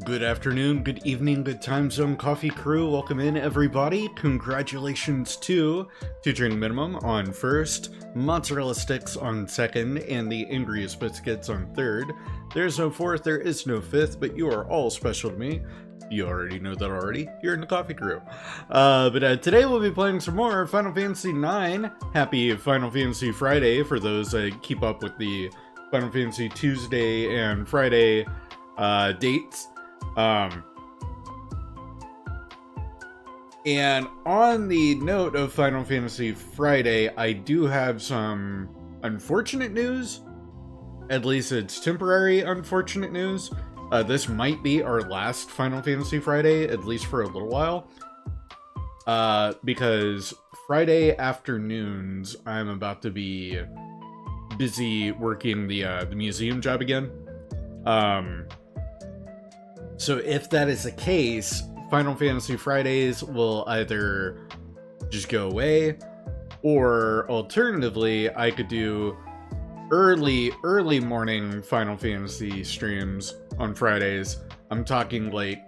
Good afternoon, good evening, good time zone coffee crew. Welcome in, everybody. Congratulations to Training Minimum on first, Mozzarella Sticks on second, and the Angriest Biscuits on third. There's no fourth, there is no fifth, but you are all special to me. You already know that already. You're in the coffee crew. But today we'll be playing some more Final Fantasy IX. Happy Final Fantasy Friday for those that keep up with the Final Fantasy Tuesday and Friday dates. And on the note of Final Fantasy Friday, I do have some unfortunate news. At least it's temporary unfortunate news. This might be our last Final Fantasy Friday, at least for a little while. Because Friday afternoons, I'm about to be busy working the museum job again. So if that is the case, Final Fantasy Fridays will either just go away, or alternatively, I could do early morning Final Fantasy streams on Fridays. I'm talking like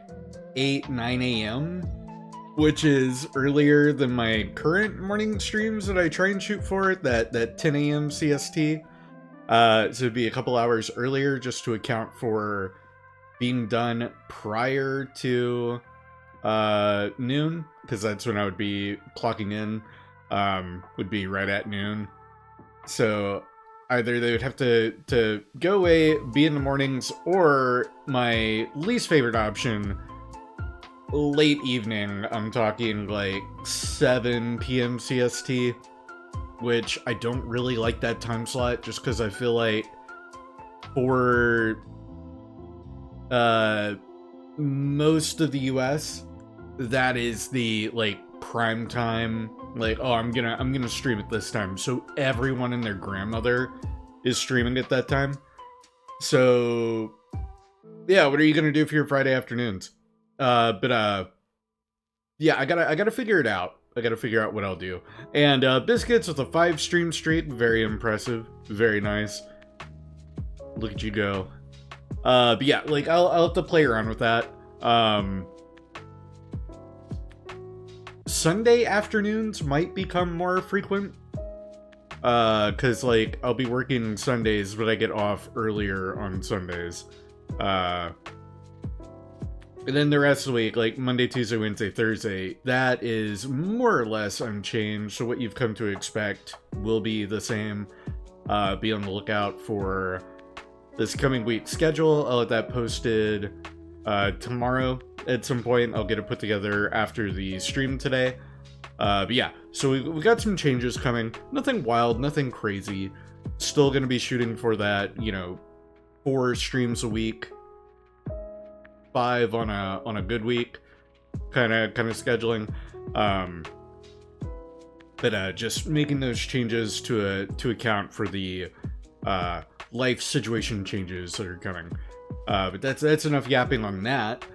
9 a.m., which is earlier than my current morning streams that I try and shoot for, that 10 a.m. CST. So it'd be a couple hours earlier just to account for being done prior to noon, because that's when I would be clocking in, would be right at noon. So either they would have to go away, be in the mornings, or my least favorite option, late evening. I'm talking like 7 p.m. CST, which I don't really like that time slot, just because I feel like for most of the US, that is the like prime time. Like, oh, I'm gonna stream at this time, so everyone and their grandmother is streaming at that time. So yeah, what are you gonna do for your Friday afternoons? Yeah, I gotta figure it out. I gotta figure out what I'll do. And Biscuits with a 5 stream streak, very impressive, very nice. Look at you go. But yeah, like I'll have to play around with that. Sunday afternoons might become more frequent. Cause like I'll be working Sundays, but I get off earlier on Sundays. And then the rest of the week, like Monday, Tuesday, Wednesday, Thursday, that is more or less unchanged. So what you've come to expect will be the same. Be on the lookout for this coming week's schedule. I'll have that posted tomorrow at some point. I'll get it put together after the stream today. But yeah, so we got some changes coming. Nothing wild, nothing crazy. Still going to be shooting for that, 4 streams a week, 5 on a good week, kind of scheduling. But just making those changes to account for the life situation changes that are coming. But that's enough yapping on that.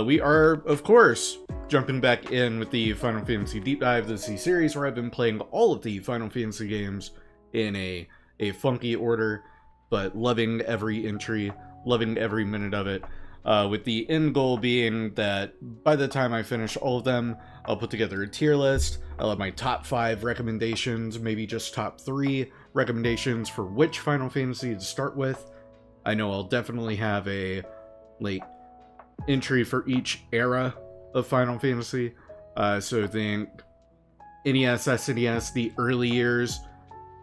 We are, of course, jumping back in with the Final Fantasy Deep Dive. This is the series where I've been playing all of the Final Fantasy games in a funky order, but loving every entry, loving every minute of it. With the end goal being that by the time I finish all of them, I'll put together a tier list. I'll have my top 5 recommendations, maybe just top 3 recommendations for which Final Fantasy to start with. I know I'll definitely have a entry for each era of Final Fantasy. So think NES, SNES, the early years,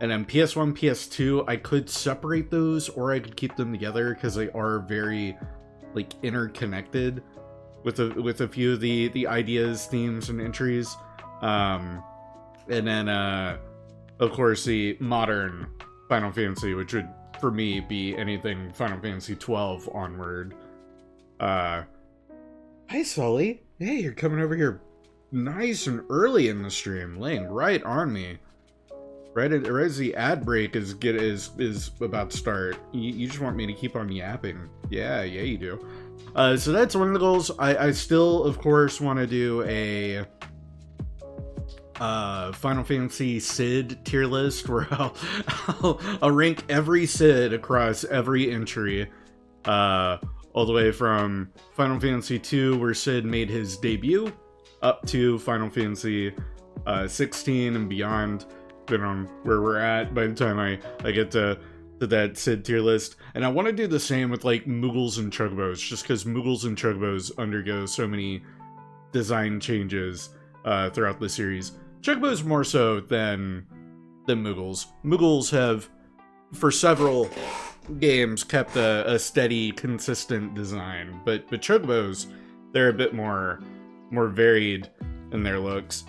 and then PS1, PS2. I could separate those, or I could keep them together because they are very interconnected with a few of the ideas, themes, and entries. And then of course the modern Final Fantasy, which would for me be anything Final Fantasy 12 onward. Hi Sully. Hey, you're coming over here nice and early in the stream, laying right on me. Right as the ad break is about to start. You just want me to keep on yapping. Yeah, you do. So that's one of the goals. I still, of course, want to do a Final Fantasy Sid tier list where I'll rank every Sid across every entry. all the way from Final Fantasy II, where Sid made his debut, up to Final Fantasy 16 and beyond, depending on where we're at by the time I get to that Sid tier list. And I want to do the same with like Moogles and Chocobos, just because Moogles and Chocobos undergo so many design changes throughout the series. Chocobos more so than Moogles. Moogles have, for several games, kept a steady, consistent design, but Chocobos, they're a bit more varied in their looks.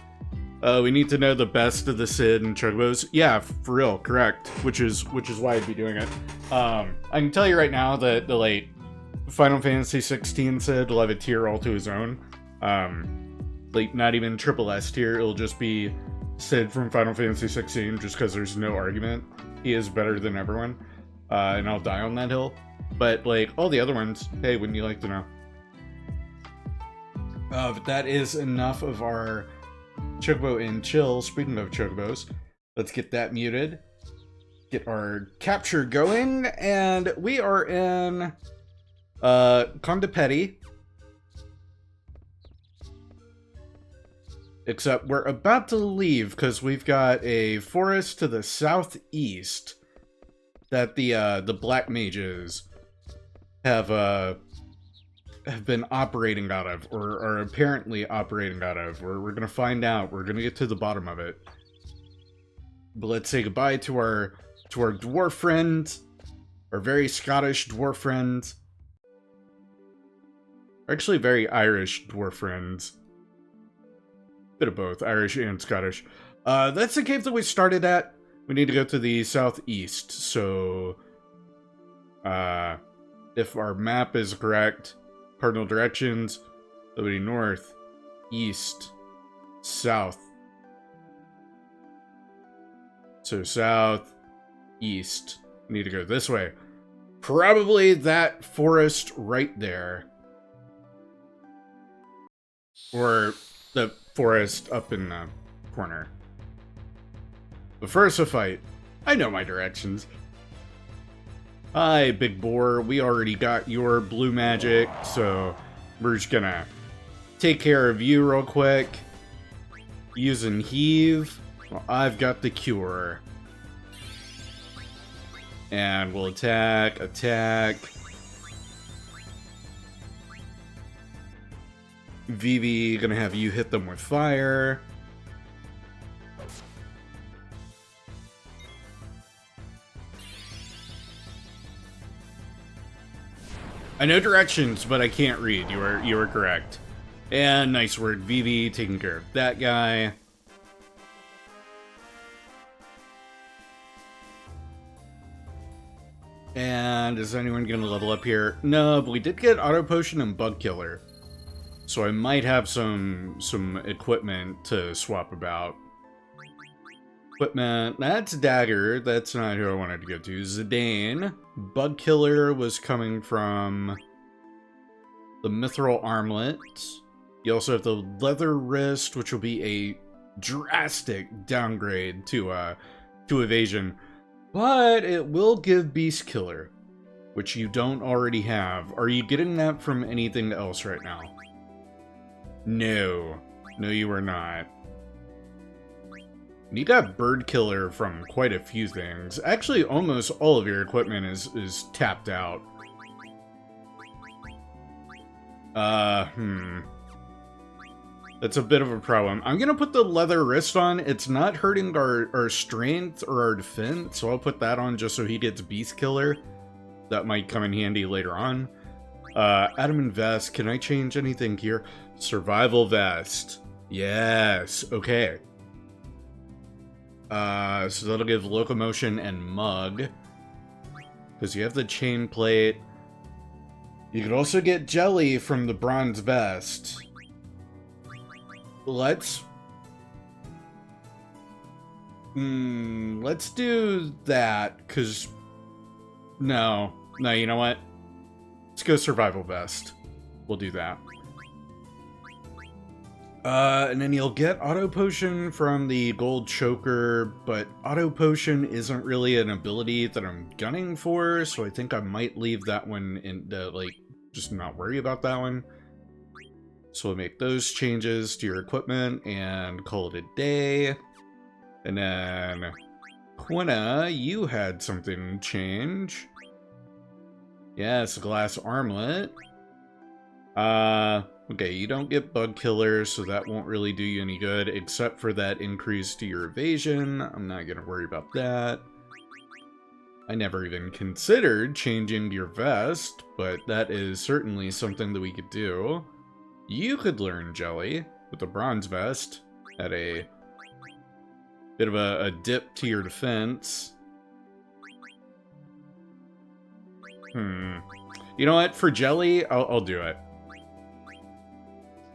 We need to know the best of the Sid and Chocobos. Yeah, for real, correct. Which is why I'd be doing it. I can tell you right now that the late Final Fantasy 16 Sid will have a tier all to his own. Like not even triple S tier. It'll just be Sid from Final Fantasy 16, just because there's no argument. He is better than everyone, and I'll die on that hill. But like all the other ones, hey, wouldn't you like to know? But that is enough of our Chocobo and chill. Speaking of Chocobos, let's get that muted. Get our capture going, and we are in Conde Petty. Except we're about to leave because we've got a forest to the southeast that the black mages have been operating out of, or are apparently operating out of. We're gonna find out. We're gonna get to the bottom of it. But let's say goodbye to our dwarf friends, our very Scottish dwarf friends. Actually, very Irish dwarf friends. Bit of both, Irish and Scottish. That's the cave that we started at. We need to go to the southeast. So, if our map is correct, cardinal directions, that would be north, east, south. So south, east. We need to go this way. Probably that forest right there. Or the forest up in the corner. But first a fight. I know my directions. Hi, Big Boar. We already got your blue magic, so we're just gonna take care of you real quick. Using Heave. Well, I've got the Cure. And we'll attack. Vivi, gonna have you hit them with fire. I know directions, but I can't read. You were correct. And nice word, Vivi, taking care of that guy. And is anyone gonna level up here? No, but we did get Auto Potion and Bug Killer. So I might have some equipment to swap about. Equipment, that's Dagger. That's not who I wanted to go to. Zidane. Bug Killer was coming from the Mithril Armlet. You also have the Leather Wrist, which will be a drastic downgrade to Evasion. But it will give Beast Killer, which you don't already have. Are you getting that from anything else right now? No. No, you are not. You got Bird Killer from quite a few things. Actually, almost all of your equipment is tapped out. That's a bit of a problem. I'm gonna put the Leather Wrist on. It's not hurting our strength or our defense, so I'll put that on just so he gets Beast Killer. That might come in handy later on. Adamant Vest, can I change anything here? Survival Vest. Yes, okay. So that'll give Locomotion and Mug. Because you have the Chain Plate. You could also get Jelly from the Bronze Vest. Let's do that, because... No, you know what? Let's go Survival Vest. We'll do that. And then you'll get Auto Potion from the Gold Choker, but Auto Potion isn't really an ability that I'm gunning for, so I think I might leave that one in the, like, just not worry about that one. So we'll make those changes to your equipment and call it a day. And then Quina, you had something change. Yes, a glass armlet. Okay, you don't get bug killer, so that won't really do you any good, except for that increase to your evasion. I'm not gonna worry about that. I never even considered changing your vest, but that is certainly something that we could do. You could learn Jelly with a bronze vest at a bit of a dip to your defense. You know what? For Jelly, I'll do it.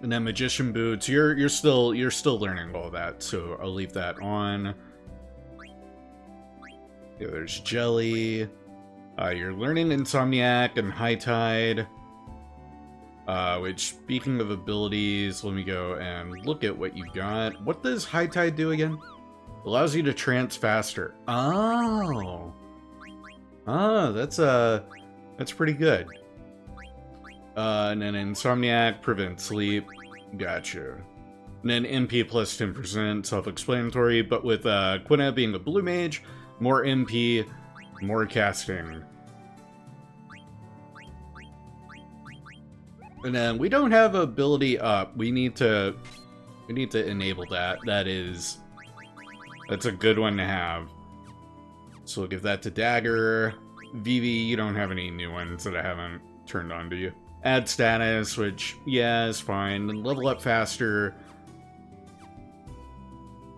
And then Magician Boots, you're still learning all that, so I'll leave that on. Yeah, there's Jelly. You're learning Insomniac and High Tide. Which, speaking of abilities, let me go and look at what you got. What does High Tide do again? Allows you to trance faster. Oh. Oh, that's pretty good. And then Insomniac prevents sleep. Gotcha. And then MP plus 10%, self-explanatory, but with Quina being a blue mage, more MP, more casting. And then we don't have ability up. We need to enable that. That's a good one to have. So we'll give that to Dagger. Vivi, you don't have any new ones that I haven't turned on to you. Add status, which, yeah, is fine. And level up faster,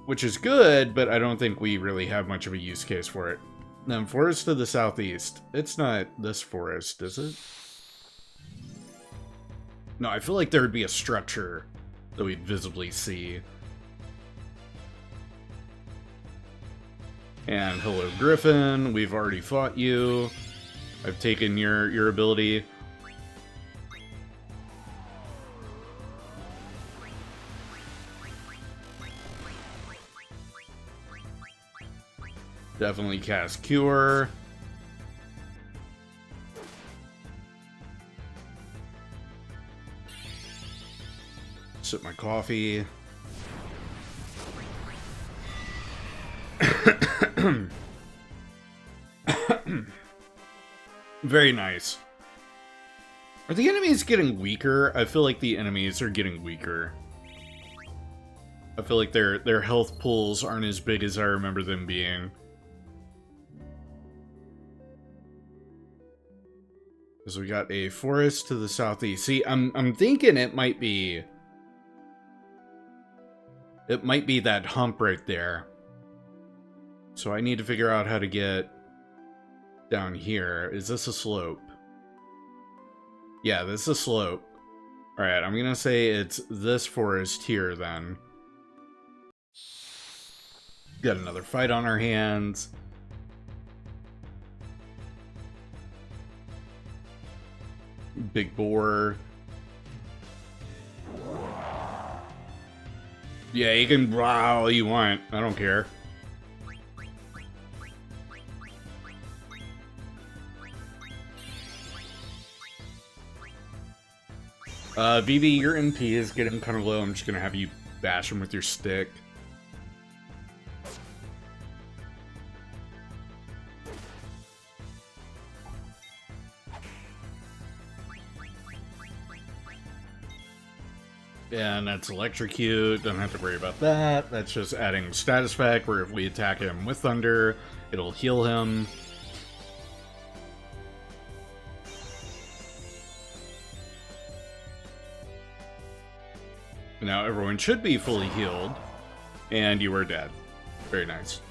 which is good, but I don't think we really have much of a use case for it. Then forest to the southeast. It's not this forest, is it? No, I feel like there would be a structure that we'd visibly see. And hello, Griffin. We've already fought you. I've taken your ability. Definitely cast Cure. Sip my coffee. Very nice. Are the enemies getting weaker? I feel like the enemies are getting weaker. I feel like their health pools aren't as big as I remember them being. So we got a forest to the southeast. See, I'm thinking it might be that hump right there. So I need to figure out how to get down here. Is this a slope? Yeah, this is a slope. Alright, I'm gonna say it's this forest here then. Got another fight on our hands. Big boar. Yeah, you can growl all you want. I don't care. Vivi, your MP is getting kind of low. I'm just gonna have you bash him with your stick. And that's electrocute. Don't have to worry about that. That's just adding status effect where if we attack him with thunder, it'll heal him. Now everyone should be fully healed. And you are dead. Very nice.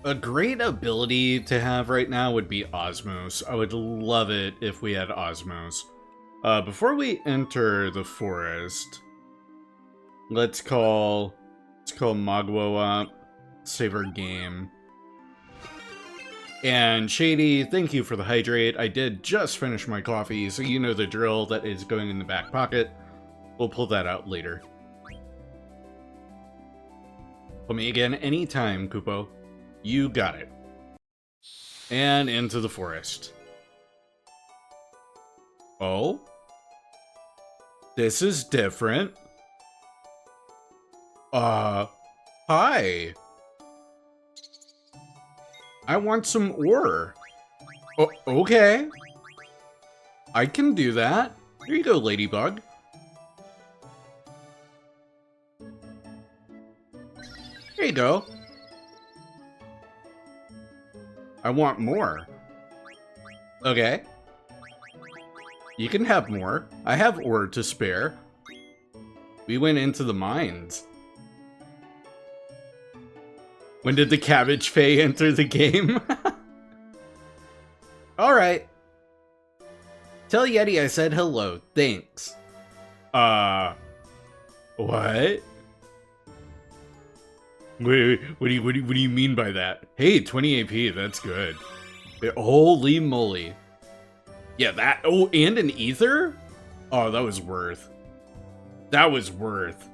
A great ability to have right now would be Osmos. I would love it if we had Osmos. Before we enter the forest, let's call Magwo up, save our game. And Shady, thank you for the hydrate. I did just finish my coffee, so you know the drill. That is going in the back pocket. We'll pull that out later. Call me again anytime, Kupo. You got it. And into the forest. Oh? This is different. Hi. I want some ore. Oh, okay. I can do that. Here you go, Ladybug. Here you go. I want more. Okay. You can have more. I have ore to spare. We went into the mines. When did the Cabbage Fae enter the game? Alright. Tell Yeti I said hello. Thanks. What? Wait, what do you mean by that? Hey, 20 AP, that's good. Holy moly. Yeah, that, oh, and an ether? Oh, that was worth. That was worth.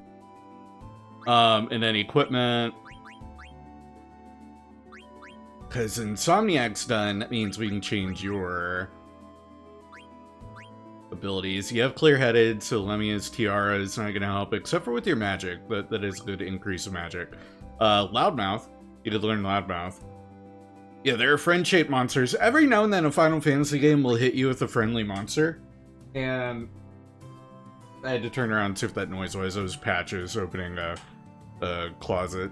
And then equipment. Because Insomniac's done, that means we can change your abilities. You have Clear-Headed, so Lemia's Tiara is not going to help, except for with your magic. That is a good increase of magic. Loudmouth. You could learn Loudmouth. Yeah, there are friend-shaped monsters. Every now and then a Final Fantasy game will hit you with a friendly monster. And I had to turn around and see if that noise was. It was Patches opening a closet.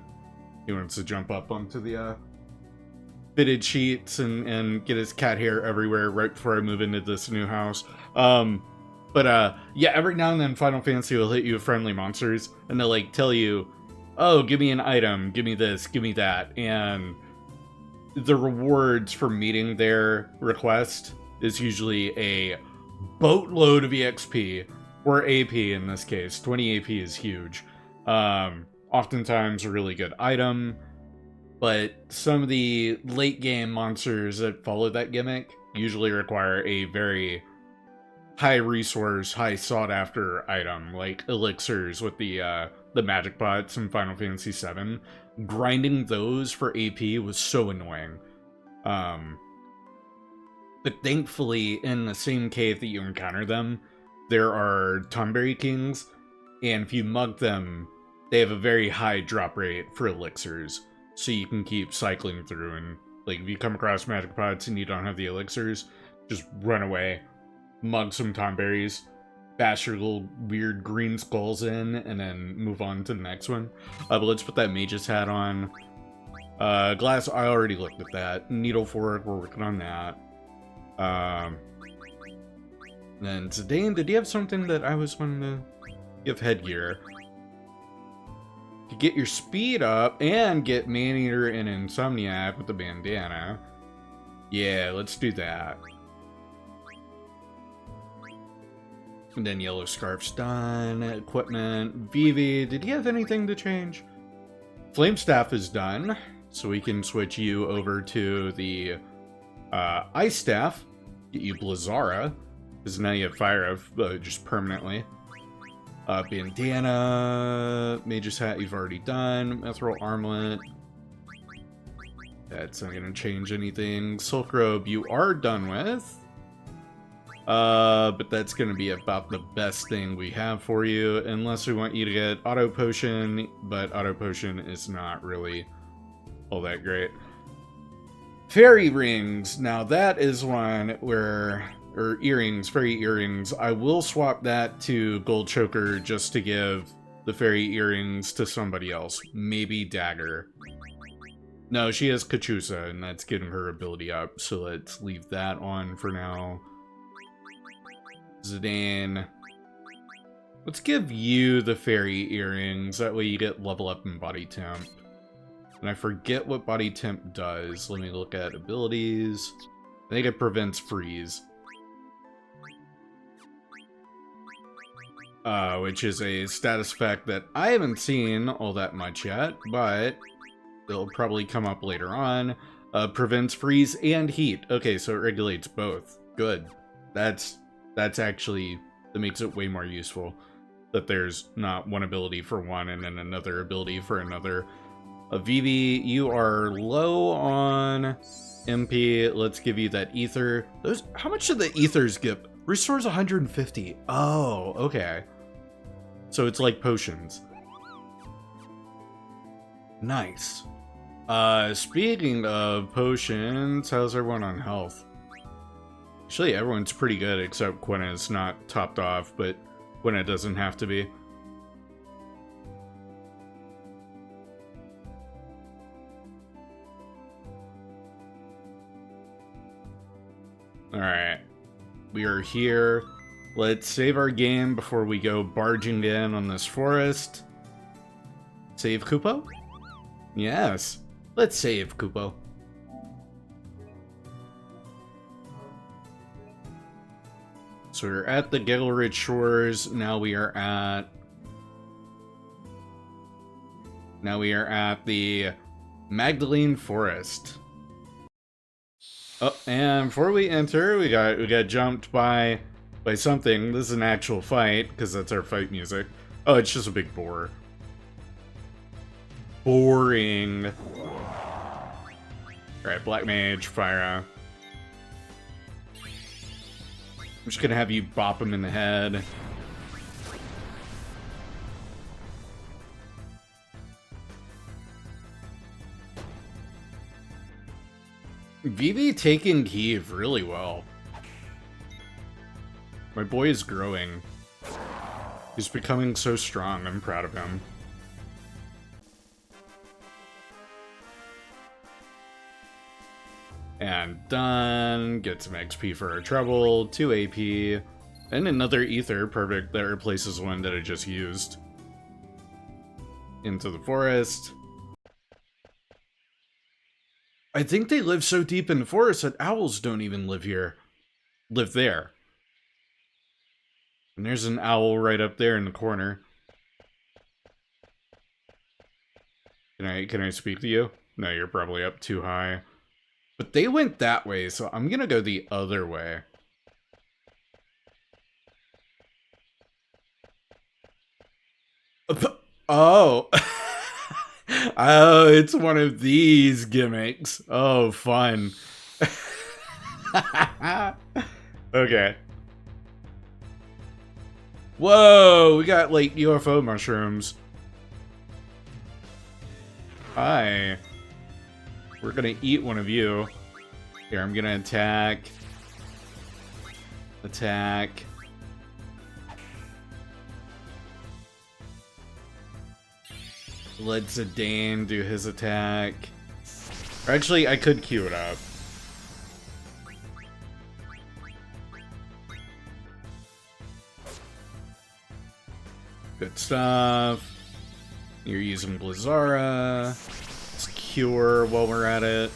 He wants to jump up onto the fitted sheets and get his cat hair everywhere right before I move into this new house. Yeah, every now and then Final Fantasy will hit you with friendly monsters, and they'll like tell you, oh, give me an item, give me this, give me that, and the rewards for meeting their request is usually a boatload of EXP, or AP in this case. 20 AP is huge. Oftentimes a really good item, but some of the late game monsters that follow that gimmick usually require a very high resource, high sought after item, like elixirs with the magic pots in Final Fantasy VII. Grinding those for AP was so annoying. But thankfully, in the same cave that you encounter them, there are Tonberry Kings, and if you mug them, they have a very high drop rate for elixirs, so you can keep cycling through, and like if you come across magic pots and you don't have the elixirs, just run away, mug some Tonberries, bash your little weird green skulls in, and then move on to the next one. But let's put that mage's hat on. Glass, I already looked at that. Needle fork, we're working on that. Then Zidane, did you have something that I was wanting to give? Headgear. To get your speed up and get Maneater and Insomniac with the bandana. Yeah, let's do that. And then Yellow Scarf's done. Equipment. Vivi, did you have anything to change? Flame Staff is done, so we can switch you over to the Ice Staff. Get you Blizzara, because now you have Fire just permanently. Bandana, Mage's Hat you've already done. Mithril Armlet. That's not going to change anything. Silk Robe you are done with. But that's going to be about the best thing we have for you, unless we want you to get Auto Potion, but Auto Potion is not really all that great. Fairy Rings, now that is one where, or earrings, fairy earrings, I will swap that to Gold Choker just to give the fairy earrings to somebody else, maybe Dagger. No, she has Kachusa, and that's getting her ability up, so let's leave that on for now. Zidane. Let's give you the fairy earrings. That way you get level up in body temp. And I forget what body temp does. Let me look at abilities. I think it prevents freeze. Which is a status effect that I haven't seen all that much yet, but it'll probably come up later on. Prevents freeze and heat. Okay, so it regulates both. Good. That's actually, that makes it way more useful. That there's not one ability for one and then another ability for another. Vivi, you are low on MP. Let's give you that ether. How much did the ethers give? Restores 150. Oh, okay. So it's like potions. Nice. Speaking of potions, how's everyone on health? Actually, everyone's pretty good except Quenna's not topped off, but Quenna doesn't have to be. Alright. We are here. Let's save our game before we go barging in on this forest. Save Kupo? Yes. Let's save Kupo. So we're at the Giggleridge Shores. Now we are at the Magdalene Forest. Oh, and before we enter, we got jumped by something. This is an actual fight, because that's our fight music. Oh, it's just a big boar. Boring. Alright, Black Mage, Fire. I'm just gonna have you bop him in the head. Vivi taking Kiev really well. My boy is growing. He's becoming so strong. I'm proud of him. And done. Get some XP for our trouble. 2 AP. And another ether. Perfect. That replaces one that I just used. Into the forest. I think they live so deep in the forest that owls don't even live here. Live there. And there's an owl right up there in the corner. Can I speak to you? No, you're probably up too high. But they went that way, so I'm gonna go the other way. Oh. Oh, it's one of these gimmicks. Oh, fun. Okay. Whoa, we got like UFO mushrooms. Hi. We're gonna eat one of you. Here, I'm gonna attack. Attack. Let Zidane do his attack. Or actually, I could queue it up. Good stuff. You're using Blizzara. Let's cure while we're at it.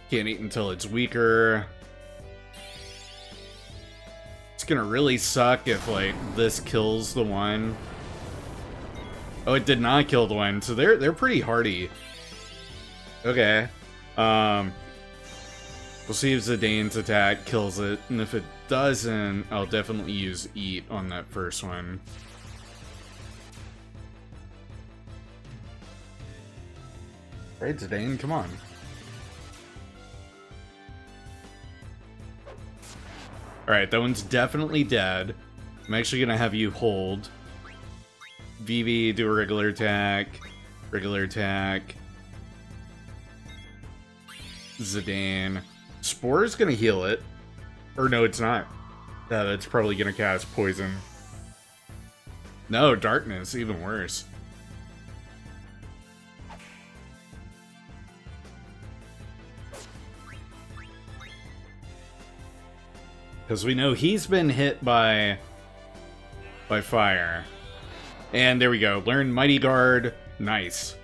Can't eat until it's weaker. It's gonna really suck if, like, this kills the one. Oh, it did not kill the one, so they're pretty hardy. Okay. We'll see if Zidane's attack kills it, and if it doesn't, I'll definitely use Eat on that first one. Right, Zidane, come on. Alright, that one's definitely dead. I'm actually gonna have you hold. Vivi, do a regular attack. Regular attack. Zidane. Spore's gonna heal it. Or no, it's not. That's probably gonna cast poison. No, darkness, even worse. Because we know he's been hit by fire. And there we go. Learn Mighty Guard. Nice.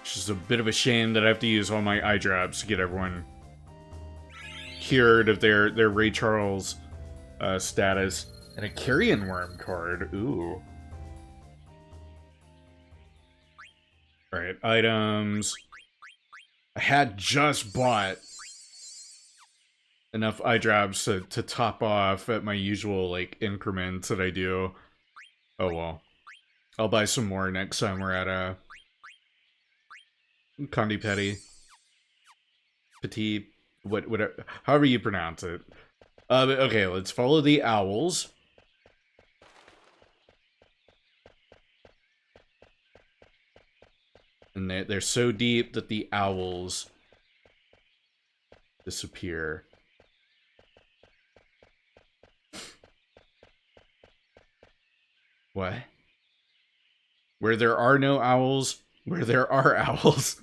It's just a bit of a shame that I have to use all my eye drops to get everyone cured of their Ray Charles status. And a Carrion Worm card. Ooh. Alright, items. I had just bought enough eye drops to top off at my usual, like, increments that I do. Oh, well. I'll buy some more next time we're at a Condi Petty. Petit, whatever, however you pronounce it. Okay, let's follow the owls. And they're so deep that the owls disappear. What? Where there are no owls, where there are owls.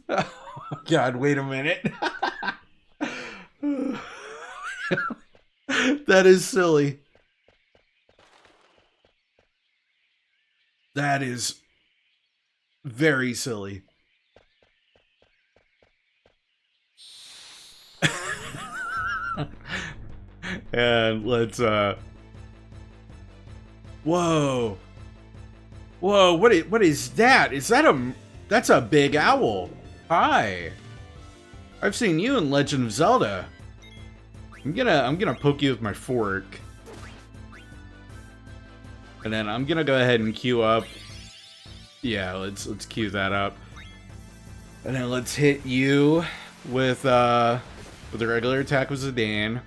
God, wait a minute. That is silly. That is very silly. And let's whoa. Whoa, what is that? Is that that's a big owl. Hi. I've seen you in Legend of Zelda. I'm gonna poke you with my fork. And then I'm gonna go ahead and queue up. Yeah, let's queue that up. And then let's hit you with a regular attack with Zidane.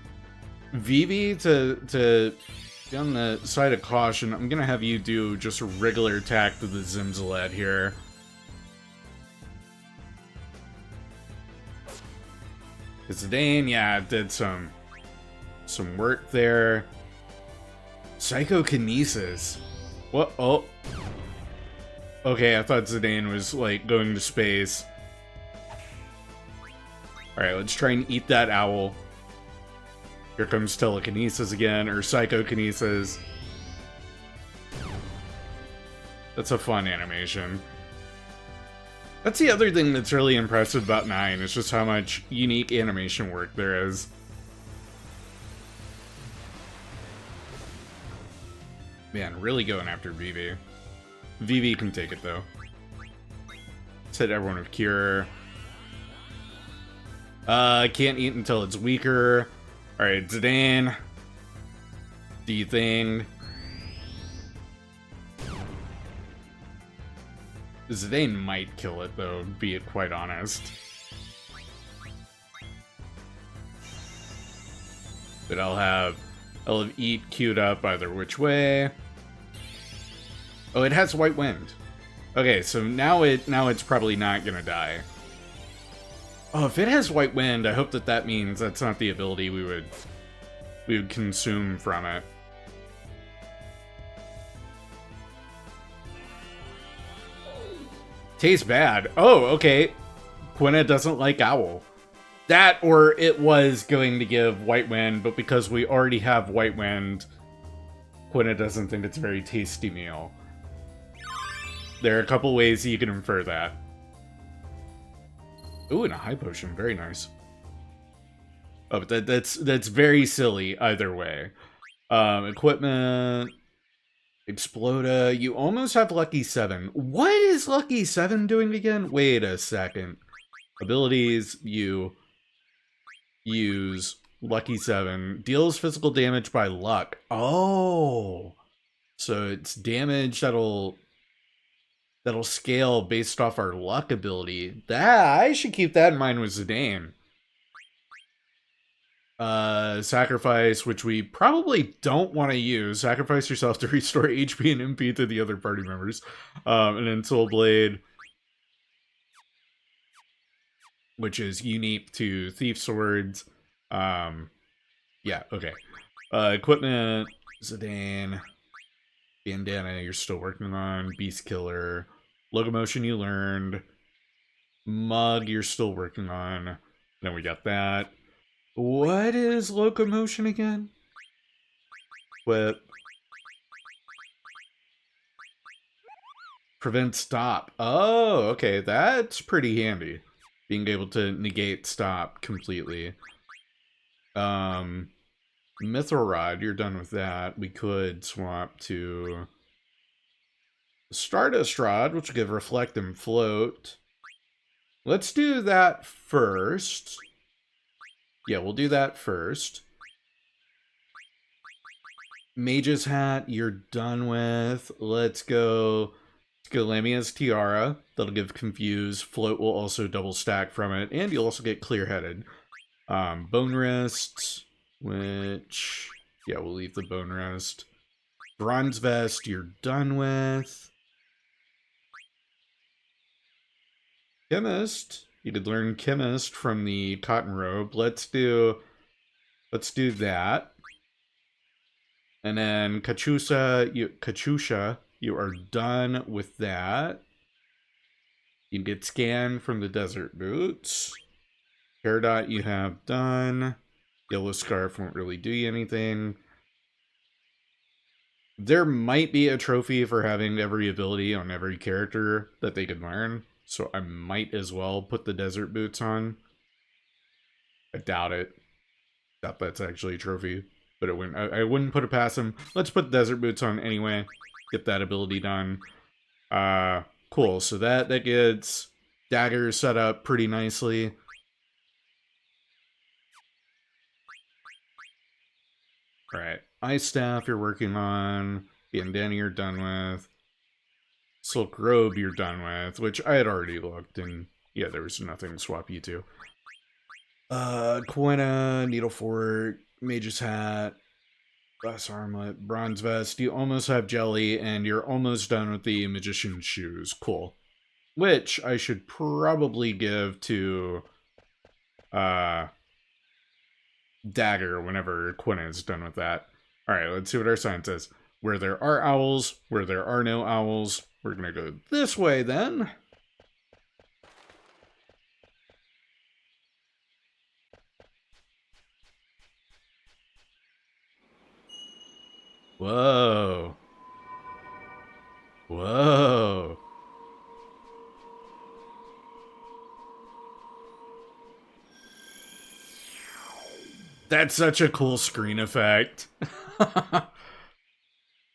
Vivi to be on the side of caution. I'm gonna have you do just a regular attack to the Zimzalet here. Zidane, yeah, did some work there. Psychokinesis. What? Oh. Okay, I thought Zidane was, like, going to space. Alright, let's try and eat that owl. Here comes telekinesis again, or psychokinesis. That's a fun animation. That's the other thing that's really impressive about 9, is just how much unique animation work there is. Man, really going after Vivi. Vivi can take it, though. Let's hit everyone with Cure. Can't eat until it's weaker. Alright, Zidane. D-thing. Zidane might kill it, though, to be quite honest. But I'll have Eat queued up either which way. Oh, it has White Wind. Okay, so now it's probably not gonna die. Oh, if it has White Wind, I hope that means that's not the ability we would consume from it. Tastes bad. Oh, okay. Quina doesn't like owl. That, or it was going to give White Wind, but because we already have White Wind, Quina doesn't think it's a very tasty meal. There are a couple ways you can infer that. Ooh, and a high potion. Very nice. Oh, but that's very silly either way. Equipment. Exploda. You almost have Lucky 7. What is Lucky 7 doing again? Wait a second. Abilities. You use Lucky 7. Deals physical damage by luck. Oh. So it's damage that'll scale based off our luck ability. I should keep that in mind with Zidane. Sacrifice, which we probably don't want to use. Sacrifice yourself to restore HP and MP to the other party members. And then Soul Blade, which is unique to Thief Swords. Yeah, okay. Equipment, Zidane. Bandana, you're still working on. Beast Killer. Locomotion, you learned. Mug, you're still working on. Then we got that. What is locomotion again? What? Prevent stop. Oh, okay. That's pretty handy. Being able to negate stop completely. Mithril Rod, you're done with that. We could swap to Stardust Rod, which will give Reflect and Float. Let's do that first. Yeah, we'll do that first. Mage's Hat, you're done with. Let's go Lamia's Tiara. That'll give Confuse. Float will also double stack from it, and you'll also get Clear-Headed. Bone Wrist, which... yeah, we'll leave the Bone Wrist. Bronze Vest, you're done with. Chemist. You could learn Chemist from the Cotton Robe. Let's do that. And then Katusha, you are done with that. You can get Scan from the Desert Boots. Peridot you have done. Yellow Scarf won't really do you anything. There might be a trophy for having every ability on every character that they could learn. So I might as well put the Desert Boots on. I doubt it. Doubt that's actually a trophy. But it wouldn't, I wouldn't put it past him. Let's put Desert Boots on anyway. Get that ability done. Cool. So that gets Dagger set up pretty nicely. Alright. Ice Staff you're working on. Bandana you're done with. Silk Robe you're done with. Which I had already looked and yeah, there was nothing to swap you to. Quina, Needle Fork, Mage's Hat, Glass Armlet, Bronze Vest. You almost have Jelly, and you're almost done with the Magician's Shoes. Cool. Which I should probably give to Dagger whenever Quina is done with that. Alright, let's see what our sign says. Where there are owls, where there are no owls. We're gonna go this way then. Whoa. Whoa. That's such a cool screen effect.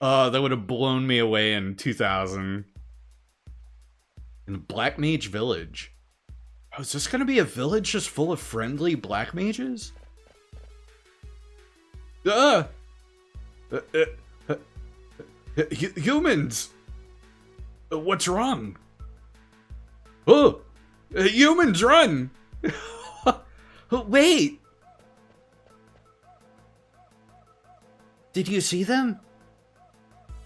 That would have blown me away in 2000. In Black Mage Village. Oh, is this gonna be a village just full of friendly black mages? Humans! What's wrong? Oh! Humans, run! Wait! Did you see them?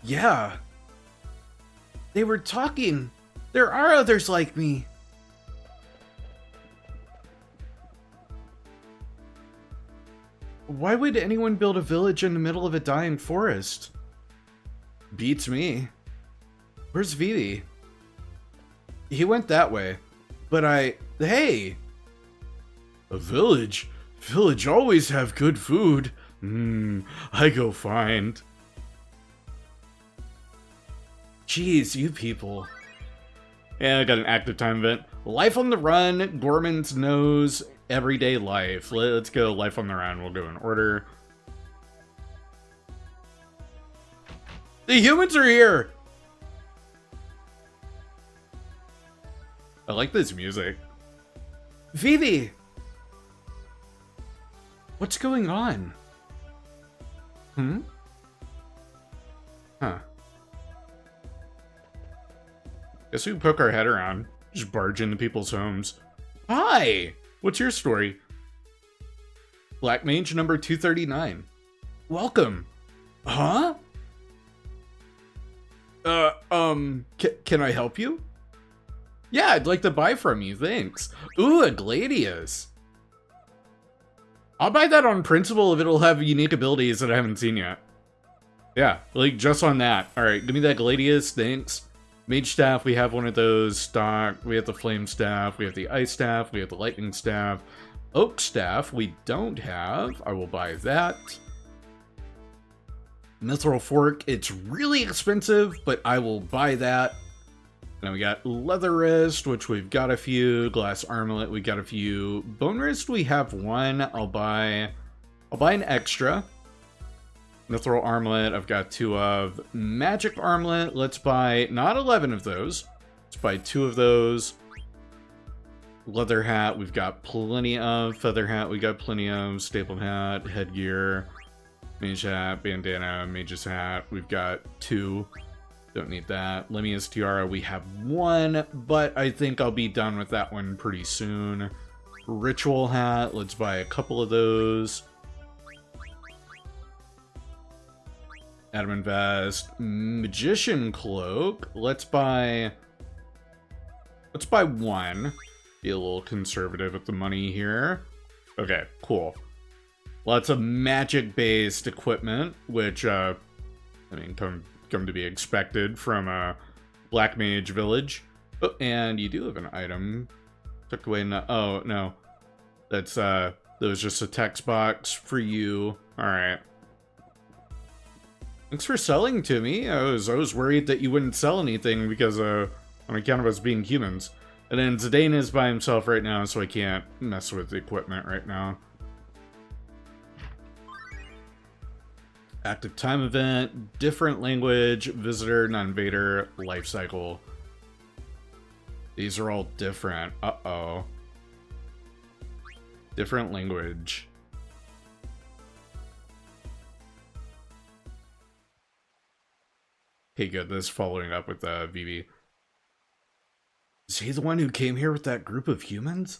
Yeah. They were talking. There are others like me. Why would anyone build a village in the middle of a dying forest? Beats me. Where's Vivi? He went that way. But hey! A village? Village always have good food. I go find. Jeez, you people. Yeah, I got an active time event. Life on the Run, Gorman's Nose, Everyday Life. Let's go Life on the Run. We'll go in order. The humans are here! I like this music. Vivi! What's going on? Huh. Guess we can poke our head around. Just barge into people's homes. Hi! What's your story? Black Mage number 239. Welcome. Huh? Can I help you? Yeah, I'd like to buy from you, thanks. Ooh, a Gladius. I'll buy that on principle if it'll have unique abilities that I haven't seen yet. Yeah, like just on that. Alright, give me that Gladius, thanks. Mage Staff, we have one of those stock. We have the Flame Staff, we have the Ice Staff, we have the Lightning Staff. Oak Staff, we don't have. I will buy that. Mithril Fork, it's really expensive, but I will buy that. Now we got Leather Wrist, which we've got a few. Glass Armlet, we got a few. Bone Wrist, we have one. I'll buy an extra. Mithril Armlet, I've got 2 of. Magic Armlet, let's buy not 11 of those. Let's buy 2 of those. Leather Hat, we've got plenty of. Feather Hat, we got plenty of. Staple Hat, Headgear. Mage hat, bandana, mage's hat. We've got 2. Don't need that. Lemia's tiara, we have 1, but I think I'll be done with that one pretty soon. Ritual hat, let's buy a couple of those. Adamant vest, magician cloak. Let's buy 1. Be a little conservative with the money here. Okay, cool. Lots of magic-based equipment, which I mean, come to be expected from a Black Mage village. Oh, and you do have an item. Took away. Oh no, that's that was just a text box for you. All right. Thanks for selling to me. I was worried that you wouldn't sell anything because on account of us being humans. And then Zidane is by himself right now, so I can't mess with the equipment right now. Active time event, different language, visitor, non-invader, life cycle. These are all different. Uh-oh. Different language. Okay, good. This is following up with Vivi. Is he the one who came here with that group of humans?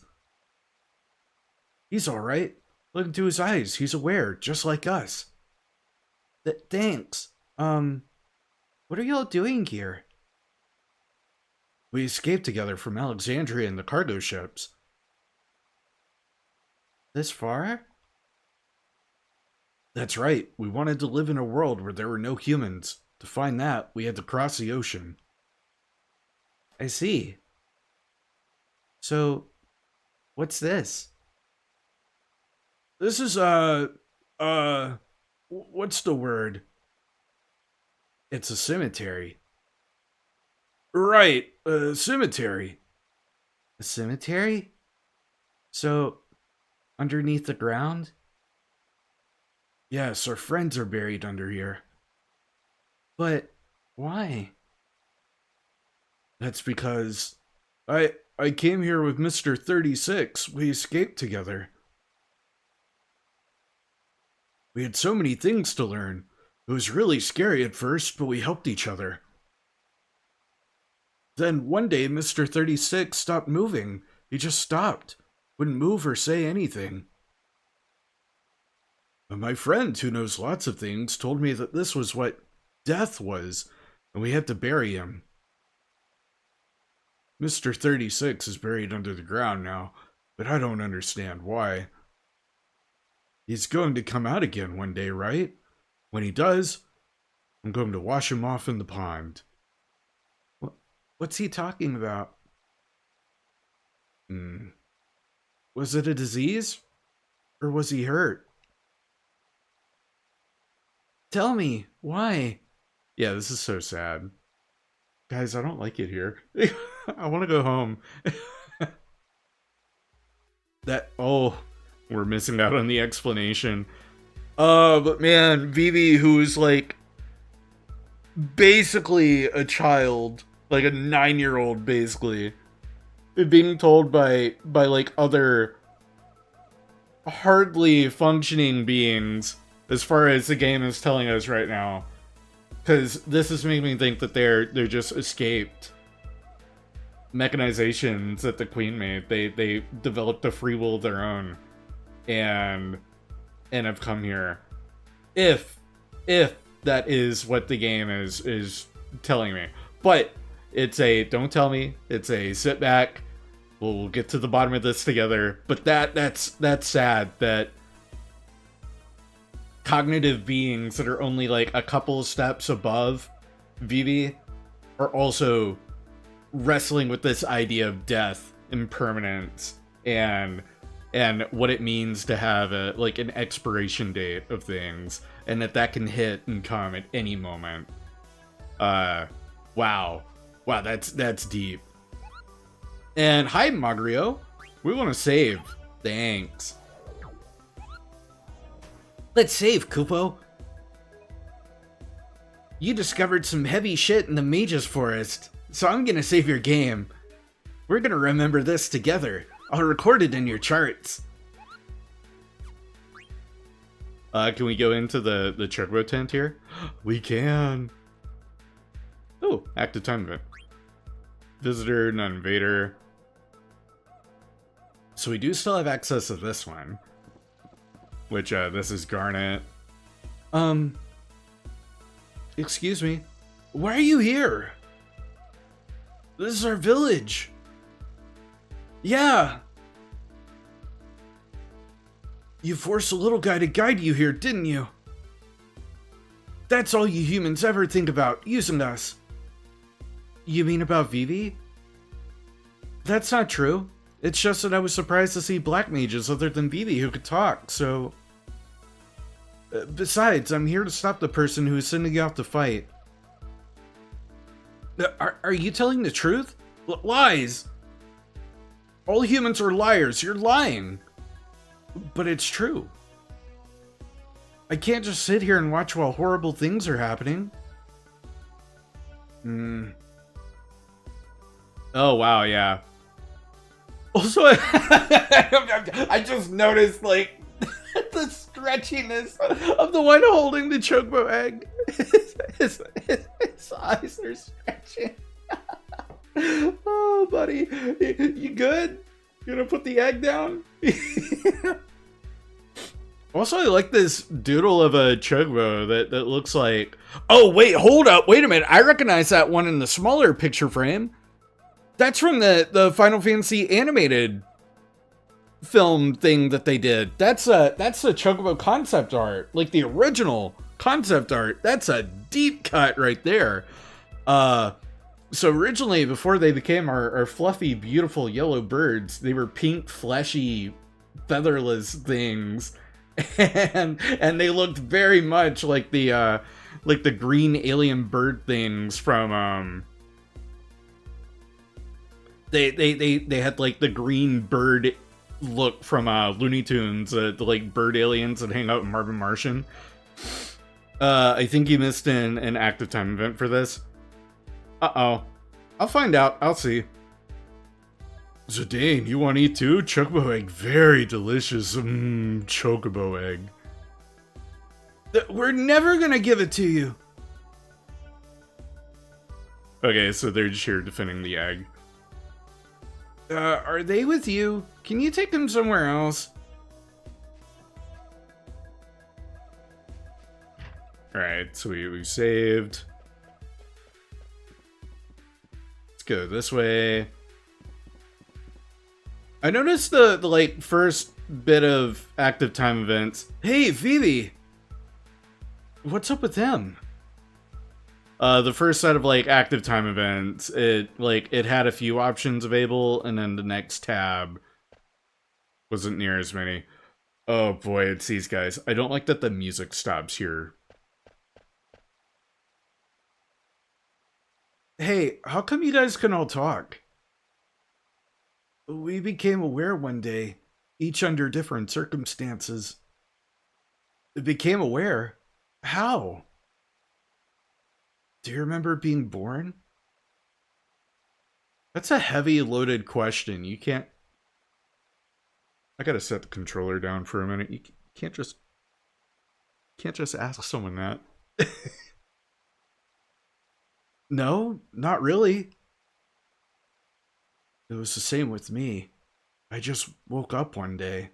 He's alright. Look into his eyes. He's aware, just like us. Thanks. What are y'all doing here? We escaped together from Alexandria in the cargo ships. This far? That's right. We wanted to live in a world where there were no humans. To find that, we had to cross the ocean. I see. So, what's this? This is, what's the word? It's a cemetery. Right, a cemetery. A cemetery? So, underneath the ground? Yes, our friends are buried under here. But why? That's because I came here with Mr. 36. We escaped together. We had so many things to learn. It was really scary at first, but we helped each other. Then one day, Mr. 36 stopped moving. He just stopped. Wouldn't move or say anything. But my friend, who knows lots of things, told me that this was what death was, and we had to bury him. Mr. 36 is buried under the ground now, but I don't understand why. He's going to come out again one day, right? When he does, I'm going to wash him off in the pond. What's he talking about? Was it a disease? Or was he hurt? Tell me, why? Yeah, this is so sad. Guys, I don't like it here. I want to go home. We're missing out on the explanation. But man, Vivi, who's like basically a child, like a 9-year-old basically, being told by like other hardly functioning beings, as far as the game is telling us right now. Because this is making me think that they're just escaped mechanizations that the Queen made. They developed a free will of their own, and have come here. If that is what the game is telling me, but it's a don't tell me. It's a sit back. We'll get to the bottom of this together. But that's sad that cognitive beings that are only like a couple steps above Vivi are also wrestling with this idea of death, impermanence, and what it means to have an expiration date of things, and that can hit and come at any moment. Wow, that's deep. And hi, Magrio. We want to save. Thanks. Let's save, Kupo. You discovered some heavy shit in the Mage's Forest, so I'm gonna save your game. We're gonna remember this together. I'll record it in your charts. Can we go into the chocobo tent here? We can. Oh, active time event. Visitor, non-invader. So we do still have access to this one. Which, this is Garnet. Excuse me. Why are you here? This is our village. Yeah. You forced a little guy to guide you here, didn't you? That's all you humans ever think about, using us. You mean about Vivi? That's not true. It's just that I was surprised to see black mages other than Vivi who could talk, so... Besides, I'm here to stop the person who is sending you out to fight. Are you telling the truth? Lies! All humans are liars, you're lying! But it's true. I can't just sit here and watch while horrible things are happening. Oh, wow, yeah. Also, I just noticed, like, the stretchiness of the one holding the chocobo egg. His eyes are stretching. Oh, buddy. You good? You gonna put the egg down? Also, I like this doodle of a chocobo that looks like... Oh, wait, hold up. Wait a minute. I recognize that one in the smaller picture frame. That's from the Final Fantasy animated film thing that they did. That's a chocobo concept art. Like the original concept art. That's a deep cut right there. So originally, before they became our fluffy, beautiful yellow birds, they were pink, fleshy, featherless things. And they looked very much like the green alien bird things from they had like the green bird look from Looney Tunes, the like bird aliens that hang out in Marvin Martian. I think you missed an active time event for this. Uh-oh. I'll find out. I'll see. Zidane, you want to eat too? Chocobo egg. Very delicious. Chocobo egg. We're never gonna give it to you. Okay, so they're just here defending the egg. Are they with you? Can you take them somewhere else? Alright, so we saved. Let's go this way. I noticed the like first bit of active time events. Hey, Vivi! What's up with them? The first set of like active time events, it had a few options available, and then the next tab wasn't near as many. Oh boy, it's these guys. I don't like that the music stops here. Hey, how come you guys can all talk? We became aware one day, each under different circumstances. Became aware? How? Do you remember being born? That's a heavy loaded question. You can't... I gotta set the controller down for a minute. You can't just ask someone that. No, not really. It was the same with me. I just woke up one day.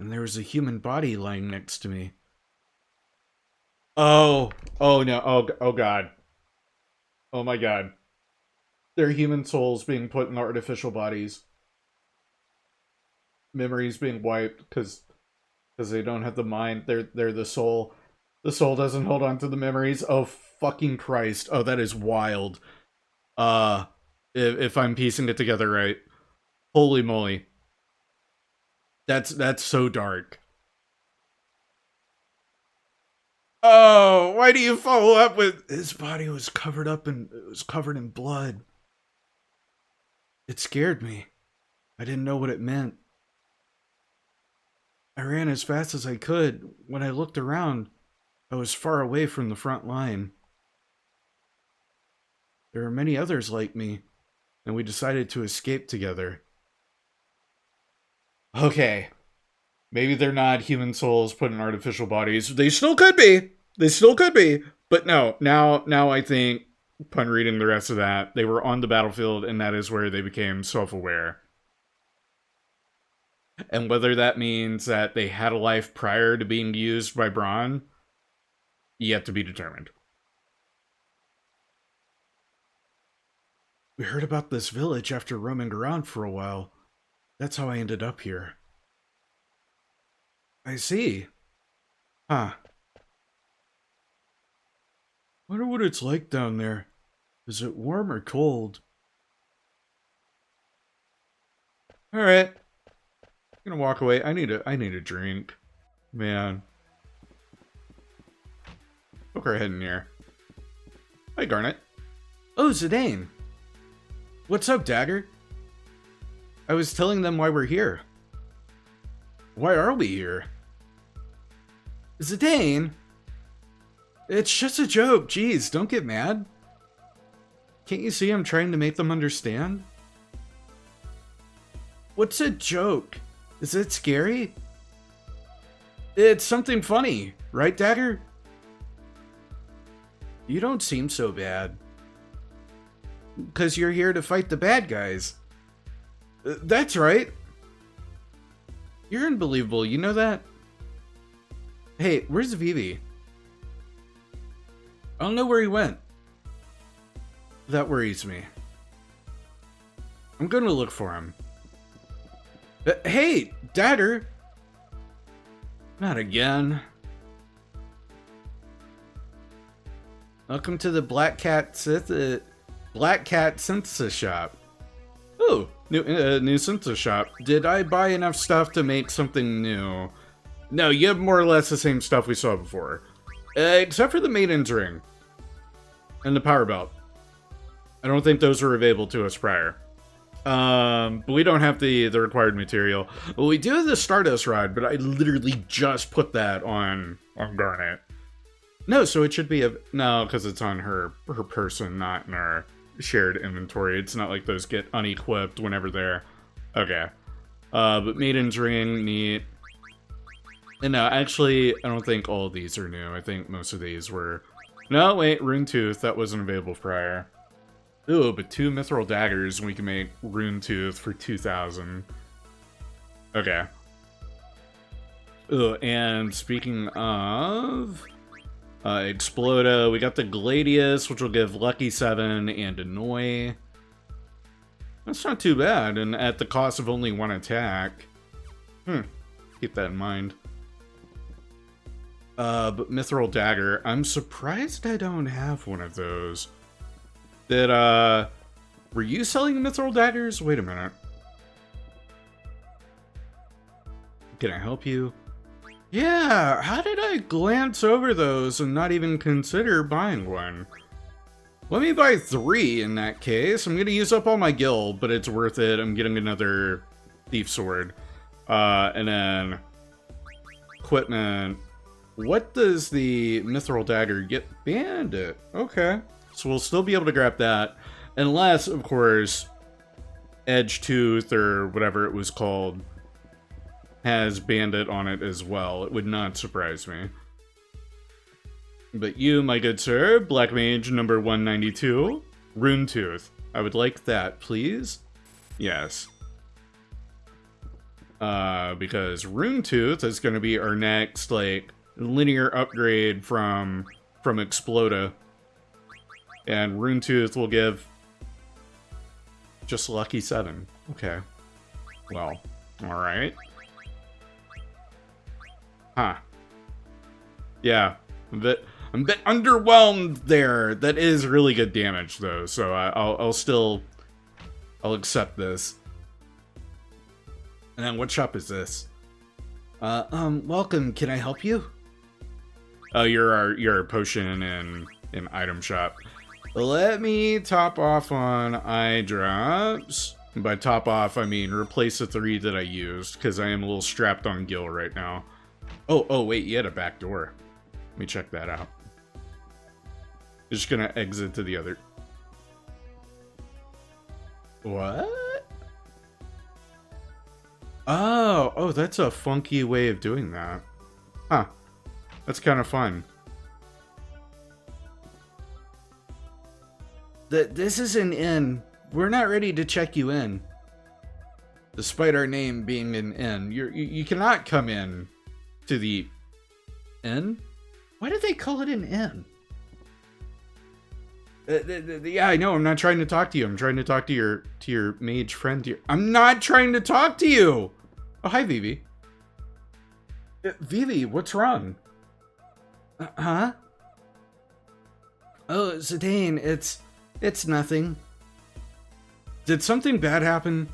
And there was a human body lying next to me. Oh no, oh god. Oh my god. They're human souls being put in artificial bodies. Memories being wiped because they don't have the mind. They're the soul. The soul doesn't hold on to the memories. Oh fucking Christ. Oh, that is wild. If I'm piecing it together right. Holy moly. That's so dark. Oh, why do you follow up with his body was covered in blood? It scared me. I didn't know what it meant. I ran as fast as I could. When I looked around, I was far away from the front line. There were many others like me, and we decided to escape together. Okay. Maybe they're not human souls put in artificial bodies. They still could be. They still could be. But no, now I think, upon reading the rest of that, they were on the battlefield, and that is where they became self-aware. And whether that means that they had a life prior to being used by Braun, yet to be determined. We heard about this village after roaming around for a while. That's how I ended up here. I see. Huh. Wonder what it's like down there. Is it warm or cold? Alright. I'm gonna walk away. I need a drink. Man. Poke our head in here. Hi, Garnet. Oh, Zidane. What's up, Dagger? I was telling them why we're here. Why are we here? Zidane? It's just a joke. Jeez, don't get mad. Can't you see I'm trying to make them understand? What's a joke? Is it scary? It's something funny, right, Dagger? You don't seem so bad. 'Cause you're here to fight the bad guys. That's right. You're unbelievable, you know that? Hey, where's Vivi? I don't know where he went. That worries me. I'm gonna look for him. Hey, Dagger! Not again. Welcome to the Black Cat Synthesis Shop. Oh, new synthesis shop. Did I buy enough stuff to make something new? No, you have more or less the same stuff we saw before. Except for the Maiden's Ring. And the Power Belt. I don't think those were available to us prior. But we don't have the required material. Well, we do have the Stardust Rod, but I literally just put that on Garnet. No, so it should be no, because it's on her person, not in our shared inventory. It's not like those get unequipped whenever they're... Okay. But Maiden's Ring, neat. And no, actually, I don't think all of these are new. I think most of these were... No, wait, Rune Tooth, that wasn't available prior. Ooh, but 2 Mithril Daggers, and we can make Rune Tooth for 2,000. Okay. Ooh, and speaking of... Exploda, we got the Gladius, which will give Lucky 7 and Annoy. That's not too bad, and at the cost of only 1 attack. Keep that in mind. But Mithril Dagger, I'm surprised I don't have one of those. Were you selling Mithril Daggers? Wait a minute. Can I help you? Yeah, how did I glance over those and not even consider buying one? Let me buy 3 in that case. I'm gonna use up all my gil, but it's worth it. I'm getting another Thief Sword. And then... Equipment. What does the Mithril Dagger get? Bandit. Okay. So we'll still be able to grab that. Unless, of course, Edge Tooth, or whatever it was called, has Bandit on it as well. It would not surprise me. But you, my good sir, Black Mage number 192, Rune Tooth. I would like that, please. Yes. Because Rune Tooth is going to be our next, like, linear upgrade from Exploda. And Rune Tooth will give just Lucky 7. Okay. Well, alright. Huh. Yeah. I'm a bit underwhelmed there. That is really good damage, though, so I'll accept this. And then what shop is this? Welcome. Can I help you? Oh, you're our potion and item shop. Let me top off on eye drops. And by top off, I mean replace the 3 that I used, because I am a little strapped on gil right now. Oh, wait, you had a back door. Let me check that out. Just gonna exit to the other. What? Oh, that's a funky way of doing that. Huh. That's kind of fun. This is an inn. We're not ready to check you in. Despite our name being an inn, you cannot come in to the inn? Why did they call it an inn? Yeah, I know. I'm not trying to talk to you. I'm trying to talk to your mage friend here. I'm not trying to talk to you. Oh, hi, Vivi. Vivi, what's wrong? Huh? Oh, Zidane, it's nothing. Did something bad happen?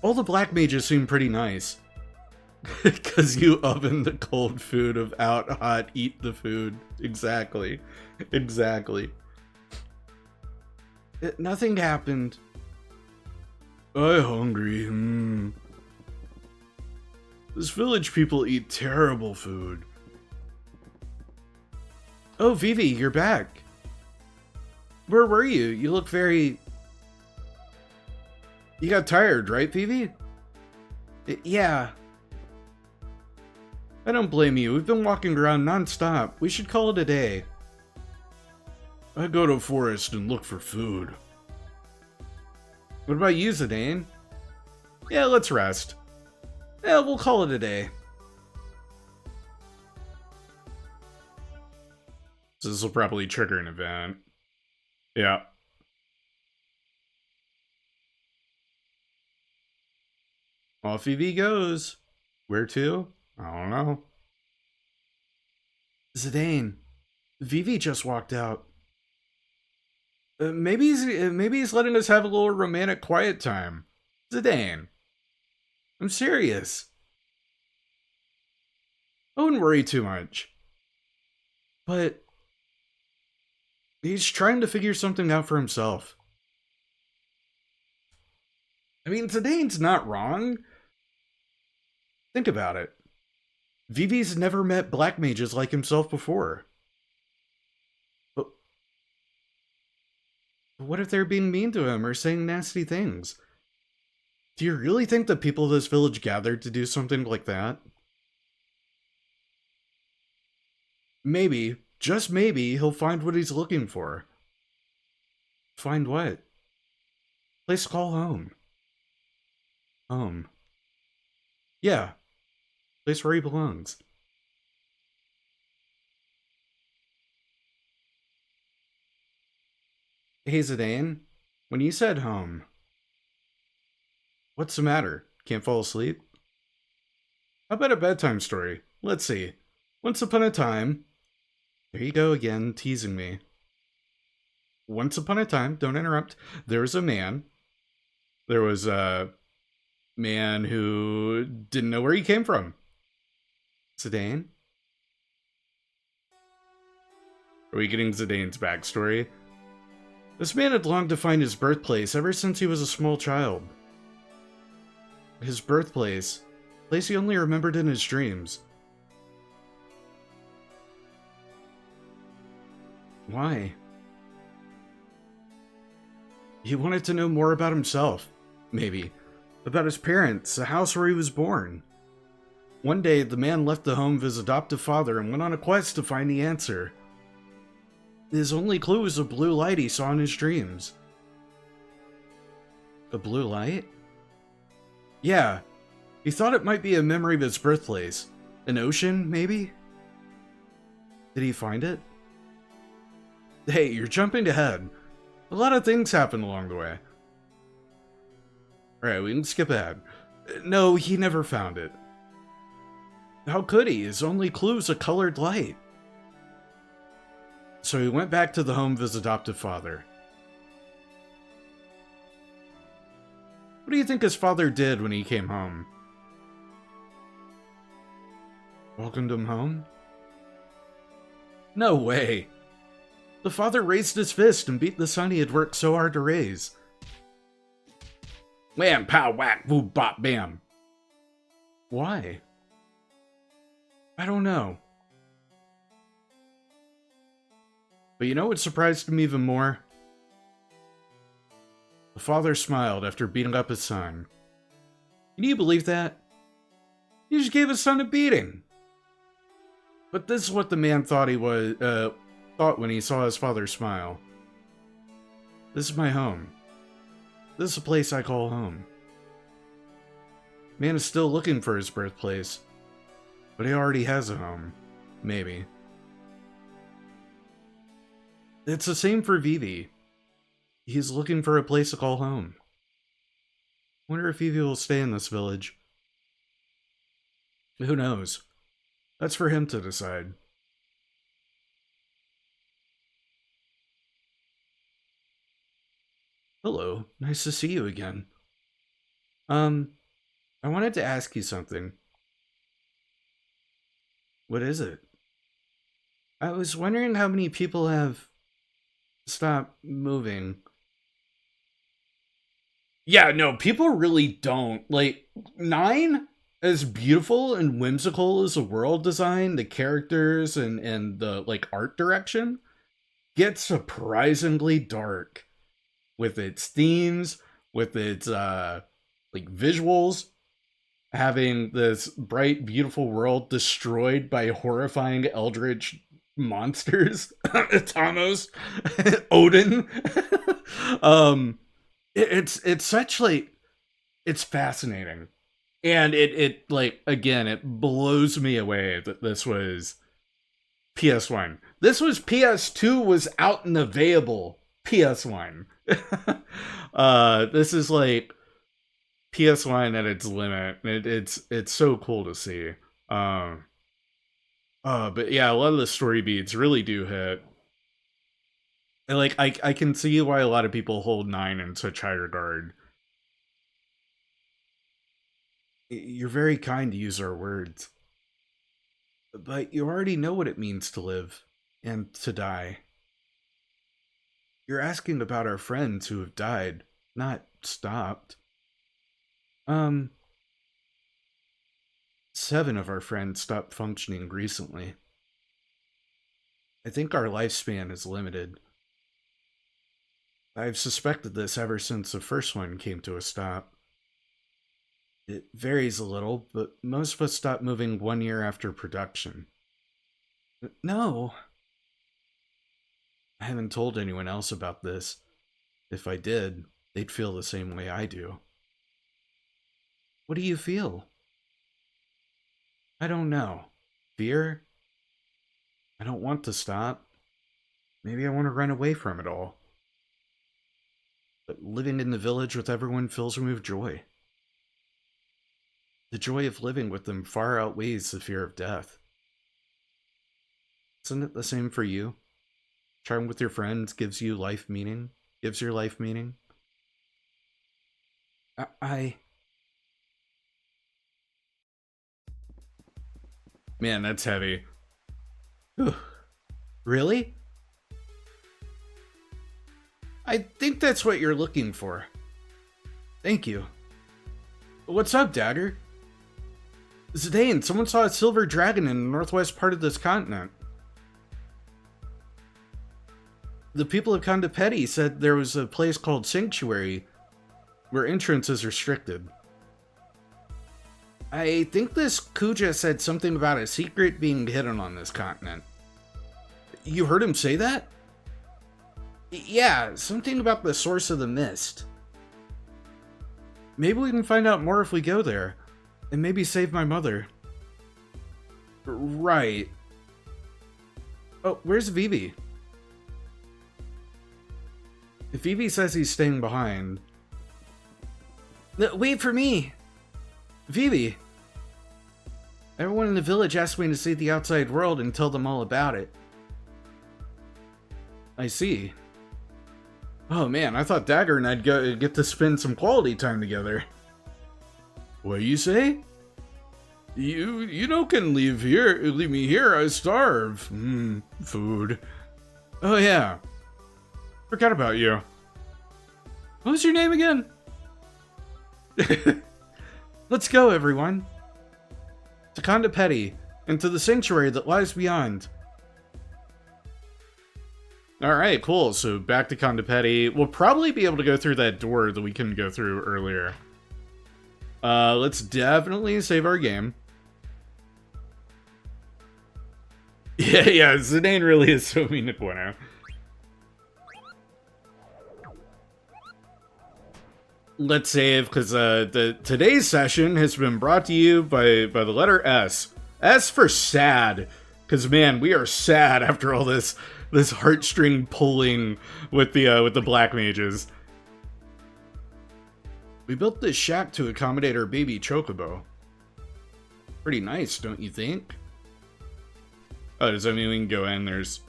All the black mages seem pretty nice. Because you oven the cold food of out hot, eat the food. Exactly. Exactly. Nothing happened. I'm hungry. This village people eat terrible food. Oh, Vivi, you're back. Where were you? You look very... You got tired, right, Vivi? Yeah. I don't blame you. We've been walking around non-stop. We should call it a day. I go to a forest and look for food. What about you, Zidane? Yeah, let's rest. Yeah, we'll call it a day. So this will probably trigger an event. Yeah. Off EV goes. Where to? I don't know. Zidane, Vivi just walked out. Maybe he's letting us have a little romantic quiet time. Zidane, I'm serious. I wouldn't worry too much. But he's trying to figure something out for himself. I mean, Zidane's not wrong. Think about it. Vivi's never met black mages like himself before. But what if they're being mean to him or saying nasty things? Do you really think the people of this village gathered to do something like that? Maybe, just maybe, he'll find what he's looking for. Find what? Place to call home. Home. Yeah. Place where he belongs. Hey, Zidane. When you said home, what's the matter? Can't fall asleep? How about a bedtime story? Let's see. Once upon a time... There you go again, teasing me. Once upon a time, don't interrupt, there was a man. There was a man who didn't know where he came from. Zidane? Are we getting Zidane's backstory? This man had longed to find his birthplace ever since he was a small child. His birthplace. Place he only remembered in his dreams. Why? He wanted to know more about himself. Maybe. About his parents, the house where he was born. One day, the man left the home of his adoptive father and went on a quest to find the answer. His only clue was a blue light he saw in his dreams. A blue light? Yeah. He thought it might be a memory of his birthplace. An ocean, maybe? Did he find it? Hey, you're jumping ahead. A lot of things happened along the way. Alright, we can skip ahead. No, he never found it. How could he? His only clue's a colored light. So he went back to the home of his adoptive father. What do you think his father did when he came home? Welcomed him home? No way. The father raised his fist and beat the son he had worked so hard to raise. Wham, pow, whack, woo, bop, bam. Why? I don't know. But you know what surprised him even more? The father smiled after beating up his son. Can you believe that? He just gave his son a beating. But this is what the man thought when he saw his father smile. This is my home. This is a place I call home. Man is still looking for his birthplace, but he already has a home. Maybe. It's the same for Vivi. He's looking for a place to call home. Wonder if Vivi will stay in this village. Who knows? That's for him to decide. Hello, nice to see you again. I wanted to ask you something. What is it? I was wondering how many people have stopped moving. Yeah, no, people really don't. Like, 9, as beautiful and whimsical as the world design, the characters, and the, like, art direction, gets surprisingly dark. With its themes, with its, like, visuals, having this bright, beautiful world destroyed by horrifying eldritch monsters. Thanos, Odin. It's such, like, it's fascinating. And it like, again, it blows me away that this was PS1. This was PS2 was out and available. PS1. This is like PS1 at its limit. It's so cool to see. But yeah, a lot of the story beats really do hit. And like, I can see why a lot of people hold 9 in such high regard. You're very kind to use our words. But you already know what it means to live and to die. You're asking about our friends who have died, not stopped. 7 of our friends stopped functioning recently. I think our lifespan is limited. I've suspected this ever since the first one came to a stop. It varies a little, but most of us stop moving 1 year after production. No. I haven't told anyone else about this. If I did, they'd feel the same way I do. What do you feel? I don't know. Fear? I don't want to stop. Maybe I want to run away from it all. But living in the village with everyone fills me with joy. The joy of living with them far outweighs the fear of death. Isn't it the same for you? Charm with your friends gives you life meaning? Gives your life meaning? Man, that's heavy. Really? I think that's what you're looking for. Thank you. What's up, Dagger? Zidane, someone saw a silver dragon in the northwest part of this continent. The people of Kandapeti said there was a place called Sanctuary where entrance is restricted. I think this Kuja said something about a secret being hidden on this continent. You heard him say that? Yeah, something about the source of the mist. Maybe we can find out more if we go there. And maybe save my mother. Right. Oh, where's Vivi? If Vivi says he's staying behind... Wait for me! Vivi! Everyone in the village asked me to see the outside world and tell them all about it. I see. Oh man, I thought Dagger and I'd get to spend some quality time together. What you say? You no can leave me here, I starve. Food. Oh yeah. Forgot about you. What was your name again? Let's go, everyone. To Kandapeti, and to the sanctuary that lies beyond. Alright, cool. So back to Kandapeti. We'll probably be able to go through that door that we couldn't go through earlier. Let's definitely save our game. Yeah, Zidane really is so mean to Quina. Let's save, because today's session has been brought to you by the letter S. S for sad, because man, we are sad after all this heartstring pulling with the black mages. We built this shack to accommodate our baby chocobo. Pretty nice, don't you think? Oh, does that mean we can go in? There's...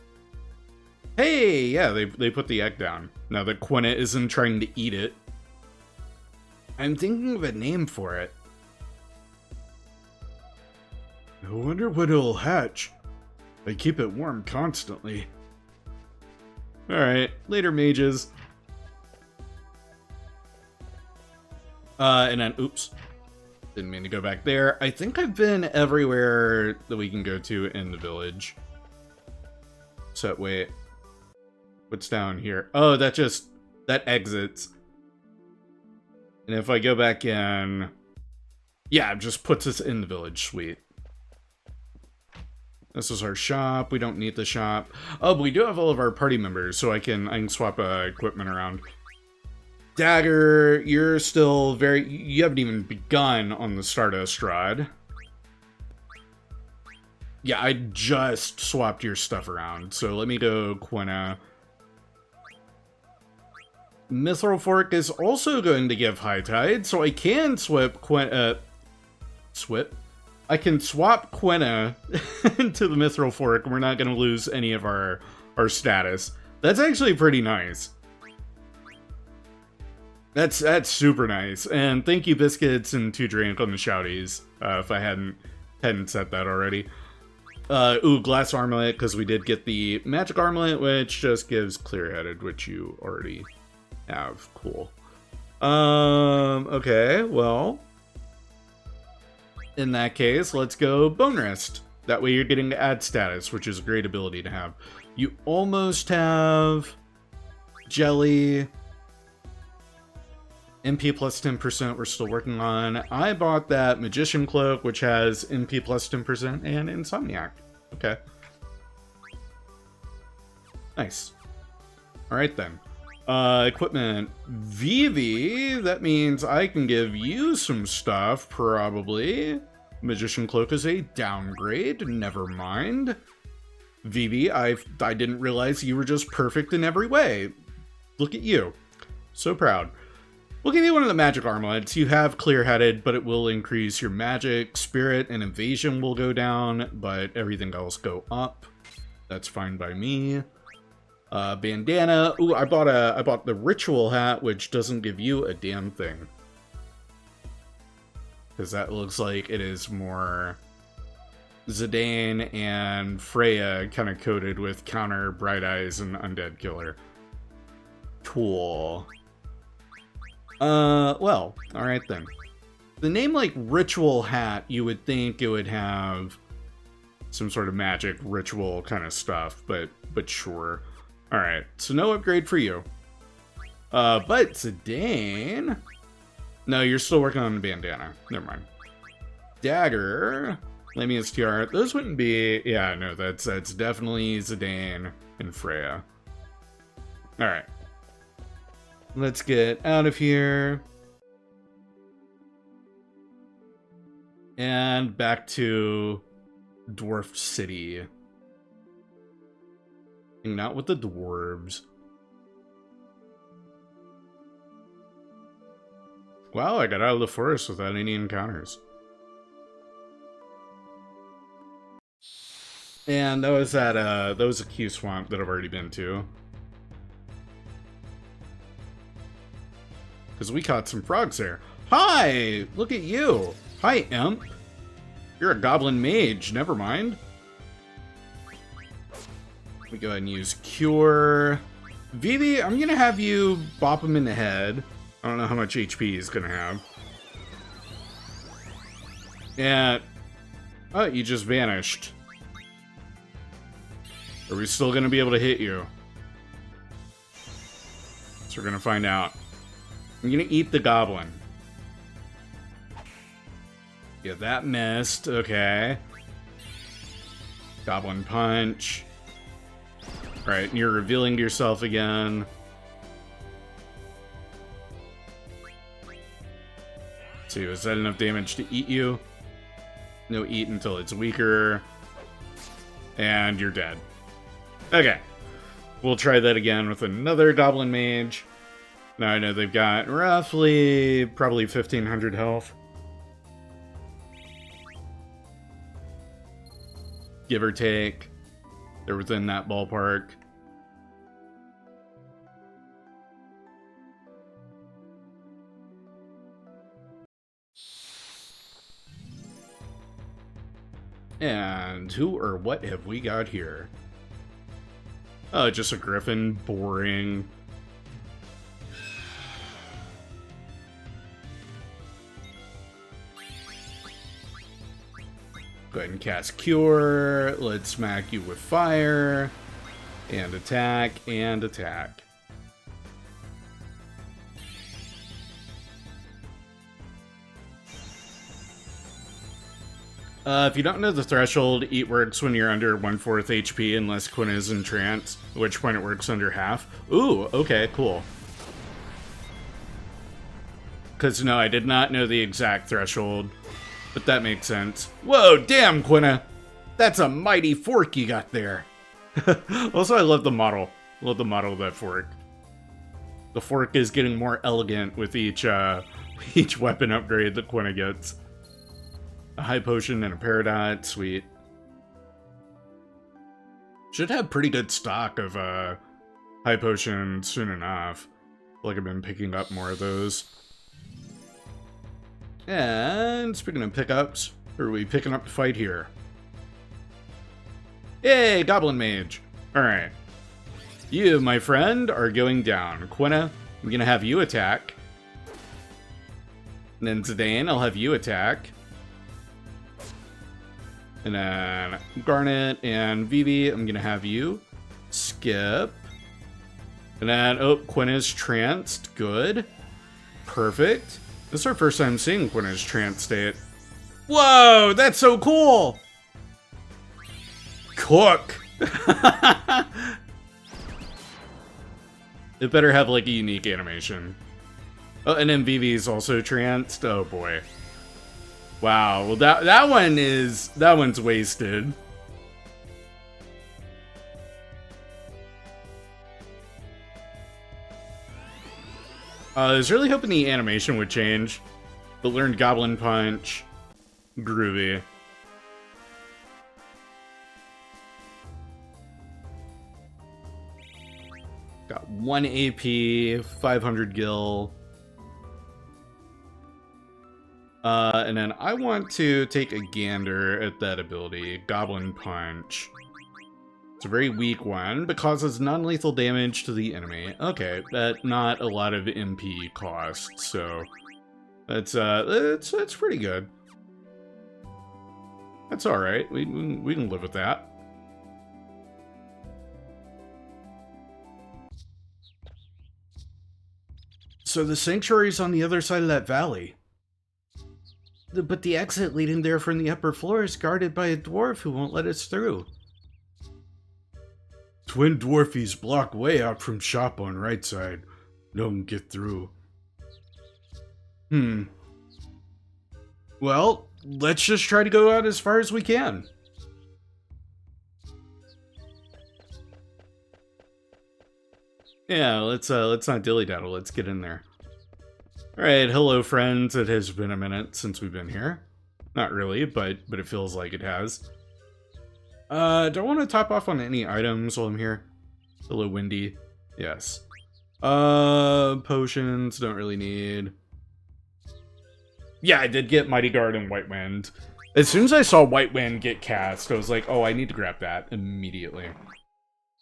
Hey, yeah, they put the egg down. Now that Quina isn't trying to eat it. I'm thinking of a name for it. I wonder what it'll hatch. I keep it warm constantly. Alright, later mages. And then, oops. Didn't mean to go back there. I think I've been everywhere that we can go to in the village. So, wait. What's down here? Oh, that exits. And if I go back in... Yeah, it just puts us in the village. Sweet. This is our shop. We don't need the shop. Oh, but we do have all of our party members, so I can swap equipment around. Dagger, you're still very... You haven't even begun on the Stardust Rod. Yeah, I just swapped your stuff around. So let me go Quina. Mithril Fork is also going to give High Tide, so I can swap Quina... I can swap Quina into the Mithril Fork, and we're not going to lose any of our status. That's actually pretty nice. That's super nice. And thank you, Biscuits and 2 Drink on the shouties, if I hadn't said that already. Ooh, Glass Armlet, because we did get the Magic Armlet, which just gives Clear-Headed, which you already have. Cool. Okay, well... In that case, let's go Bone Rest. That way you're getting to add status, which is a great ability to have. You almost have... Jelly... MP plus 10% we're still working on. I bought that Magician Cloak, which has MP plus 10% and Insomniac. Okay. Nice. Alright then. Equipment. Vivi, that means I can give you some stuff, probably. Magician Cloak is a downgrade, never mind. Vivi, I didn't realize you were just perfect in every way. Look at you. So proud. We'll give you one of the magic armlets. You have clear-headed, but it will increase your magic, spirit, and evasion will go down, but everything else go up. That's fine by me. Bandana. Ooh, I bought the ritual hat, which doesn't give you a damn thing. Because that looks like it is more Zidane and Freya kind of coated with counter Bright Eyes and Undead Killer. Cool. Well, alright then. The name like Ritual Hat, you would think it would have some sort of magic ritual kind of stuff, but sure. Alright, so no upgrade for you. But Zidane... No, you're still working on the bandana. Never mind. Dagger... Lamia's Tiara. Those wouldn't be... Yeah, no, that's definitely Zidane and Freya. Alright. Let's get out of here. And back to Dwarf City. Hanging out with the dwarves. Wow, I got out of the forest without any encounters. And that was a Q swamp that I've already been to. Because we caught some frogs there. Hi! Look at you! Hi, imp! You're a goblin mage, never mind. We go ahead and use Cure. Vivi, I'm gonna have you bop him in the head. I don't know how much HP he's gonna have. And... Oh, you just vanished. Are we still gonna be able to hit you? So we're gonna find out. I'm gonna eat the goblin. Yeah, that missed. Okay. Goblin Punch. Alright, and you're revealing yourself again. So is that enough damage to eat you? No eat until it's weaker. And you're dead. Okay. We'll try that again with another Goblin Mage. Now I know they've got roughly, probably 1,500 health. Give or take. They're within that ballpark. And who or what have we got here? Oh, just a griffin. Boring. Go ahead and cast Cure. Let's smack you with fire. And attack, and attack. If you don't know the threshold, Eat works when you're under 1/4 HP unless Quinn is in trance, at which point it works under half. Ooh, okay, cool. Because, no, I did not know the exact threshold, but that makes sense. Whoa, damn, Quinna! That's a mighty fork you got there. Also, I love the model. Love the model of that fork. The fork is getting more elegant with each weapon upgrade that Quinna gets. A high potion and a paradot, sweet. Should have pretty good stock of high potion soon enough. Like I've been picking up more of those. And speaking of pickups, who are we picking up to fight here? Yay, Goblin Mage. Alright. You, my friend, are going down. Quinna, I'm gonna have you attack. And then Zidane, I'll have you attack. And then Garnet and Vivi, I'm gonna have you skip. And then, oh, Quinna's tranced. Good. Perfect. This is our first time seeing Quinna's trance state. Whoa, that's so cool! Cook! It better have, like, a unique animation. Oh, and then Vivi's also tranced. Oh, boy. Wow, well that one's wasted. I was really hoping the animation would change, but learned Goblin Punch. Groovy. Got 1 AP, 500 gil. And then I want to take a gander at that ability, Goblin Punch. It's a very weak one, but causes non-lethal damage to the enemy. Okay, that not a lot of MP cost, so that's pretty good. That's all right. We can live with that. So the sanctuary's on the other side of that valley. But the exit leading there from the upper floor is guarded by a dwarf who won't let us through. Twin dwarfies block way out from shop on right side. No one get through. Well, let's just try to go out as far as we can. Yeah, let's not dilly-daddle. Let's get in there. Alright, hello friends. It has been a minute since we've been here. Not really, but it feels like it has. Do I want to top off on any items while I'm here? Hello, Windy. Yes. Potions, don't really need. Yeah, I did get Mighty Guard and White Wind. As soon as I saw White Wind get cast, I was like, oh, I need to grab that immediately.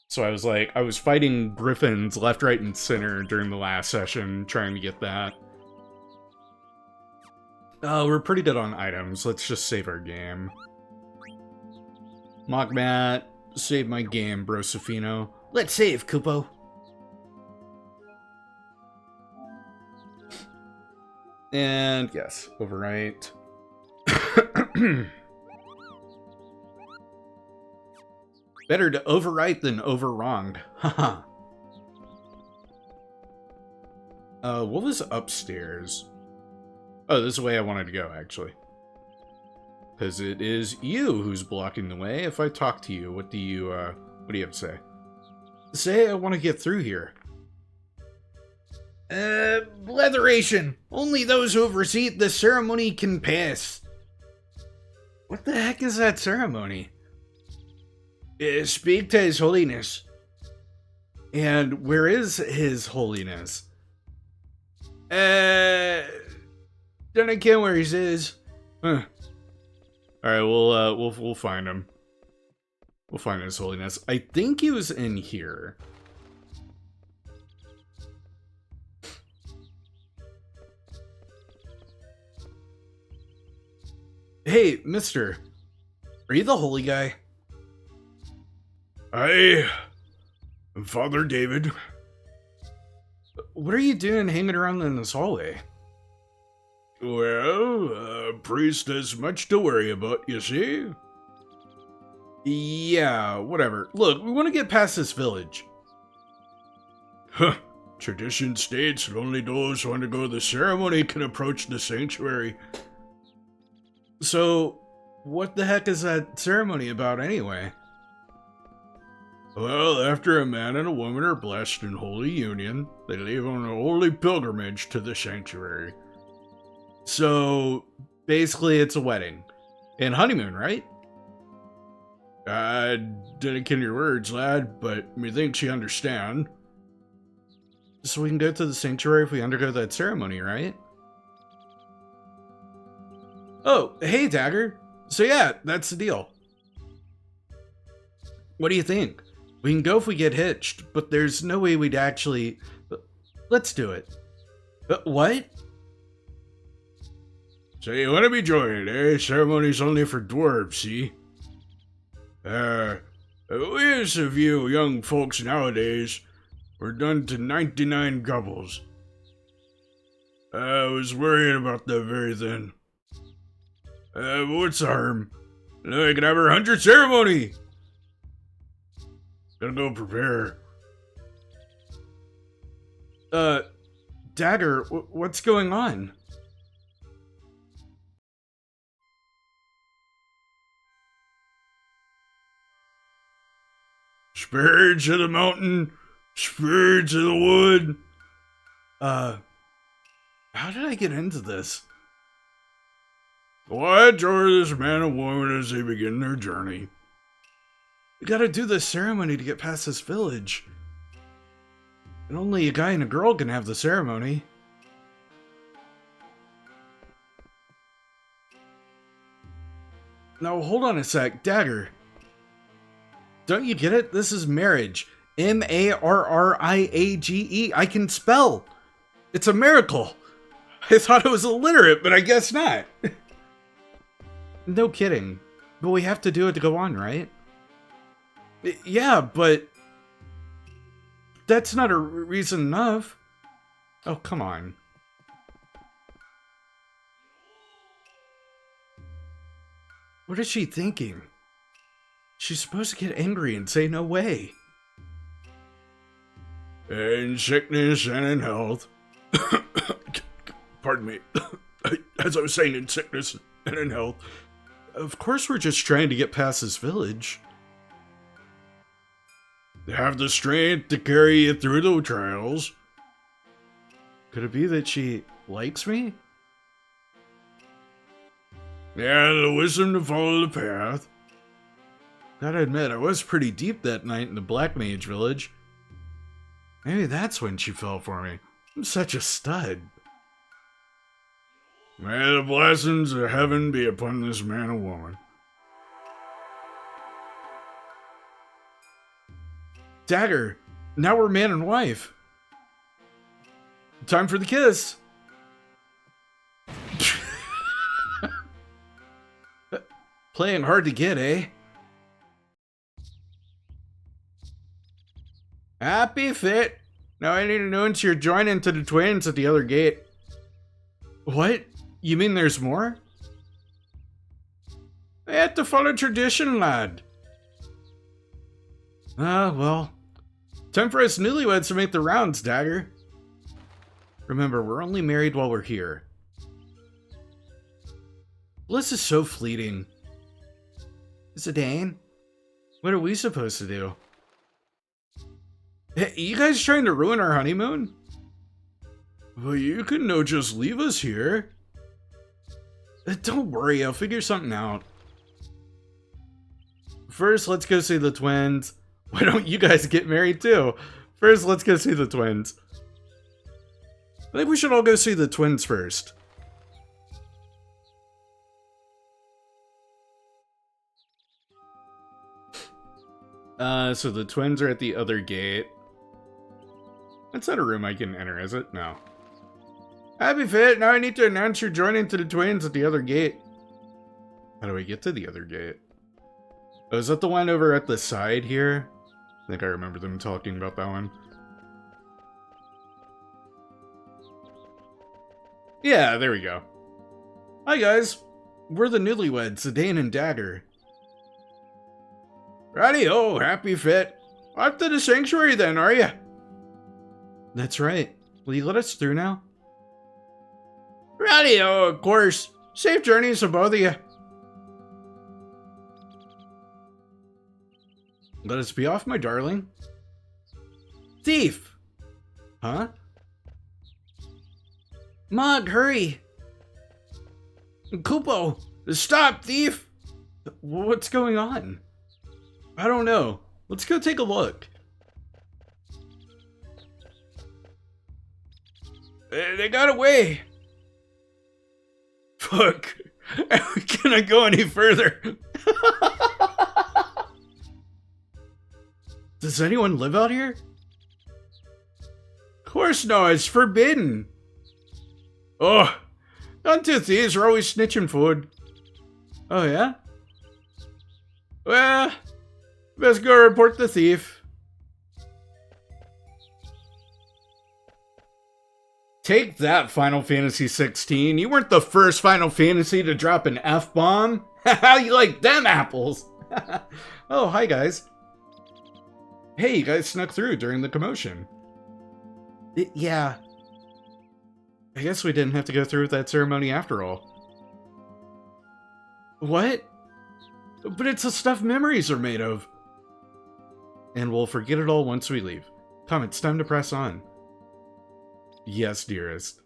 So I was like, I was fighting griffins left, right, and center during the last session, trying to get that. We're pretty good on items. Let's just save our game. Mockmat, save my game, Brosifino. Let's save, Kupo. And yes, overwrite. Better to overwrite than overwronged. Haha. What was upstairs? Oh, this is the way I wanted to go, actually. Because it is you who's blocking the way. If I talk to you, what do you have to say? Say I want to get through here. Leatheration. Only those who oversee the ceremony can pass. What the heck is that ceremony? Speak to His Holiness. And where is His Holiness? Don't I care where he is. Huh. Alright, we'll find him. We'll find His Holiness. I think he was in here. Hey, mister. Are you the holy guy? I am Father David. What are you doing hanging around in this hallway? Well, a priest has much to worry about, you see? Yeah, whatever. Look, we want to get past this village. Huh. Tradition states that only those who undergo the ceremony can approach the sanctuary. So, what the heck is that ceremony about anyway? Well, after a man and a woman are blessed in holy union, they leave on a holy pilgrimage to the sanctuary. So, basically it's a wedding. And honeymoon, right? I didn't ken your words, lad, but methinks you understand. So we can go to the sanctuary if we undergo that ceremony, right? Oh, hey, Dagger. So yeah, that's the deal. What do you think? We can go if we get hitched, but there's no way we'd actually... Let's do it. What? So you want to be joined, eh? Ceremony's only for dwarves, see? We as of you young folks nowadays, we're done to 99 couples. I was worrying about that very thing. But what's the harm? Now I can have our 100th ceremony! Gotta go prepare. Dagger, what's going on? Spirits of the mountain, spirits of the wood. How did I get into this? Watch over this man and woman as they begin their journey. We gotta do this ceremony to get past this village. And only a guy and a girl can have the ceremony. Now, hold on a sec. Dagger. Don't you get it? This is marriage. M-A-R-R-I-A-G-E. I can spell. It's a miracle. I thought it was illiterate, but I guess not. No kidding. But we have to do it to go on, right? Yeah, but... that's not a reason enough. Oh, come on. What is she thinking? She's supposed to get angry and say no way. In sickness and in health. Pardon me. As I was saying, in sickness and in health. Of course we're just trying to get past this village. They have the strength to carry you through the trials. Could it be that she likes me? Yeah, the wisdom to follow the path. Gotta admit, I was pretty deep that night in the Black Mage village. Maybe that's when she fell for me. I'm such a stud. May the blessings of heaven be upon this man and woman. Dagger, now we're man and wife. Time for the kiss. Playing hard to get, eh? Happy fit. Now I need to announce you're joining to the twins at the other gate. What? You mean there's more? I had to follow tradition, lad. Well, time for us newlyweds to make the rounds, Dagger. Remember, we're only married while we're here. Bliss is so fleeting. Zidane, what are we supposed to do? Hey, you guys trying to ruin our honeymoon? Well, you can no just leave us here. Don't worry, I'll figure something out. First, let's go see the twins. Why don't you guys get married too? First, let's go see the twins. I think we should all go see the twins first. So the twins are at the other gate. That's not a room I can enter, is it? No. Happy Fit, now I need to announce you're joining to the twins at the other gate. How do I get to the other gate? Oh, is that the one over at the side here? I think I remember them talking about that one. Yeah, there we go. Hi guys, we're the newlyweds, Zidane and Dagger. Righty-ho, Happy Fit. Off to the sanctuary then, are ya? That's right. Will you let us through now? Righty-ho, of course. Safe journeys to both of you. Let us be off, my darling. Thief! Huh? Mog, hurry! Kupo, stop, thief! What's going on? I don't know. Let's go take a look. They got away. Fuck. Can I go any further? Does anyone live out here? Of course no, it's forbidden. Oh, none two thieves are always snitching food. Oh yeah? Well, best go report the thief. Take that, Final Fantasy 16. You weren't the first Final Fantasy to drop an F-bomb. How you like them apples? Oh, hi guys. Hey, you guys snuck through during the commotion. Yeah. I guess we didn't have to go through with that ceremony after all. What? But it's the stuff memories are made of. And we'll forget it all once we leave. Come, it's time to press on. Yes, dearest.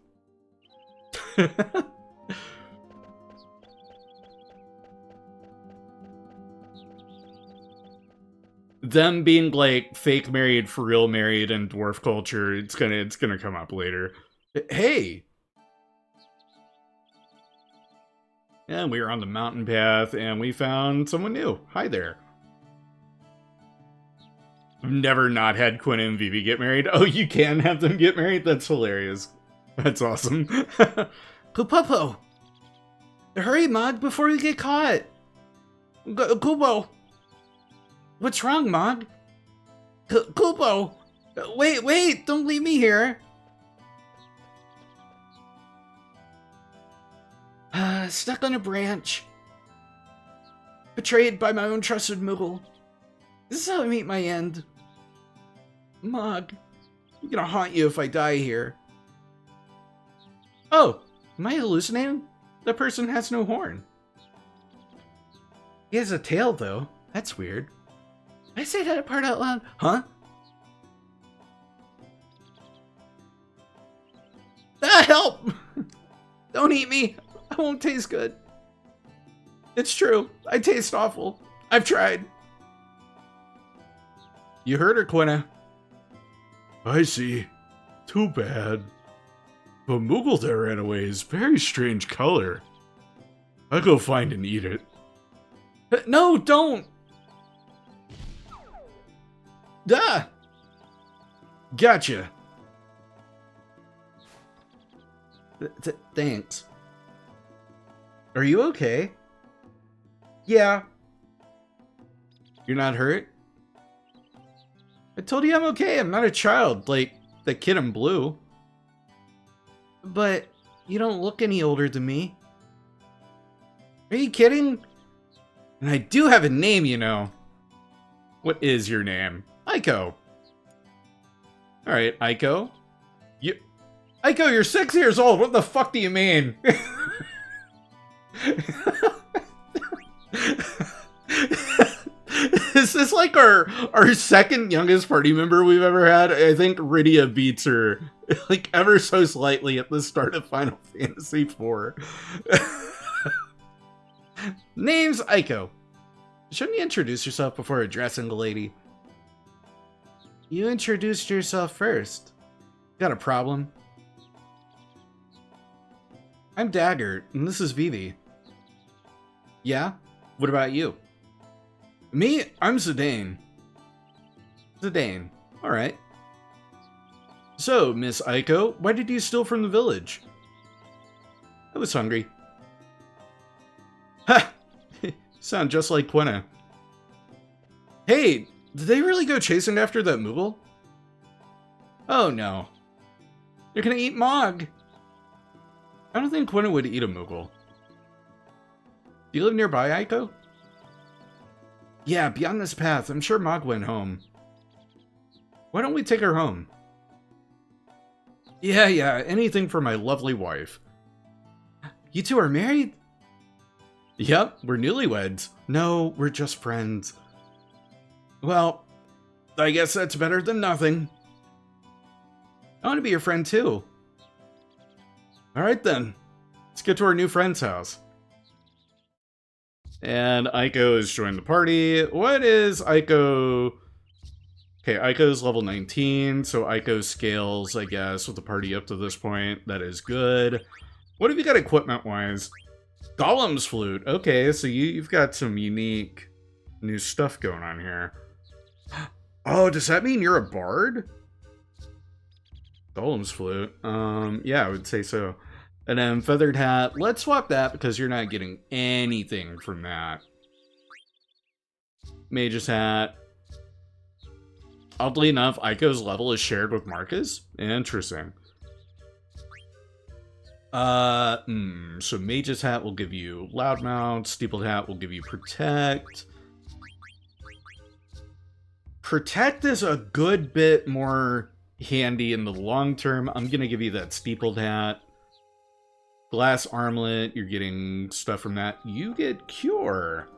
Them being like fake married, for real married, and dwarf culture, it's gonna come up later. Hey! And we were on the mountain path, and we found someone new. Hi there. I've never not had Quinn and Vivi get married. Oh, you can have them get married? That's hilarious. That's awesome. Kupopo! Hurry, Mog, before we get caught! Kupo! What's wrong, Mog? Kupo! Wait! Don't leave me here! Stuck on a branch. Betrayed by my own trusted Moogle. This is how I meet my end. Mog, I'm gonna haunt you if I die here. Oh, am I hallucinating? That person has no horn. He has a tail, though. That's weird. Did I say that part out loud? Huh? Ah, help! Don't eat me. I won't taste good. It's true. I taste awful. I've tried. You heard her, Quina. I see. Too bad. But Moogle that ran away is very strange color. I'll go find and eat it. No, don't! Duh! Gotcha. Thanks. Are you okay? Yeah. You're not hurt? I told you I'm okay. I'm not a child, like the kid in blue. But you don't look any older than me. Are you kidding? And I do have a name, you know. What is your name? Eiko. Alright, Eiko. Eiko, you're 6 years old. What the fuck do you mean? Is this like our second youngest party member we've ever had? I think Rydia beats her like ever so slightly at the start of Final Fantasy IV. Name's Eiko. Shouldn't you introduce yourself before addressing the lady? You introduced yourself first. Got a problem? I'm Dagger, and this is Vivi. Yeah? What about you? Me? I'm Zidane. Zidane. Alright. So, Miss Eiko, why did you steal from the village? I was hungry. Ha! Sound just like Quina. Hey, did they really go chasing after that Moogle? Oh no. They're gonna eat Mog. I don't think Quina would eat a Moogle. Do you live nearby, Eiko? Yeah, beyond this path. I'm sure Mog went home. Why don't we take her home? Yeah, anything for my lovely wife. You two are married? Yep, we're newlyweds. No, we're just friends. Well, I guess that's better than nothing. I want to be your friend too. Alright then, let's get to our new friend's house. And Eiko has joined the party. What is Eiko? Okay, Eiko's level 19, so Eiko scales, I guess, with the party up to this point. That is good. What have you got equipment-wise? Golem's flute. Okay, so you've got some unique new stuff going on here. Oh, does that mean you're a bard? Golem's flute. Yeah, I would say so. And then feathered hat. Let's swap that because you're not getting anything from that. Mage's hat. Oddly enough, Eiko's level is shared with Marcus. Interesting. So Mage's hat will give you Loudmouth. Steepled hat will give you Protect. Protect is a good bit more handy in the long term. I'm gonna give you that Steepled hat. Glass armlet, you're getting stuff from that. You get Cure.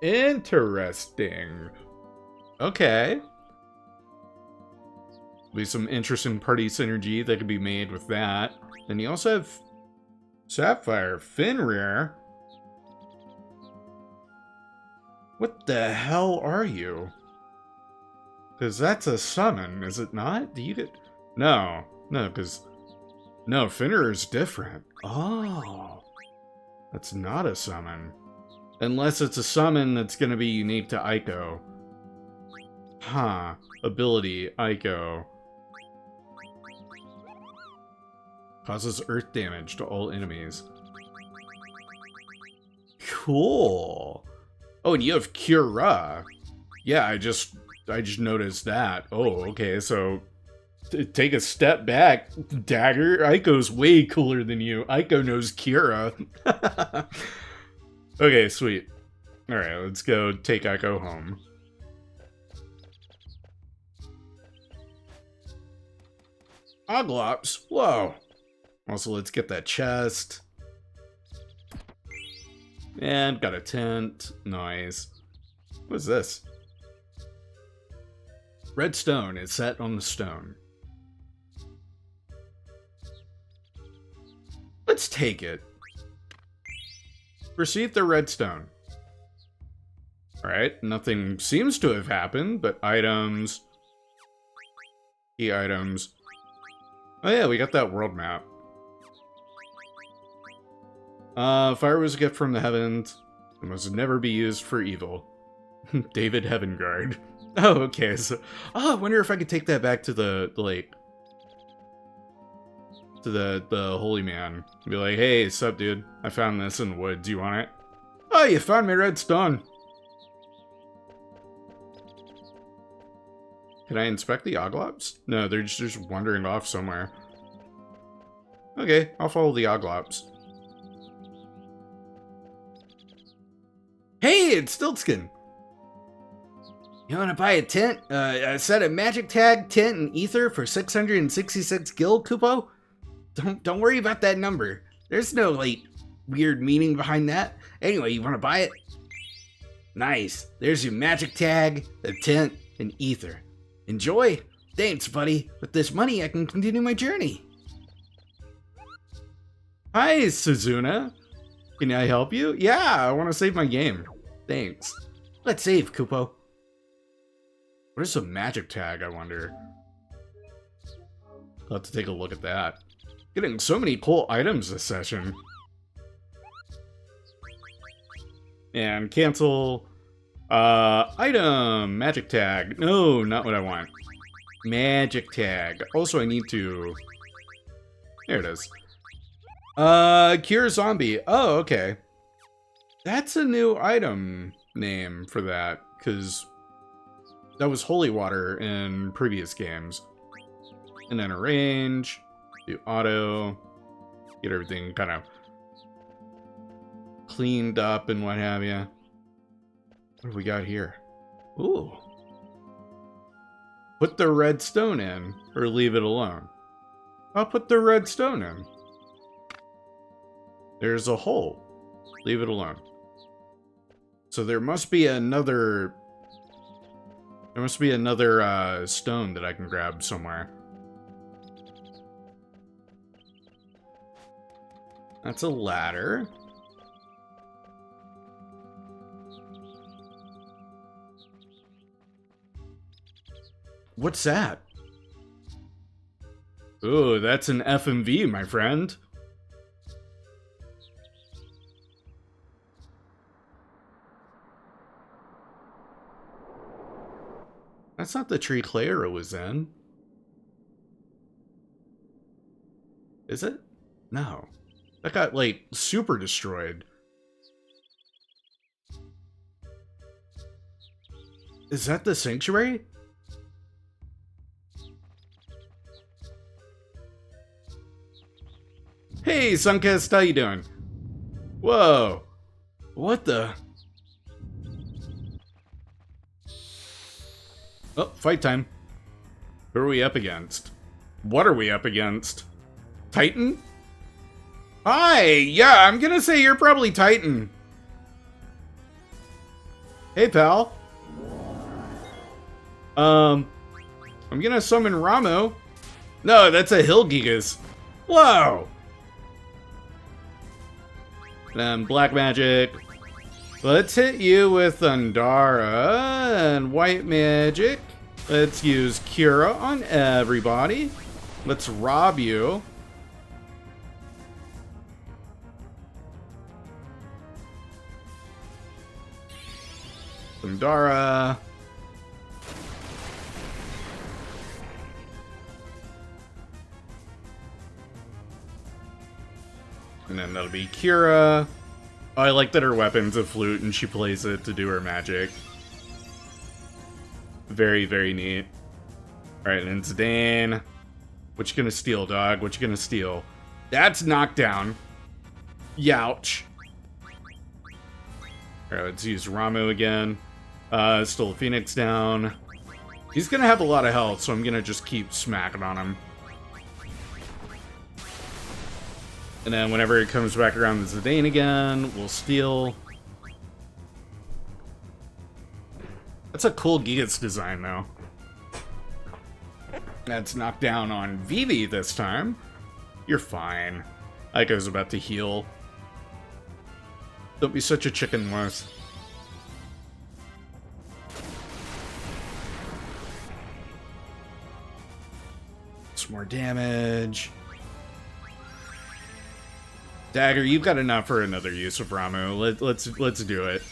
Interesting. Okay. Be some interesting party synergy that could be made with that. And you also have Sapphire Fenrir. What the hell are you? Because that's a summon, is it not? Do you get... No, because... No, Fenrir is different. Oh. That's not a summon. Unless it's a summon that's going to be unique to Eiko. Huh. Ability, Eiko. Causes earth damage to all enemies. Cool. Oh, and you have Cura. Yeah, I just noticed that. Oh, okay, so take a step back, Dagger. Eiko's way cooler than you. Eiko knows Cura. Okay, sweet. Alright, let's go take Eiko home. Oglops? Whoa. Also, let's get that chest. And got a tent. Nice. What's this? Red stone is set on the stone. Let's take it. Receive the red stone. Alright, nothing seems to have happened, but items. Key items. Oh yeah, we got that world map. Fire was a gift from the heavens. It must never be used for evil. David Heavenguard. Oh, okay, so... Oh, I wonder if I could take that back to the lake. To the holy man. Be like, hey, sup, dude? I found this in the woods. You want it? Oh, you found me red stone. Can I inspect the Oglops? No, they're just wandering off somewhere. Okay, I'll follow the Oglops. Hey, it's Stiltskin! You want to buy a tent, a set of magic tag, tent, and ether for 666 gil, Kupo? Don't worry about that number. There's no, like, weird meaning behind that. Anyway, you want to buy it? Nice. There's your magic tag, a tent, and ether. Enjoy. Thanks, buddy. With this money, I can continue my journey. Hi, Suzuna. Can I help you? Yeah, I want to save my game. Thanks. Let's save, Kupo. What is a magic tag, I wonder? I'll have to take a look at that. Getting so many cool items this session. And cancel. Item. Magic tag. No, not what I want. Magic tag. Also, I need to... There it is. Cure zombie. Oh, okay. That's a new item name for that, because that was holy water in previous games. And then arrange, do auto, get everything kind of cleaned up and what have you. What do we got here? Ooh. Put the red stone in, or leave it alone. I'll put the red stone in. There's a hole. Leave it alone. So there must be another... There must be another stone that I can grab somewhere. That's a ladder. What's that? Ooh, that's an FMV, my friend. That's not the tree Clara was in. Is it? No. That got, like, super destroyed. Is that the sanctuary? Hey, Sunkist, how you doing? Whoa. What the... Oh, fight time. Who are we up against? What are we up against? Titan? Hi! Yeah, I'm gonna say you're probably Titan. Hey, pal. I'm gonna summon Ramu. No, that's a Hill Gigas. Whoa! Black magic. Let's hit you with Thundara and white magic. Let's use Cura on everybody. Let's rob you. Thundara. And then that'll be Cura. Oh, I like that her weapon's a flute and she plays it to do her magic. Very, very neat. Alright, and Zidane. What you gonna steal, dog? What you gonna steal? That's knockdown. Youch. Alright, let's use Ramu again. Stole a Phoenix down. He's gonna have a lot of health, so I'm gonna just keep smacking on him. And then whenever it comes back around to Zidane again, we'll steal. That's a cool Gigas design, though. That's knocked down on Vivi this time. You're fine. Eiko's about to heal. Don't be such a chicken wuss. Some more damage. Dagger, you've got enough for another use of Ramu. Let's do it.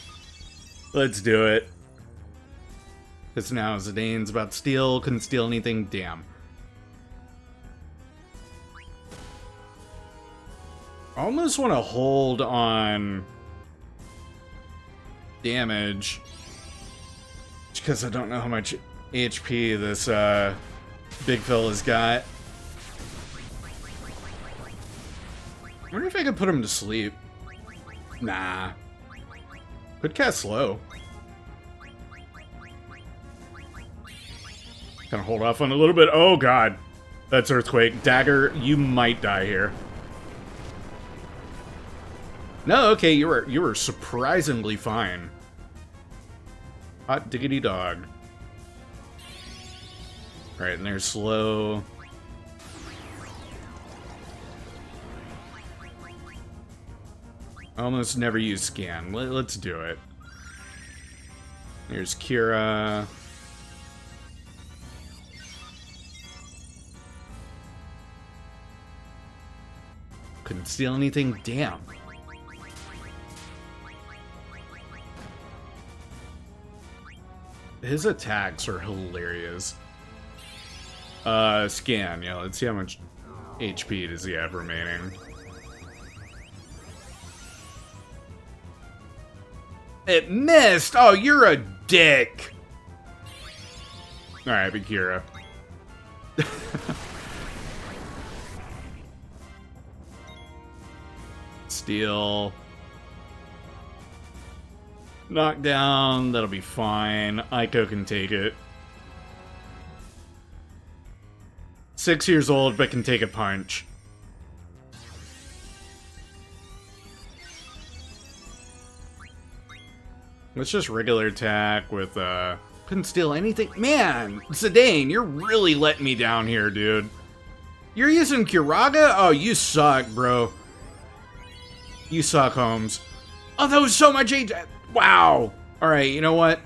Let's do it. Because now Zidane's about to steal. Couldn't steal anything. Damn. I almost want to hold on damage. Because I don't know how much HP this big fella's got. I wonder if I could put him to sleep. Nah. Could cast slow. Gonna hold off on a little bit. Oh god. That's Earthquake. Dagger, you might die here. No, okay, you were surprisingly fine. Hot diggity dog. Alright, and there's slow. Almost never use scan. Let's do it. Here's Kira. Couldn't steal anything? Damn. His attacks are hilarious. Scan. Yeah, let's see how much HP does he have remaining. It missed! Oh, you're a dick! Alright, Bakira. Steal. Knockdown, that'll be fine. Eiko can take it. 6 years old, but can take a punch. Let's just regular attack with, couldn't steal anything. Man, Zidane, you're really letting me down here, dude. You're using Kiraga? Oh, you suck, bro. You suck, Holmes. Oh, that was so much HP. Wow. Alright, you know what?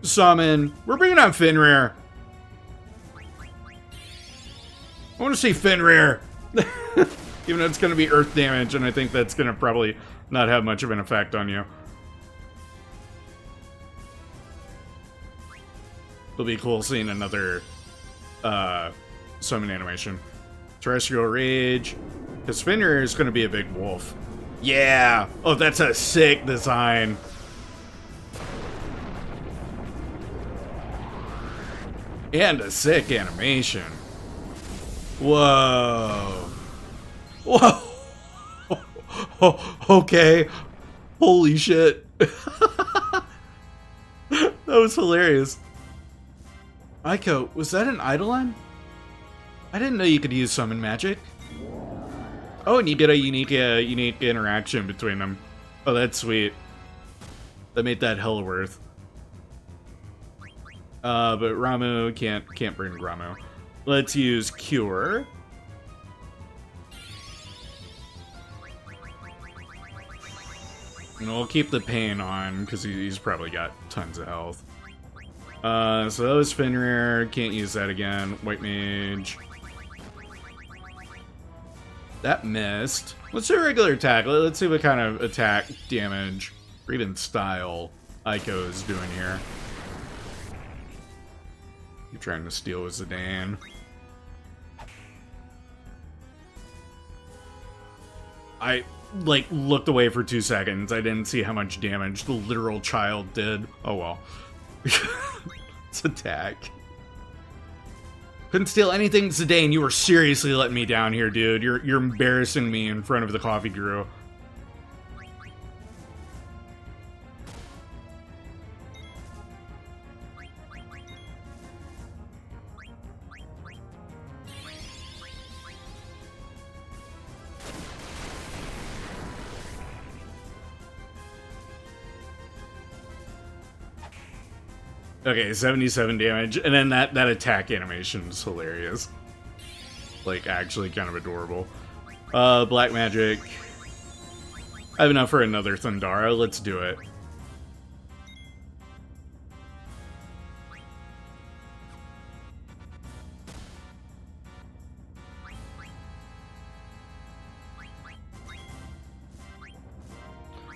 Summon. We're bringing on Fenrir. I want to see Fenrir. Even though it's going to be earth damage, and I think that's going to probably not have much of an effect on you. It'll be cool seeing another summon animation. Terrestrial Rage. Because Fenrir is going to be a big wolf. Yeah! Oh, that's a sick design. And a sick animation. Whoa. Whoa. Oh, okay. Holy shit. That was hilarious. Eiko, was that an Eidolon? I didn't know you could use summon magic. Oh, and you get a unique interaction between them. Oh, that's sweet. That made that hella worth. But Ramu can't bring Ramu. Let's use Cure. And we'll keep the pain on, because he's probably got tons of health. So that was Fenrir. Can't use that again. White Mage. That missed. Let's do a regular attack. Let's see what kind of attack, damage, or even style Eiko is doing here. You're trying to steal with Zidane. I, like, looked away for 2 seconds. I didn't see how much damage the literal child did. Oh well. Let's attack. Couldn't steal anything. Zidane, you were seriously letting me down here, dude. You're embarrassing me in front of the coffee guru. Okay, 77 damage, and then that attack animation is hilarious. Like, actually kind of adorable. Black magic. I have enough for another Thundara. Let's do it.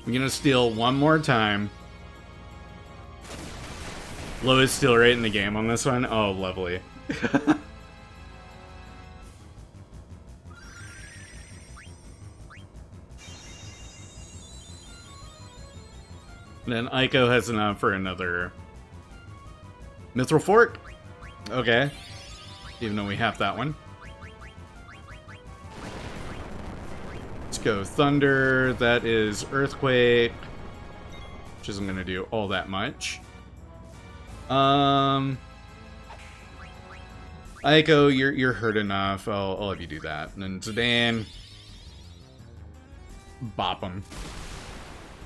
I'm gonna steal one more time. Lowest steal rate in the game on this one. Oh, lovely. Then Eiko has enough for another Mithril Fork. Okay. Even though we have that one. Let's go Thunder. That is Earthquake. Which isn't going to do all that much. Eiko, you're hurt enough. I'll let you do that. And then Zidane, bop him.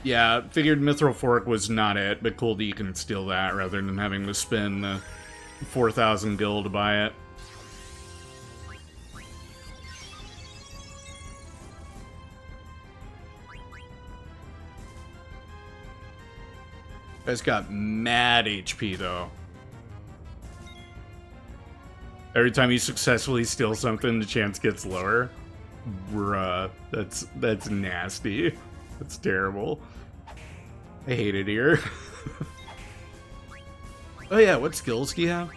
Yeah, figured Mithril Fork was not it, but cool that you can steal that rather than having to spend the 4,000 gil to buy it. Guy's got mad HP though. Every time you successfully steal something, the chance gets lower. Bruh, that's nasty. That's terrible. I hate it here. Oh yeah, what skills do you have?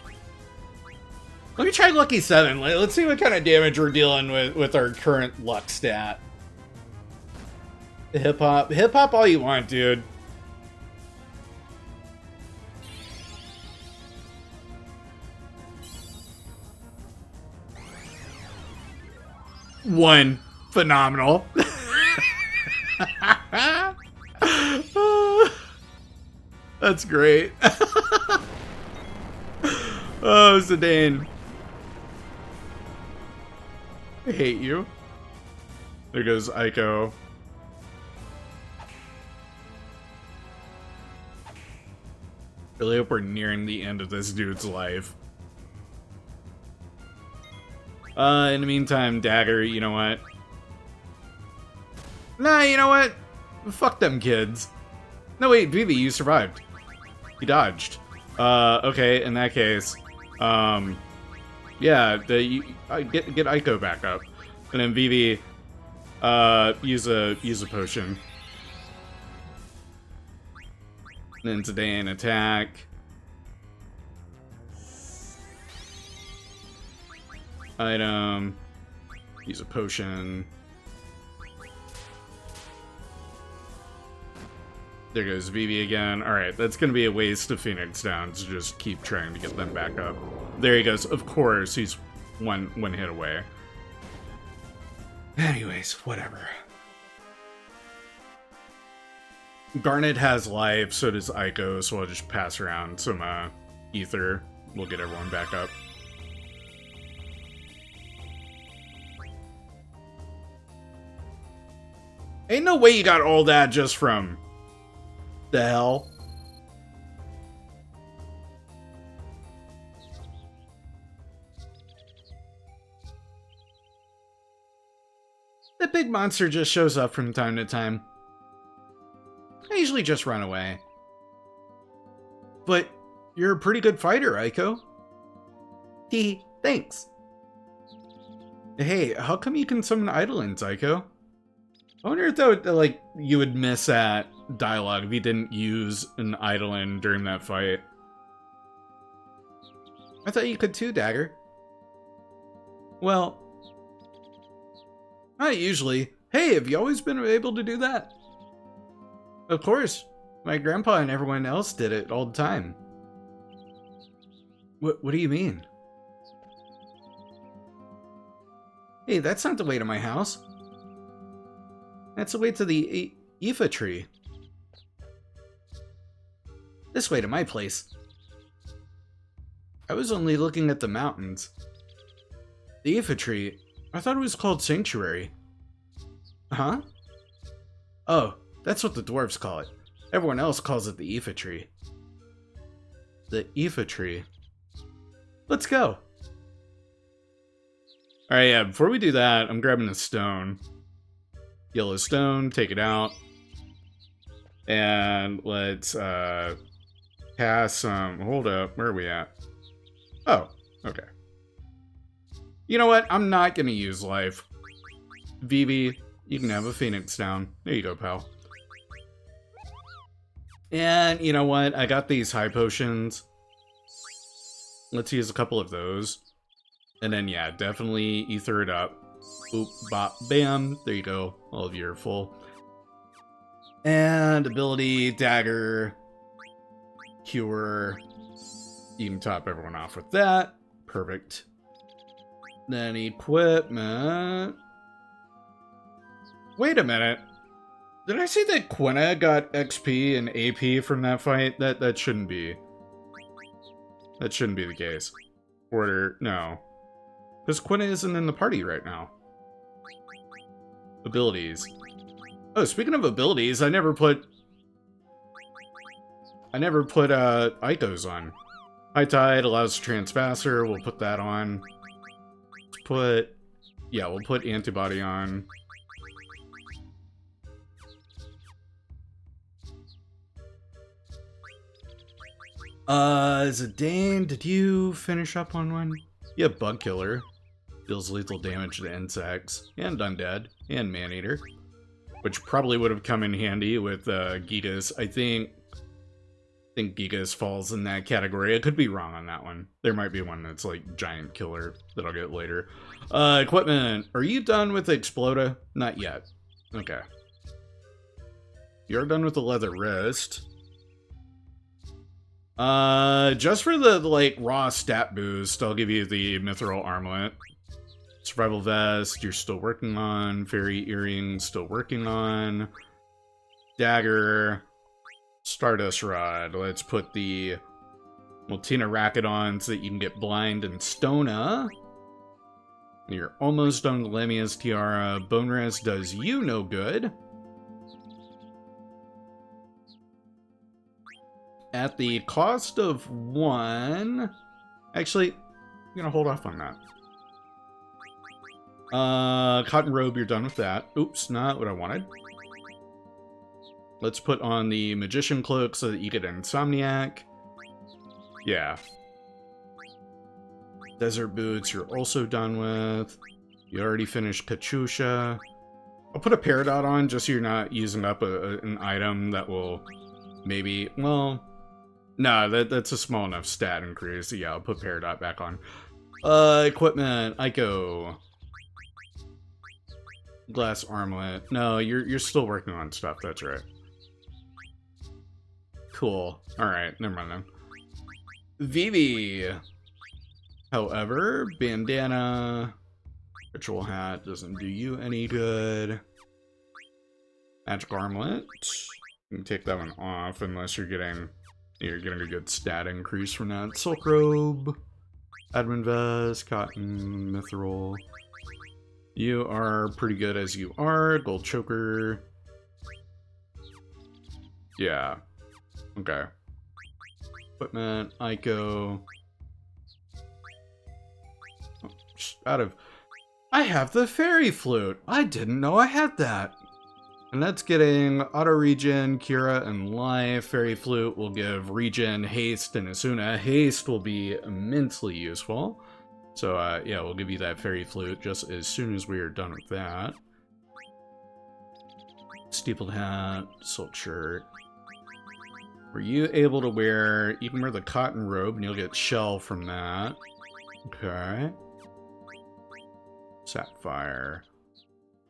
Let me try Lucky 7. Let's see what kind of damage we're dealing with our current luck stat. Hip hop all you want, dude. One. Phenomenal. That's great. Oh, Zidane. I hate you. There goes Eiko. Really hope we're nearing the end of this dude's life. In the meantime, Dagger, you know what? Nah, you know what? Fuck them kids. No, wait, Vivi, you survived. You dodged. Okay, in that case, yeah, get Eiko back up, and then Vivi, use a potion, and then Zidane attack. Item, use a potion. There goes Vivi again. Alright, that's gonna be a waste of Phoenix down to just keep trying to get them back up. There he goes. Of course, he's one hit away. Anyways, whatever. Garnet has life, so does Eiko, so I'll just pass around some ether. We'll get everyone back up. Ain't no way you got all that just from... the hell? The big monster just shows up from time to time. I usually just run away. But you're a pretty good fighter, Eiko. Hee, thanks. Hey, how come you can summon Eidolons, Eiko? I wonder if that would, like, you would miss that dialogue if you didn't use an Eidolon during that fight. I thought you could too, Dagger. Well, not usually. Hey, have you always been able to do that? Of course. My grandpa and everyone else did it all the time. What do you mean? Hey, that's not the way to my house. That's the way to the Ifa tree. This way to my place. I was only looking at the mountains. The Ifa tree? I thought it was called Sanctuary. Huh? Oh, that's what the dwarves call it. Everyone else calls it the Ifa tree. The Ifa tree. Let's go. Alright, yeah, before we do that, I'm grabbing a stone. Yellow stone, take it out. And let's pass some... Hold up, where are we at? Oh, okay. You know what? I'm not gonna use life. Vivi, you can have a Phoenix down. There you go, pal. And you know what? I got these high potions. Let's use a couple of those. And then, yeah, definitely ether it up. Boop, bop, bam. There you go. All of you are full. And ability, dagger, cure. You can top everyone off with that. Perfect. Then equipment. Wait a minute. Did I say that Quina got XP and AP from that fight? That shouldn't be. That shouldn't be the case. Order, no. Because Quinn isn't in the party right now. Abilities. Oh, speaking of abilities, I never put Eiko's on. High Tide allows Transpassor, we'll put that on. We'll put Antibody on. Zidane, did you finish up on one? Yeah, Bug Killer. Deals lethal damage to insects, and undead, and Maneater. Which probably would have come in handy with Gigas. I think Gigas falls in that category. I could be wrong on that one. There might be one that's like Giant Killer that I'll get later. Equipment. Are you done with Exploda? Not yet. Okay. You're done with the Leather Wrist. Just for the like raw stat boost, I'll give you the Mithril Armlet. Survival Vest, you're still working on. Fairy Earring, still working on. Dagger. Stardust Rod. Let's put the Multina Racket on so that you can get Blind and Stona. You're almost done with Lamia's Tiara. Bone Rest does you no good. At the cost of 1... Actually, I'm going to hold off on that. Cotton Robe, you're done with that. Oops, not what I wanted. Let's put on the Magician Cloak so that you get Insomniac. Yeah. Desert Boots, you're also done with. You already finished Katyusha. I'll put a Peridot on just so you're not using up an item that will maybe... Well, no, that's a small enough stat increase. Yeah, I'll put Peridot back on. Equipment, Eiko. Glass Armlet. No, you're still working on stuff, that's right. Cool. Alright, never mind then. Vivi. However, Bandana. Ritual Hat doesn't do you any good. Magic Armlet. You can take that one off unless you're getting a good stat increase from that. Silk Robe. Admin Vest. Cotton. Mithril. You are pretty good as you are. Gold Choker. Yeah. Okay. Equipment, Eiko. Oh, out of... I have the Fairy Flute! I didn't know I had that! And that's getting Auto Regen, Kira, and Life. Fairy Flute will give Regen, Haste, and Asuna. Haste will be immensely useful. So, yeah, we'll give you that Fairy Flute just as soon as we are done with that. Steepled Hat, Silk Shirt. Were you able to wear... You can wear the Cotton Robe, and you'll get Shell from that. Okay. Sapphire.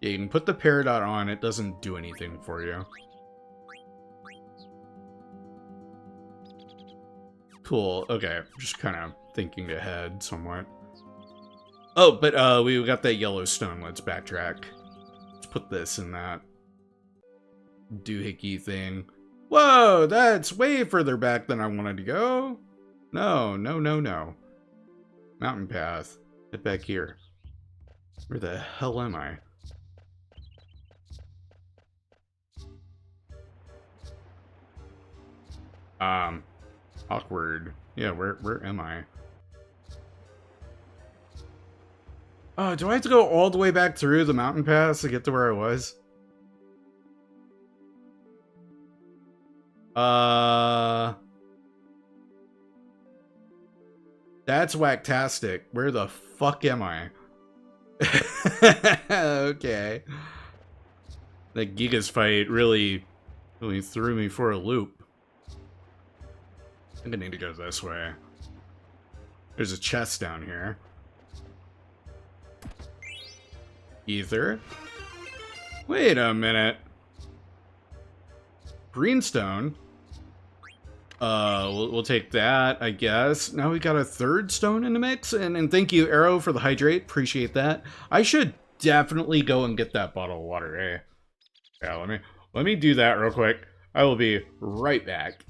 Yeah, you can put the Peridot on. It doesn't do anything for you. Cool. Okay. Just kind of thinking ahead somewhat. Oh, but we got that Yellowstone. Let's backtrack. Let's put this in that doohickey thing. Whoa, that's way further back than I wanted to go. No, no, no, no. Mountain path. Get back here. Where the hell am I? Awkward. Yeah, where am I? Oh, do I have to go all the way back through the mountain pass to get to where I was? That's whacktastic. Where the fuck am I? Okay. That Gigas fight really threw me for a loop. I think I need to go this way. There's a chest down here. Ether. Wait a minute. Greenstone. We'll take that, I guess. Now we got a third stone in the mix, and thank you, Arrow, for the hydrate. Appreciate that. I should definitely go and get that bottle of water, eh? Yeah, let me do that real quick. I will be right back.